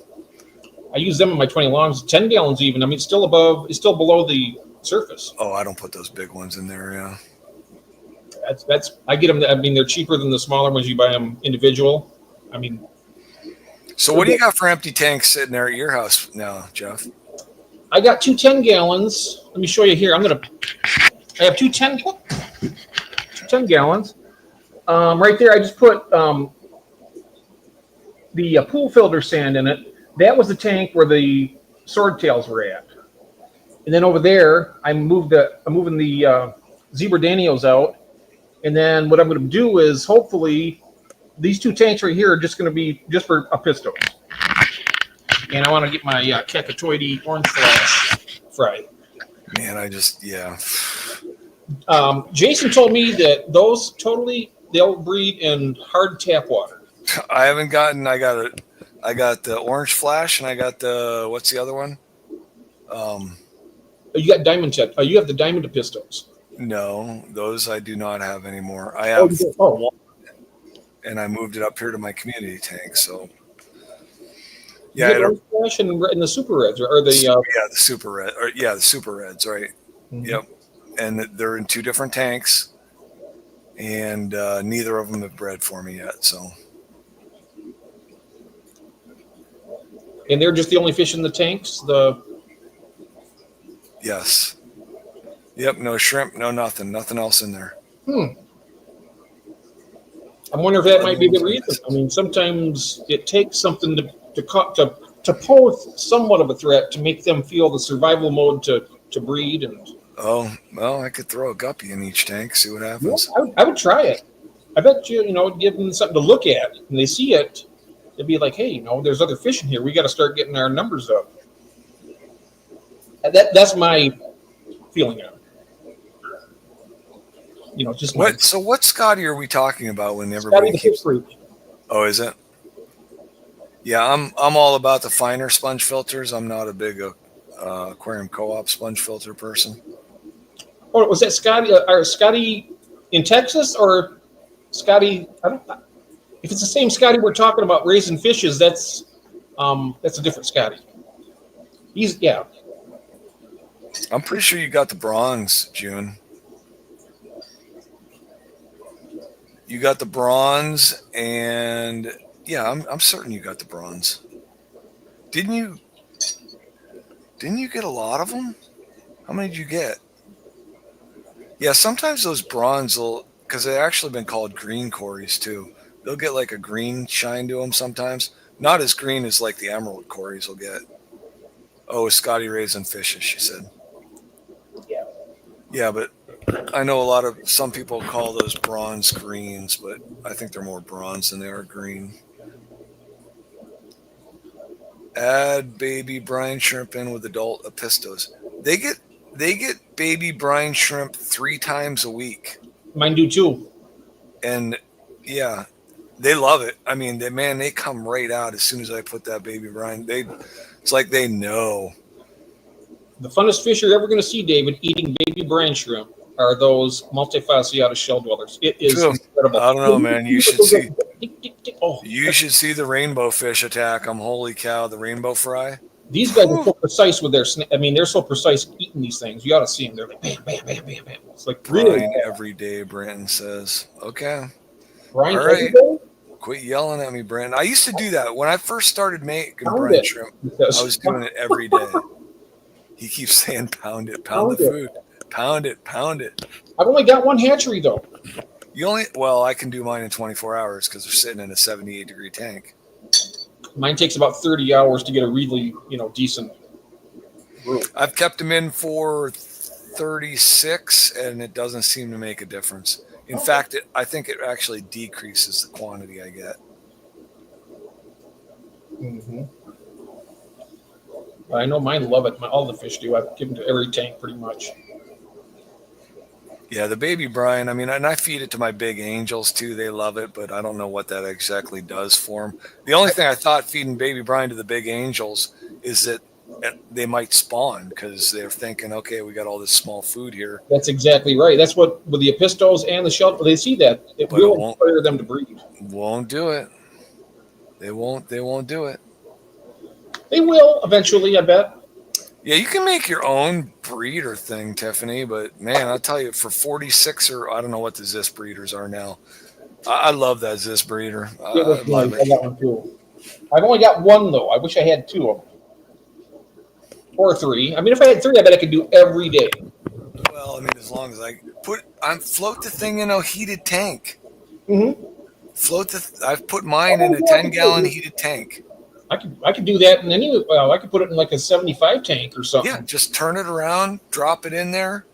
I use them in my 20 longs, 10 gallons even. I mean, it's still below the surface. Oh, I don't put those big ones in there. Yeah. I get them. I mean, they're cheaper than the smaller ones. You buy them individual. I mean. So what do you got for empty tanks sitting there at your house now, Jeff? I got 2 10-gallons. Let me show you here. I have 2 10 gallons. Right there, I just put the pool filter sand in it. That was the tank where the swordtails were at. And then over there, I'm moving the zebra danios out. And then what I'm going to do is hopefully these 2 tanks right here are just going to be just for Apistos. And I want to get my Cacatoide orange flash fried. Man, Jason told me that those they'll breed in hard tap water. I haven't gotten. I got the orange flash, and I got what's the other one? You got diamond tech. Oh, you have the diamond Apistos. No, those I do not have anymore. I have one, and I moved it up here to my community tank. So yeah, orange flash and the super reds or the the super red, the super reds, right? Mm-hmm. Yep, and they're in 2 different tanks, and neither of them have bred for me yet. So. And they're just the only fish in the tanks? Yes. Yep, no shrimp, no nothing ose in there. I'm wondering if that might be the reason. I mean, sometimes it takes something to pose somewhat of a threat to make them feel the survival mode to breed. And oh, well, I could throw a guppy in each tank, see what happens. Yeah, I would try it. I bet you, give them something to look at, and they see it, they'd be like, hey, there's other fish in here. We got to start getting our numbers up. That's my feeling on it. Just what? So what Scotty are we talking about when Scotty everybody the keeps? fish freak. Oh, is it? Yeah, I'm all about the finer sponge filters. I'm not a big aquarium co-op sponge filter person. Oh, was that Scotty? Or Scotty in Texas or Scotty? I don't. If it's the same Scotty we're talking about raising fishes, that's a different Scotty. Yeah. I'm pretty sure you got the bronze, June. You got the bronze, and yeah, I'm certain you got the bronze. Didn't you get a lot of them? How many did you get? Yeah, sometimes those bronze will, because they've actually been called green cories too. They'll get like a green shine to them sometimes. Not as green as like the emerald cories will get. Oh, Scotty raising fishes, she said. Yeah. Yeah, but I know some people call those bronze greens, but I think they're more bronze than they are green. Add baby brine shrimp in with adult apistos. They get baby brine shrimp 3 times a week. Mine do too. And yeah, they love it. I mean, they come right out as soon as I put that baby brine. It's like they know. The funnest fish you're ever going to see, David, eating baby brine shrimp are those multifasciata shell dwellers. It is incredible. I don't know, man. You should see. Oh, You should see the rainbow fish attack them. Holy cow, the rainbow fry. these guys are so precise with their. They're so precise eating these things. You ought to see them. They're like bam, bam, bam, bam, bam. It's like really Brine every day, Brandon says. Okay. brine. All right. Every day? Quit yelling at me, Brandon. I used to do that. When I first started making Pound brine it. shrimp, Because I was doing it every day. He keeps saying pound it, pound the food. Pound it, pound it. I've only got one hatchery though. I can do mine in 24 hours because they're sitting in a 78-degree tank. Mine takes about 30 hours to get a really, decent room. I've kept them in for 36, and it doesn't seem to make a difference. In fact, I think it actually decreases the quantity I get. Mm-hmm. I know mine love it. All the fish do. I've given to every tank pretty much. Yeah, the baby brine, and I feed it to my big angels too. They love it, but I don't know what that exactly does for them. The only thing I thought feeding baby brine to the big angels is that they might spawn because they're thinking, okay, we got all this small food here. That's exactly right. That's what with the apistos and the shell. They see that it will inspire them to breed. Won't do it. They won't do it. They will eventually, I bet. Yeah, you can make your own breeder thing, Tiffany, but man, I'll tell you, for 46 I don't know what the Zis breeders are now. I love that Zis breeder. I love it. I got one too. I've only got one though. I wish I had 2 of them. Or 3. If I had 3, I bet I could do every day. Well, as long as I float the thing in a heated tank. Mm-hmm. I've put mine in a 10-gallon heated tank. I could do that in I could put it in like a 75 tank or something. Yeah, just turn it around, drop it in there,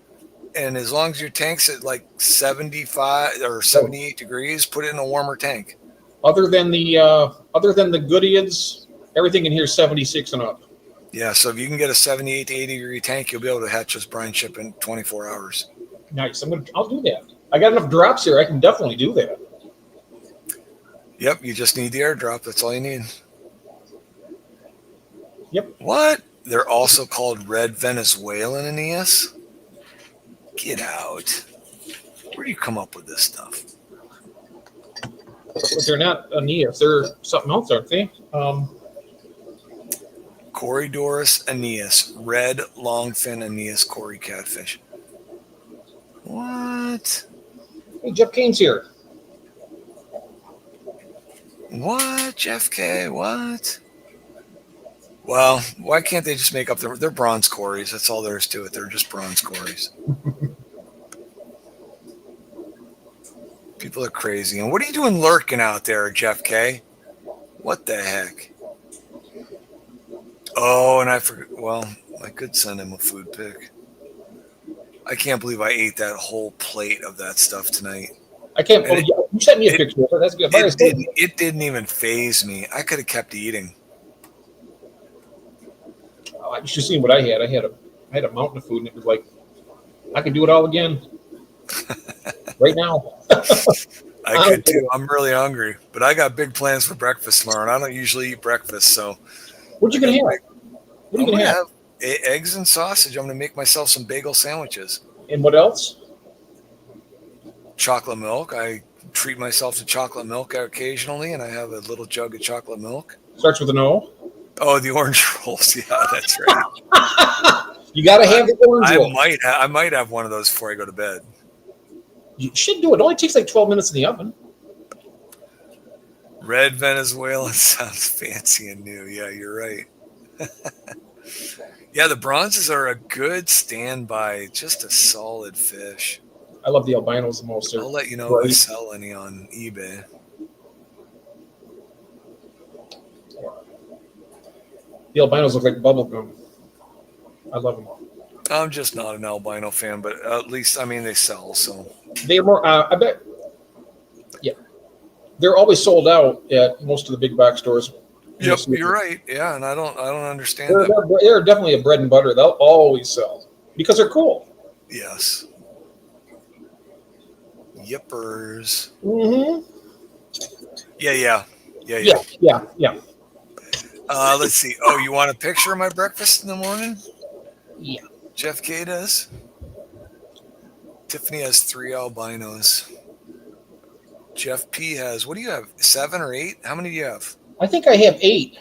and as long as your tank's at like 75 or 78 degrees, put it in a warmer tank. Other than the Goodeids, everything in here is 76 and up. Yeah, so if you can get a 78 to 80 degree tank, you'll be able to hatch this brine ship in 24 hours. Nice. I'll do that. I got enough drops here. I can definitely do that. Yep, you just need the airdrop. That's all you need. Yep. What? They're also called red Venezuelan Aeneas? Get out. Where do you come up with this stuff? But they're not Aeneas. They're something else, aren't they? Corydoras Aeneas. Red longfin Aeneas Cory catfish. What? Hey, Jeff Kane's here. What? Jeff K? What? Well, why can't they just make up they're bronze cories? That's all there is to it. They're just bronze cories. People are crazy. And what are you doing lurking out there, Jeff K? What the heck? Oh, and I forgot. Well, I could send him a food pic. I can't believe I ate that whole plate of that stuff tonight. I can't believe You sent me a picture of it. That's good. It didn't even phase me. I could have kept eating. I was just seeing what I had. I had a mountain of food, and it was like I could do it all again right now. I could too. I'm really hungry, but I got big plans for breakfast tomorrow, and I don't usually eat breakfast. So, what you gonna have? What are you gonna have? Eggs and sausage. I'm gonna make myself some bagel sandwiches. And what else? Chocolate milk. I treat myself to chocolate milk occasionally, and I have a little jug of chocolate milk. Starts with an O. Oh, the orange rolls. Yeah, that's right. You got to have the orange roll. I might have one of those before I go to bed. You should do it. It only takes like 12 minutes in the oven. Red Venezuelan sounds fancy and new. Yeah, you're right. Yeah, the bronzes are a good standby. Just a solid fish. I love the albinos the most. I'll let you know if I sell any on eBay. The albinos look like bubble gum. I love them. I'm just not an albino fan, but at least, I mean, they sell, so. They're more, I bet, yeah. They're always sold out at most of the big box stores. Yep, you're right. Yeah, and I don't understand that. They're definitely a bread and butter. They'll always sell because they're cool. Yes. Yippers. Mm-hmm. Yeah. Let's see. Oh, you want a picture of my breakfast in the morning? Yeah. Jeff K does. Tiffany has 3 albinos. Jeff P has, what do you have? 7 or 8? How many do you have? I think I have 8.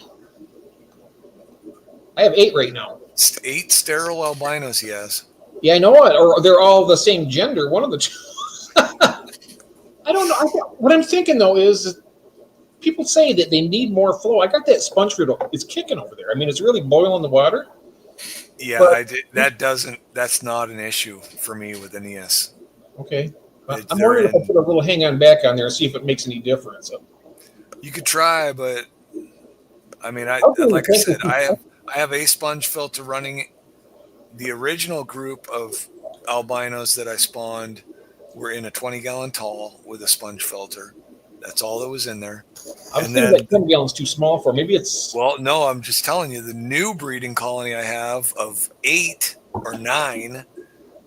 I have 8 right now. 8 sterile albinos he has. Yeah, I know it. Or they're all the same gender. One of the two. I don't know. What I'm thinking though is people say that they need more flow. I got that sponge food. It's kicking over there. I mean, it's really boiling the water. Yeah, but, I did. That's not an issue for me with Aeneas. Okay. I'm wondering if I put a little hang on back on there and see if it makes any difference. You could try, but I mean, like I said, I have a sponge filter running. The original group of albinos that I spawned were in a 20-gallon tall with a sponge filter. That's all that was in there. I was thinking that 10 gallons too small for. Maybe it's. Well, no, I'm just telling you, the new breeding colony I have of 8 or 9,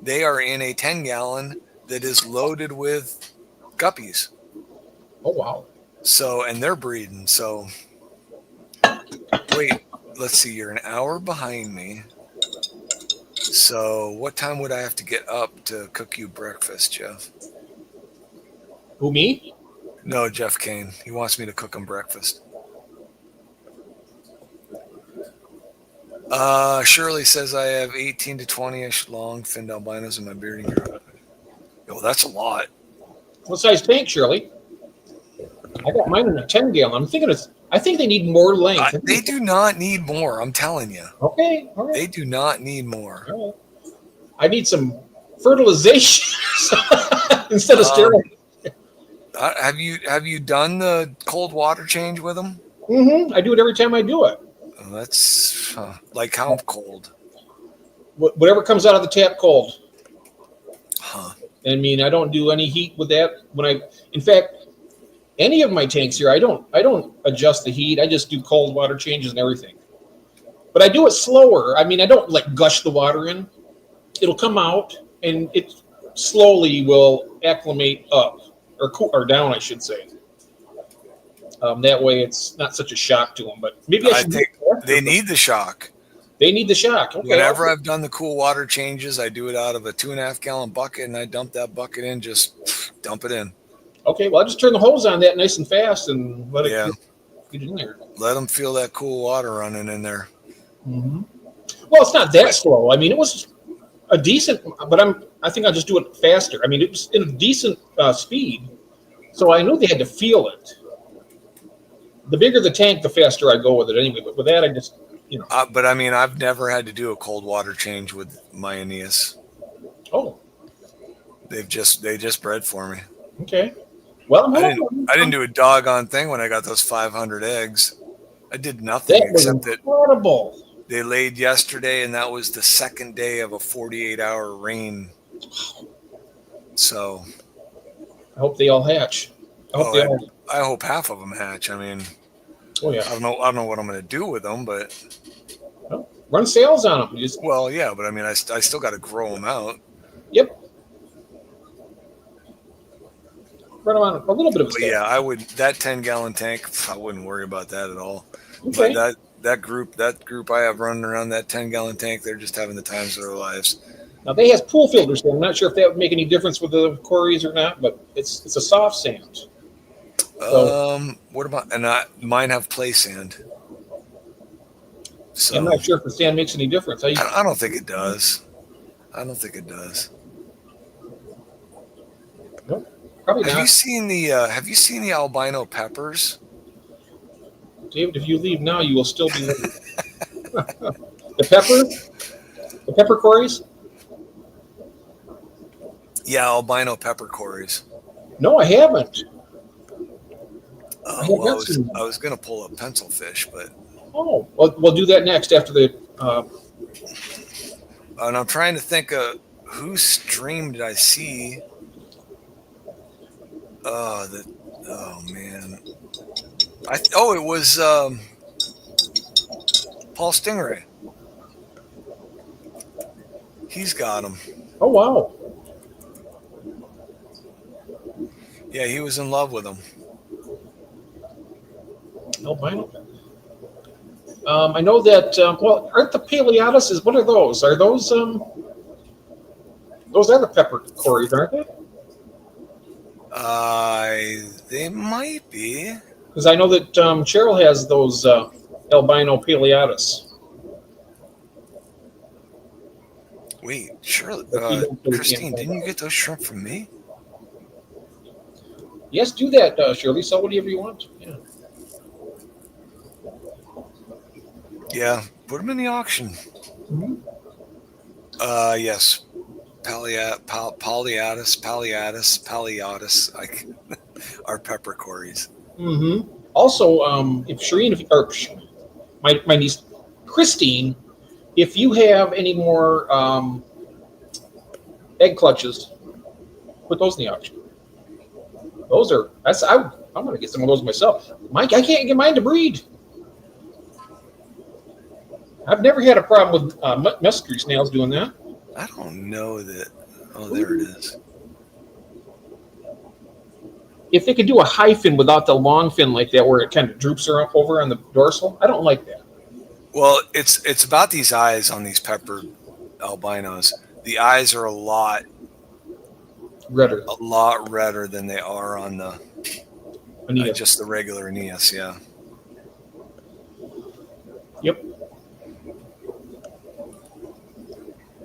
they are in a 10-gallon that is loaded with guppies. Oh, wow. So, and they're breeding. So, wait, let's see. You're an hour behind me. So, what time would I have to get up to cook you breakfast, Jeff? Who, me? No, Jeff Kane. He wants me to cook him breakfast. Shirley says I have 18 to 20-ish long-finned albinos in my breeding group. Oh, that's a lot. What size tank, Shirley? I got mine in a 10-gallon. I think they need more length. They do not need more. I'm telling you. Okay. All right. They do not need more. All right. I need some fertilization instead of sterile. Have you done the cold water change with them? Mm-hmm. I do it every time I do it. Oh, that's like how cold? Whatever comes out of the tap cold. Huh. I mean, I don't do any heat with that. In fact, any of my tanks here, I don't adjust the heat. I just do cold water changes and everything. But I do it slower. I mean, I don't gush the water in. It'll come out and it slowly will acclimate up or down, I should say. That way, it's not such a shock to them. But maybe I think they need the shock. They need the shock. Okay. Whenever I've done the cool water changes, I do it out of a 2.5-gallon bucket, and I dump that bucket in. Just dump it in. Okay. Well, I just turn the hose on that nice and fast and let it get in there. Let them feel that cool water running in there. Mm-hmm. Well, it's not that slow. I mean, it was a decent, but I think I'll just do it faster. I mean, it was in a decent speed, so I knew they had to feel it. The bigger the tank, the faster I go with it anyway. But with that, I just, But I mean, I've never had to do a cold water change with my Aeneas. Oh. They just bred for me. Okay. Well, I didn't do a doggone thing when I got those 500 eggs. I did nothing except incredible. That they laid yesterday, and that was the second day of a 48-hour rain. So I hope they all hatch. I hope they all. I hope half of them hatch. I mean, Oh yeah. I don't know what I'm going to do with them, but Well, run sales on them. well, yeah, but I mean, I still got to grow them out. Yep. Run them on a little bit of a But sale. yeah, I would that 10-gallon tank. I wouldn't worry about that at all. Okay. But that group I have running around that 10-gallon tank, they're just having the times of their lives. Now they have pool filters there. I'm not sure if that would make any difference with the quarries or not, but it's a soft sand. So, What about mine have play sand. So I'm not sure if the sand makes any difference. I don't think it does. I don't think it does. Nope, probably Have not. you seen the albino peppers? David, if you leave now, you will still be living. The pepper quarries? Yeah, albino pepper quarries. No, I haven't. Well, I was gonna pull up pencil fish, but Oh, well, we'll do that next after the. and I'm trying to think of whose stream did I see? Oh man. It was Paul Stingray. He's got them. Oh wow. Yeah, he was in love with them. Albino. I know that. Well, aren't the Paleotis? What are those? Are those? Those are the pepper quarries, aren't they? They might be. Because I know that Cheryl has those albino Paleotis. Wait, Shirley, But Christine, didn't you get those shrimp from me? Yes, do that, Shirley. Sell whatever you want. Yeah. Yeah, put them in the auction. Mm-hmm. Yes. Palliatus, are pepper quarries. Mm-hmm. Also, if Shireen, or my niece Christine, if you have any more egg clutches, put those in the auction. Those are I'm gonna get some of those myself. Mike, I can't get mine to breed. I've never had a problem with mystery snails doing that. I don't know that. Oh, there it is. If they could do a hyphen without the long fin like that, where it kind of droops over on the dorsal, I don't like that. Well, it's about these eyes on these pepper albinos. The eyes are a lot Redder. redder than they are on the just the regular Aeneas. Yeah. Yep.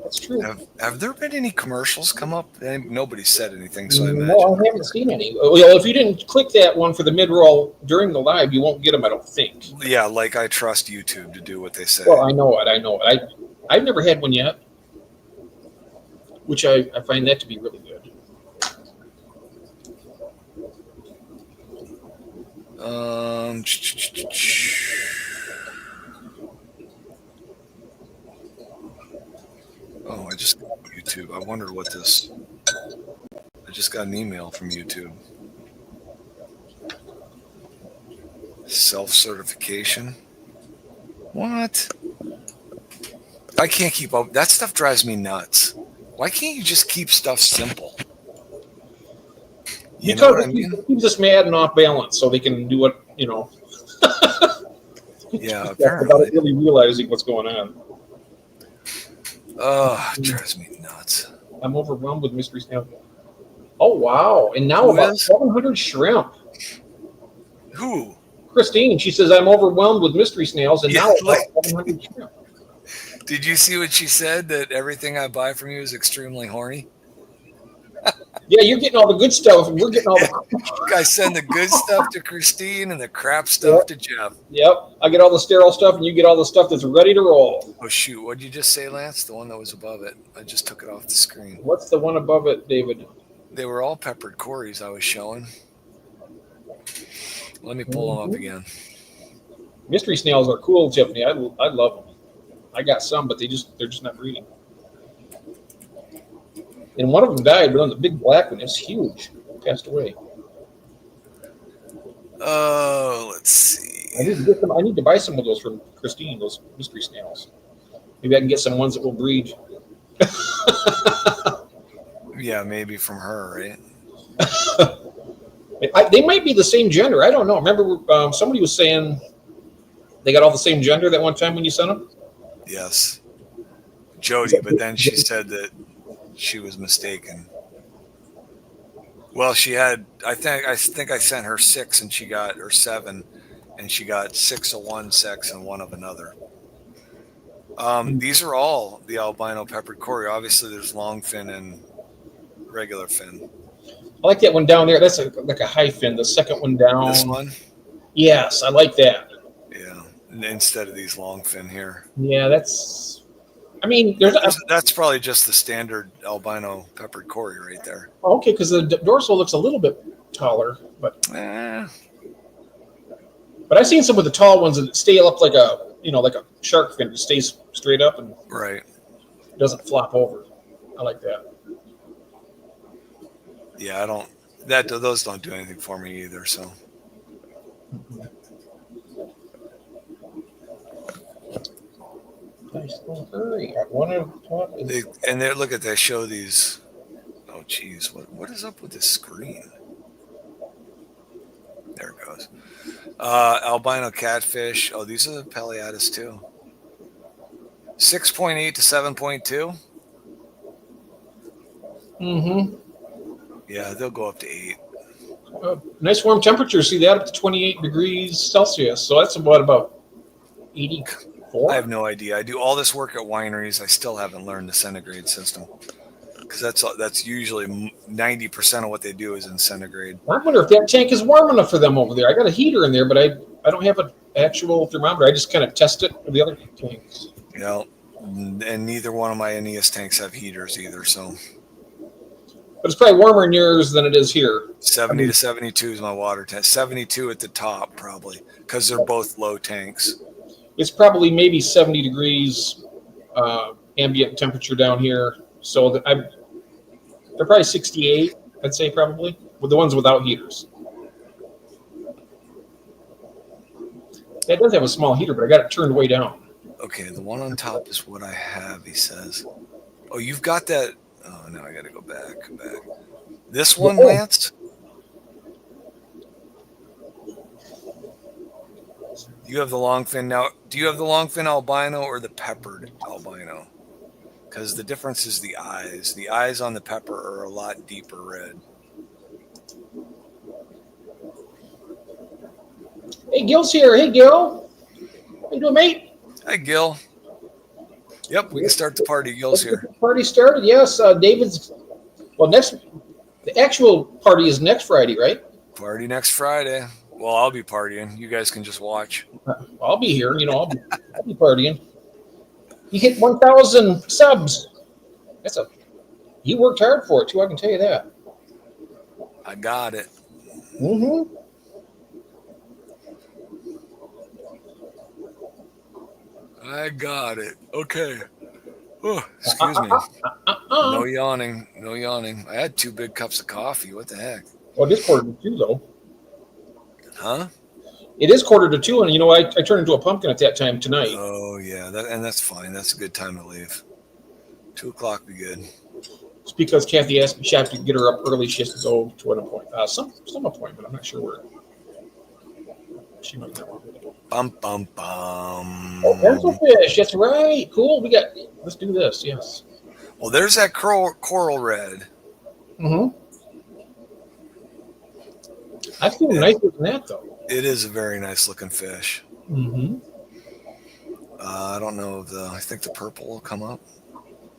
That's true. Have there been any commercials come up? Nobody said anything, so I imagine. No, I haven't seen any. Well, if you didn't click that one for the mid-roll during the live, you won't get them, I don't think. Yeah, like I trust YouTube to do what they say. Well, I know it. I've never had one yet, which I find that to be really good. Oh, I just got YouTube. I wonder what this. I just got an email from YouTube. Self-certification. What? I can't keep up. That stuff drives me nuts. Why can't you just keep stuff simple? You know what I mean? It keeps us mad and off balance, so they can do what, you know. Yeah, Without apparently. really realizing what's going on. Oh, it drives me nuts. I'm overwhelmed with mystery snail. Oh, wow. And now Who about is? 700 shrimp. Who? Christine, she says, I'm overwhelmed with mystery snails, and Yeah, now about like- 700 shrimp. Did you see what she said? That everything I buy from you is extremely horny? Yeah, you're getting all the good stuff, and we're getting all the. I send the good stuff to Christine and the crap stuff to Jeff. Yep, I get all the sterile stuff, and you get all the stuff that's ready to roll. Oh, shoot. What did you just say, Lance? The one that was above it. I just took it off the screen. What's the one above it, David? They were all peppered quarries I was showing. Let me pull them up again. Mystery snails are cool, Tiffany. I love them. I got some, but they're just not breeding. And one of them died, but on the big black one, it's huge. Passed away. Oh, let's I see. need to get them. I need to buy some of those from Christine. Those mystery snails. Maybe I can get some ones that will breed. Yeah, maybe from her, right? They might be the same gender. I don't know. Remember, somebody was saying they got all the same gender that one time when you sent them. Yes, Jody. But then she said that she was mistaken. Well, she had. I think I sent her 6, and she got or 7, and she got 6 of one sex and 1 of another. These are all the albino peppered Cory. Obviously, there's long fin and regular fin. I like that one down there. That's like a high fin. The second one down. This one, Yes, I like that. yeah, instead of these long fin here. Yeah, that's. I mean, there's That's probably just the standard albino peppered Cory right there. okay because the dorsal looks a little bit taller, but Eh, I've seen some of the tall ones that stay up like a shark fin. It stays straight up and right. doesn't flop over. I like that. Yeah, I don't. Those don't do anything for me either. So Nice little hurry. I wonder what is. they look at they show these. Oh, geez, what is up with this screen? There it goes. Albino catfish. Oh, these are the Paleatus too. 6.8 to 7.2. Mm-hmm. Yeah, they'll go up to 8. Nice warm temperature. See that up to 28 degrees Celsius. So that's about 84. I have no idea. I do all this work at wineries. I still haven't learned the centigrade system because that's usually 90% of what they do is in centigrade. I wonder if that tank is warm enough for them over there. I got a heater in there, but I don't have an actual thermometer. I just kind of test it with the other tanks. You know, and neither one of my Aeneas tanks have heaters either. So But it's probably warmer in yours than it is here. 70 to 72 is my water tank. 72 at the top probably because they're both low tanks. It's probably maybe 70 degrees ambient temperature down here. So they're probably 68, I'd say probably, with the ones without heaters. That does have a small heater, but I got it turned way down. Okay, the one on top is what I have, he says. Oh, you've got that. Oh, no, I got to go back. This one, Lance? You have the longfin. Now, do you have the longfin albino or the peppered albino? Because the difference is the eyes. The eyes on the pepper are a lot deeper red. Hey, Gil's here. Hey, Gil. How you doing, mate? Hi, Gil. Yep, we can start the party. Gil's here. The party started, yes. David's, the actual party is next Friday, right? Party next Friday. Well, I'll be partying. You guys can just watch. I'll be here. I'll be partying. He hit 1,000 subs. He worked hard for it too. I can tell you that. I got it. Mm-hmm. I got it. Okay. Oh, excuse me. No yawning. No yawning. I had 2 big cups of coffee. What the heck? Well, it is 1:45 though. Huh? It is 1:45, and I turned into a pumpkin at that time tonight. Oh, yeah. And that's fine. That's a good time to leave. 2 o'clock be good. It's because Kathy asked me she had to get her up early. She has to go to an appointment. Some appointment. I'm not sure where. She might not want to. Bum, bum, bum. Oh, pencil fish. That's right. Cool. Let's do this. Yes. Well, there's that coral red. Mm-hmm. I've seen nicer than that, though. It is a very nice looking fish. Mm-hmm. I don't know I think the purple will come up.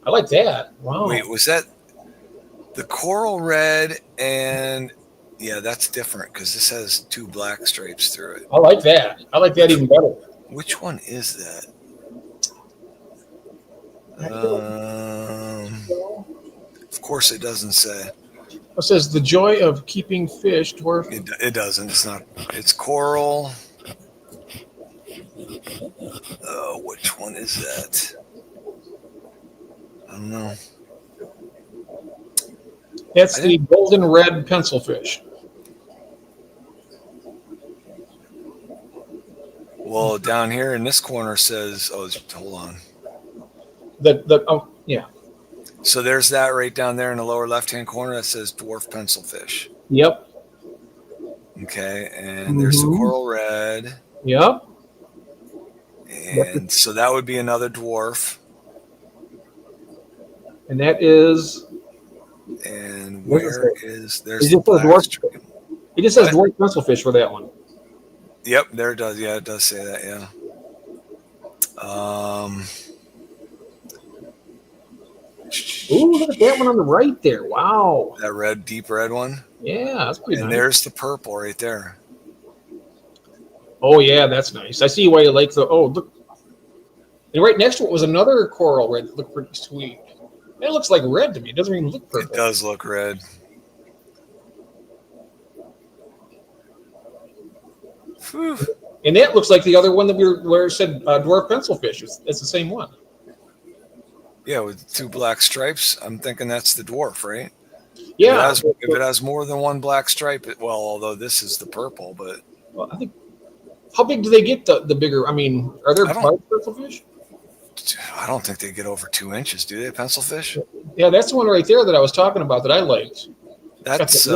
I like that. Wow. Wait, was that the coral red? And yeah, that's different because this has 2 black stripes through it. I like that. I like that even better. Which one is that? Of course, it doesn't say. It says the joy of keeping fish dwarf. It doesn't. It's not. It's coral. Which one is that? I don't know. That's the golden red pencil fish. Well, down here in this corner says, hold on. Yeah. So there's that right down there in the lower left-hand corner that says dwarf pencilfish. Yep. Okay, and there's the coral red. Yep. And so that would be another dwarf. And that is. And there's the black stripe. It just says dwarf pencilfish for that one. Yep, there it does. Yeah, it does say that. Yeah. Ooh, look at that one on the right there. Wow. That deep red one. Yeah, that's pretty nice. And there's the purple right there. Oh yeah, that's nice. I see why you like the. Oh, look. And right next to it was another coral red that looked pretty sweet. It looks like red to me. It doesn't even look purple. It does look red. Whew. And that looks like the other one that where it said dwarf pencilfish. It's the same one. Yeah, with 2 black stripes. I'm thinking that's the dwarf, right? Yeah. If it has more than 1 black stripe, although this is the purple, but. Well, I think. How big do they get the bigger? I mean, are there large pencilfish? I don't think they get over 2 inches, do they, pencilfish? Yeah, that's the one right there that I was talking about that I liked. That's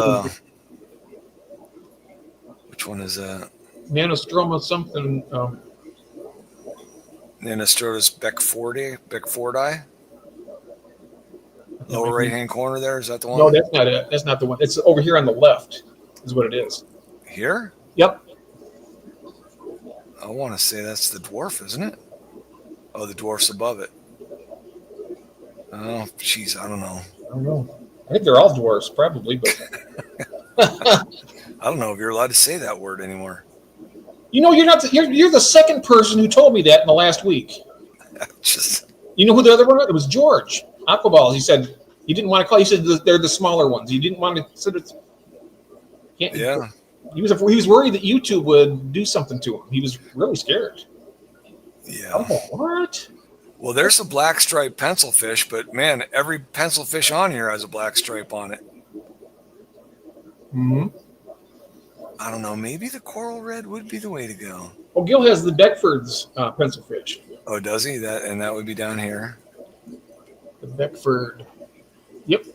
which one is that? Nanostroma something. Nanostrotus beckfordi. Lower right-hand corner there, is that the one? No, that's not it. That's not the one. It's over here on the left is what it is. Here? Yep. I want to say that's the dwarf, isn't it? Oh, the dwarf's above it. Oh, jeez, I don't know. I don't know. I think they're all dwarfs, probably, but I don't know if you're allowed to say that word anymore. You know, you're not. You're the second person who told me that in the last week. You know who the other one was? It was George Aquaballs. He said he didn't want to call. He said they're the smaller ones. He didn't want to. Yeah. He was worried that YouTube would do something to him. He was really scared. Yeah. Oh, what? Well, there's a black stripe pencilfish, but man, every pencilfish on here has a black stripe on it. Mm-hmm. I don't know. Maybe the coral red would be the way to go. Oh, Gil has the Beckford's pencilfish. Oh, does he? That would be down here. The Beckford. Yep.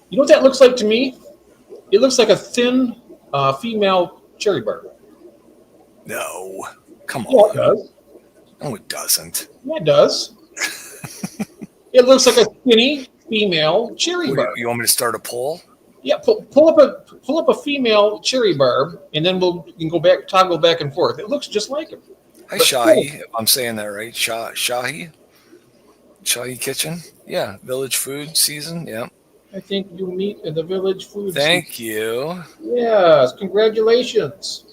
You know what that looks like to me? It looks like a thin female cherry barb. No. Come Yeah, on. it does. No, it doesn't. Yeah, it does. It looks like a skinny female cherry barb. You want me to start a poll? Yeah, pull up a female cherry barb, and then we can toggle back and forth. It looks just like him. Hi, Shahi. If I'm saying that right. Shahi Kitchen. Yeah, Village Food Season. Yeah. I think you meet at the Village Food. Thank you. Yes, congratulations.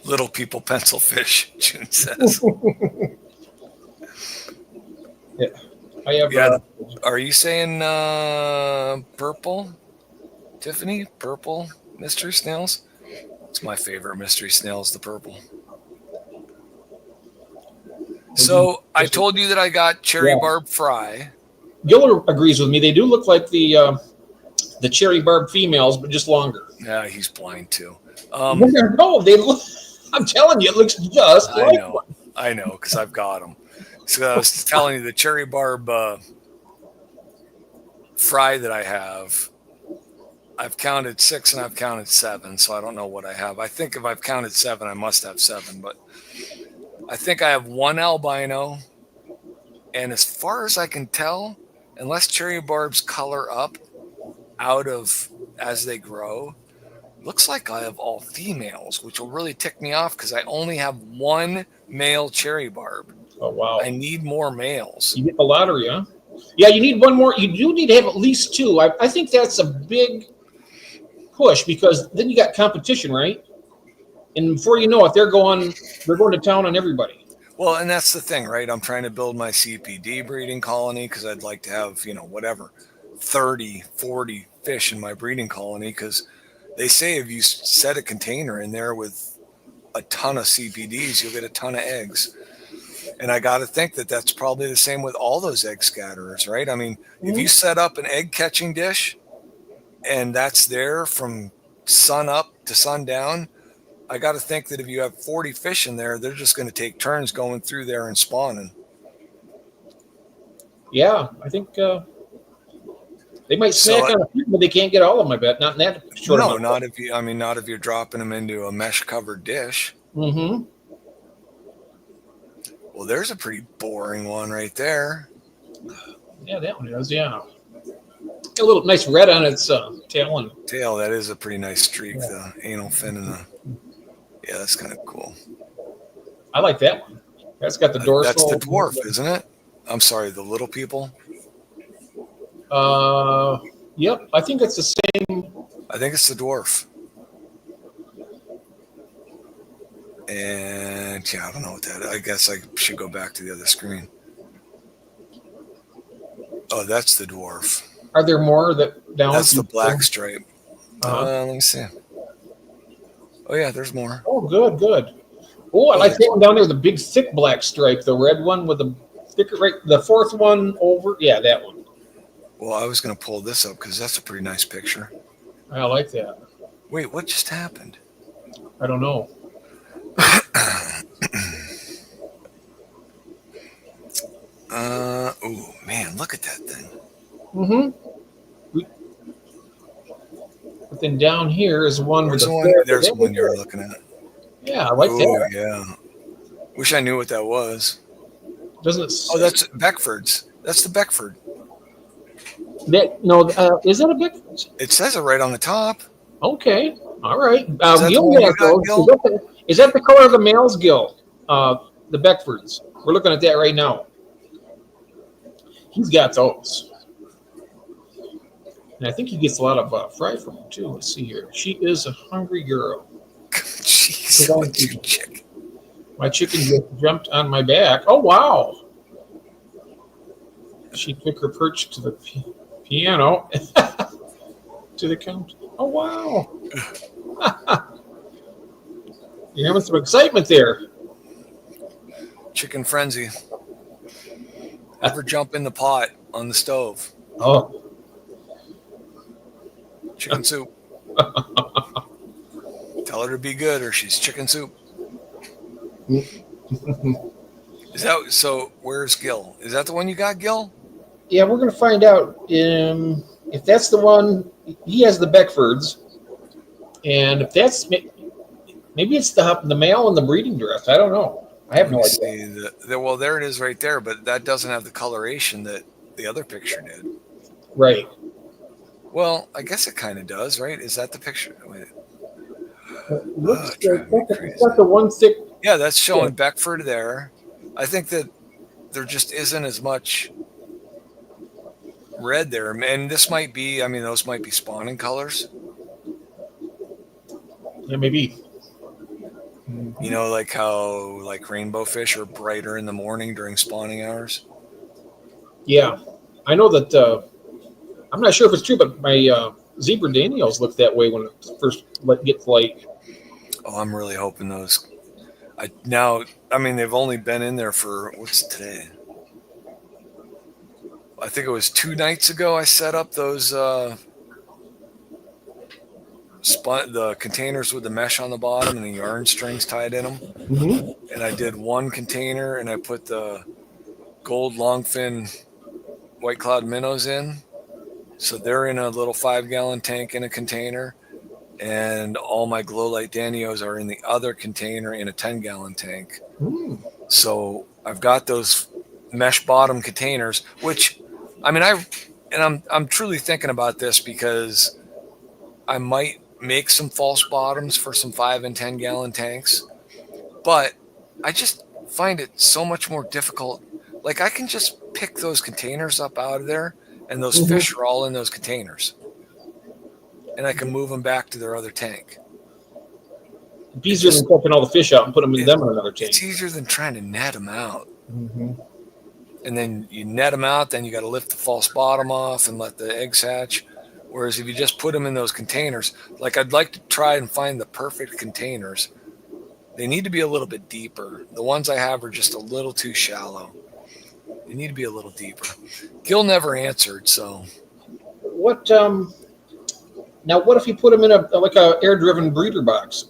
Little people pencil fish, June says. Yeah, I have. Yeah. Are you saying purple, Tiffany? Purple mystery snails? It's my favorite mystery snails, the purple. So I told you that I got cherry barb fry. Giller agrees with me. They do look like the cherry barb females, but just longer. Yeah, he's blind too. No, they look. I'm telling you, it looks just like one. I know, because I've got them. So I was telling you the cherry barb fry that I have. I've counted 6 and I've counted 7, so I don't know what I have. I think if I've counted 7, I must have 7, but I think I have 1 albino. And as far as I can tell, unless cherry barbs color up out of as they grow, looks like I have all females, which will really tick me off because I only have 1 male cherry barb. Oh, wow. I need more males. You get the lottery, huh? Yeah, you need 1 more. You do need to have at least 2. I think that's a big push because then you got competition, right? And before you know it, they're going to town on everybody. Well, and that's the thing, right? I'm trying to build my CPD breeding colony because I'd like to have, 30, 40 fish in my breeding colony because they say if you set a container in there with a ton of CPDs, you'll get a ton of eggs. And I got to think that that's probably the same with all those egg scatterers, right? I mean, if you set up an egg catching dish and that's there from sun up to sundown, I got to think that if you have 40 fish in there, they're just going to take turns going through there and spawning. Yeah, I think they might snack on a few, but they can't get all of them. I bet not in that short. No, not if you. I mean, not if you're dropping them into a mesh covered dish. Mm-hmm. Well, there's a pretty boring one right there. Yeah, that one is. Yeah, a little nice red on its tail and tail. That is a pretty nice streak. Yeah. The anal fin and the. Yeah, that's kind of cool. I like that one. That's got the dorsal. That's the dwarf, isn't it? I'm sorry, the little people. Yep. I think it's the same. I think it's the dwarf. And yeah, I don't know what that is. I guess I should go back to the other screen. Oh, that's the dwarf. Are there more that down? That's the black stripe. Let me see. Oh yeah, there's more. Oh, good, good. Oh, I like that one down there, the big thick black stripe, the red one with the thicker, right? The fourth one over. Yeah, that one. Well, I was going to pull this up because that's a pretty nice picture. I like that. Wait, what just happened? I don't know. Oh man, look at that thing. Mm-hmm. But then down here is one There's with one. There's one you're looking at. Yeah, I like that. Yeah. Wish I knew what that was. Doesn't it? Oh, that's Beckford's. That's the Beckford. That no, is that a Beckford? It says it right on the top. Okay, all right. Gill? Is that the color of the male's gill? The Beckfords. We're looking at that right now. He's got those, and I think he gets a lot of fry from them too. Let's see here. She is a hungry girl. Jeez, chicken. My chicken just jumped on my back. Oh wow! She took her perch to the piano, to the counter. Oh wow! You're having some excitement there. Chicken frenzy. Ever jump in the pot on the stove? Oh. Chicken soup. Tell her to be good or she's chicken soup. Is that so? Where's Gil? Is that the one you got, Gil? Yeah, we're going to find out if that's the one. He has the Beckfords, and if that's maybe it's the male in the breeding dress. I don't know. I have no idea. Well, there it is right there, but that doesn't have the coloration that the other picture did. Right. Well, I guess it kind of does, right? Is that the picture? Wait. Looks it's got the one thick. Yeah, that's showing Beckford there. I think that there just isn't as much red there. And this might be, I mean, those might be spawning colors. Yeah, maybe. You know, like how rainbow fish are brighter in the morning during spawning hours? Yeah. I know that, I'm not sure if it's true, but my zebra Daniels look that way when it first gets light. Oh, I'm really hoping those. They've only been in there for, what's today? I think it was 2 nights ago I set up those the containers with the mesh on the bottom and the yarn strings tied in them. Mm-hmm. And I did one container and I put the gold longfin white cloud minnows in. So they're in a little 5-gallon tank in a container. And all my glow light Danios are in the other container in a 10-gallon tank. Mm. So I've got those mesh bottom containers, which, I mean, I'm truly thinking about this because I might make some false bottoms for some 5 and 10-gallon tanks, but I just find it so much more difficult. Like I can just pick those containers up out of there, and those fish are all in those containers, and I can move them back to their other tank. It's easier than popping all the fish out and put them in another tank. It's easier than trying to net them out. Mm-hmm. And then you net them out, then you got to lift the false bottom off and let the eggs hatch. Whereas if you just put them in those containers, like I'd like to try and find the perfect containers. They need to be a little bit deeper. The ones I have are just a little too shallow. They need to be a little deeper. Gil never answered, so. What? Now, what if you put them in a air-driven breeder box?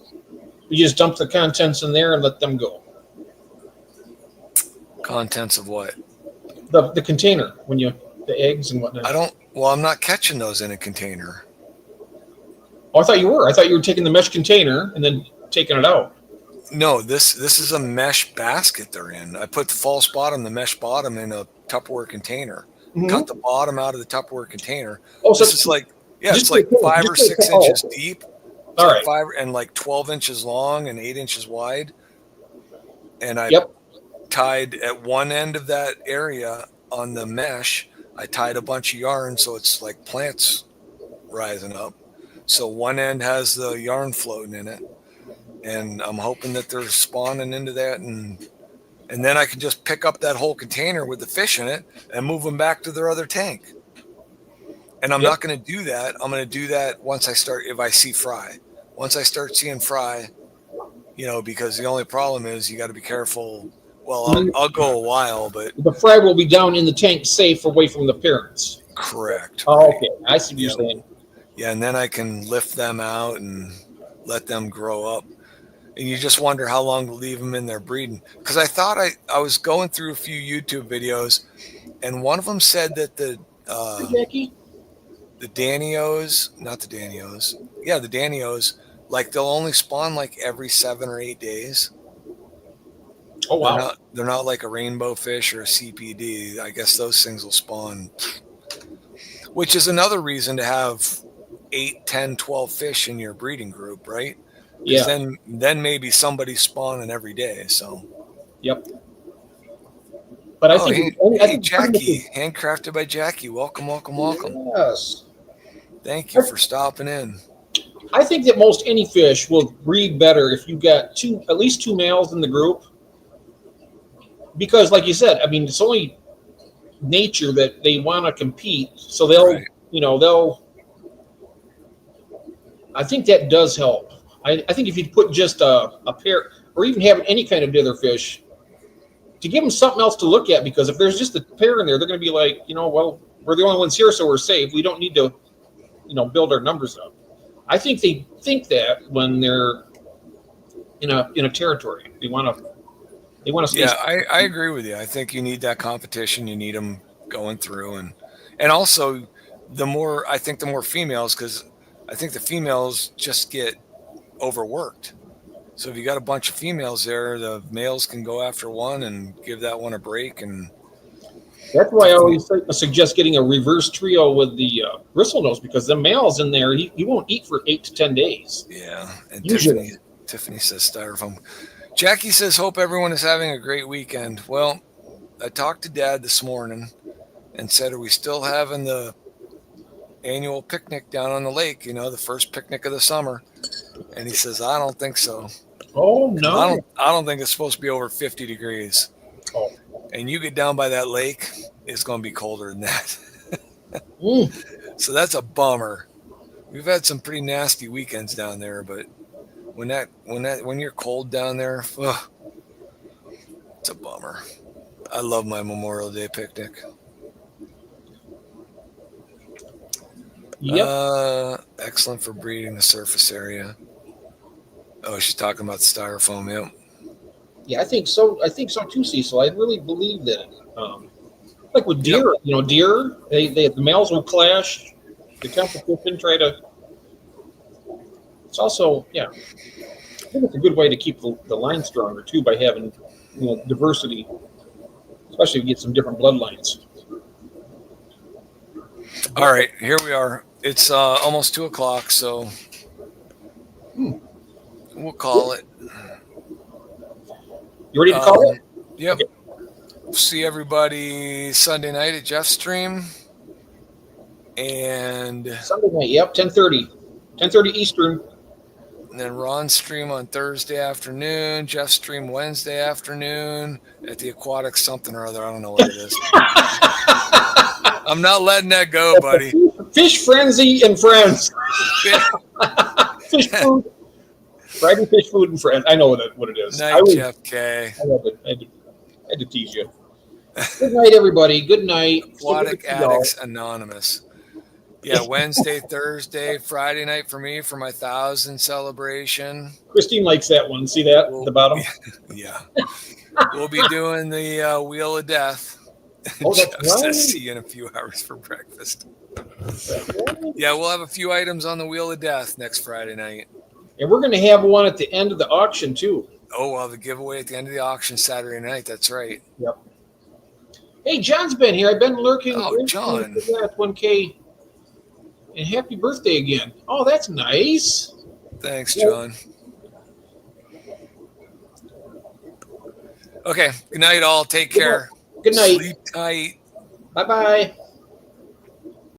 You just dump the contents in there and let them go. Contents of what? The container the eggs and whatnot. I'm not catching those in a container. Oh, I thought you were. I thought you were taking the mesh container and then taking it out. No, this is a mesh basket they're in. I put the false bottom, the mesh bottom in a Tupperware container. Mm-hmm. Cut the bottom out of the Tupperware container. Oh, so this is like, it's like 5 or 6 inches deep. All right. 5 and like 12 inches long and 8 inches wide. And I tied at one end of that area on the mesh, I tied a bunch of yarn so it's like plants rising up. So one end has the yarn floating in it. And I'm hoping that they're spawning into that, and then I can just pick up that whole container with the fish in it and move them back to their other tank. And I'm not going to do that. I'm going to do that if I see fry. Once I start seeing fry, because the only problem is you got to be careful. Well, I'll go a while, but the fry will be down in the tank, safe away from the parents. Correct. Oh, right. Okay, I see what you're saying. Yeah, and then I can lift them out and let them grow up. And you just wonder how long to leave them in there breeding. Because I thought I was going through a few YouTube videos, and one of them said that the Danios, like they'll only spawn like every 7 or 8 days. Oh, wow. They're not like a rainbow fish or a CPD. I guess those things will spawn, which is another reason to have 8, 10, 12 fish in your breeding group, right? Yeah. Then maybe somebody's spawning every day. So. Yep. But I think Jackie, handcrafted by Jackie. Welcome. Yes. Thank you for stopping in. I think that most any fish will breed better if you got at least two males in the group. Because, like you said, I mean, it's only nature that they want to compete. So they'll. I think that does help. I think if you put just a pair, or even have any kind of dither fish, to give them something else to look at, because if there's just a pair in there, they're going to be like, well, we're the only ones here, so we're safe. We don't need to, build our numbers up. I think they think that when they're in a territory, they want to stay. Yeah, I agree with you. I think you need that competition. You need them going through, and also the more females, because I think the females just get overworked. So if you got a bunch of females there, the males can go after one and give that one a break. And that's why I always suggest getting a reverse trio with the bristlenose, because the males in there, he won't eat for 8 to 10 days. Yeah. And Tiffany says styrofoam. Jackie says, hope everyone is having a great weekend. Well, I talked to Dad this morning and said, are we still having the annual picnic down on the lake, the first picnic of the summer? And he says, I don't think so. Oh, no. I don't think it's supposed to be over 50 degrees. Oh. And you get down by that lake, it's going to be colder than that. So that's a bummer. We've had some pretty nasty weekends down there, but when you're cold down there, it's a bummer. I love my Memorial Day picnic. Yep. Excellent for breeding the surface area. Oh, she's talking about styrofoam. Yep. Yeah, I think so too, Cecil. I really believe that. Like with deer, deer, the males will clash. The competition try to. It's also, I think it's a good way to keep the line stronger too, by having diversity, especially if you get some different bloodlines. All right, here we are. It's almost 2:00, so we'll call it. You ready to call it? Yep. Okay. See everybody Sunday night at Jeff's stream. And Sunday night, yep, 10:30 Eastern. And then Ron's stream on Thursday afternoon, Jeff's stream Wednesday afternoon at the Aquatic something or other. I don't know what it is. I'm not letting that go, buddy. Fish Frenzy and Friends. Fish food. Friday Fish Food and Friends. I know what it is. Night, Jeff K. I love it. I had to tease you. Good night, everybody. Good night. Aquatic Addicts Anonymous. Yeah, Wednesday, Thursday, Friday night for me for my 1,000 celebration. Christine likes that one. See that at the bottom? Yeah. We'll be doing the Wheel of Death. Oh, that's Jeff says right. see you in a few hours for breakfast. Yeah, we'll have a few items on the Wheel of Death next Friday night. And we're going to have one at the end of the auction, too. Oh, well, the giveaway at the end of the auction Saturday night. That's right. Yep. Hey, John's been here. I've been lurking. Oh, John. At 1K. And happy birthday again. Oh, that's nice. Thanks, John. Okay. Good night, all. Take care. Good night. Sleep tight. Bye-bye.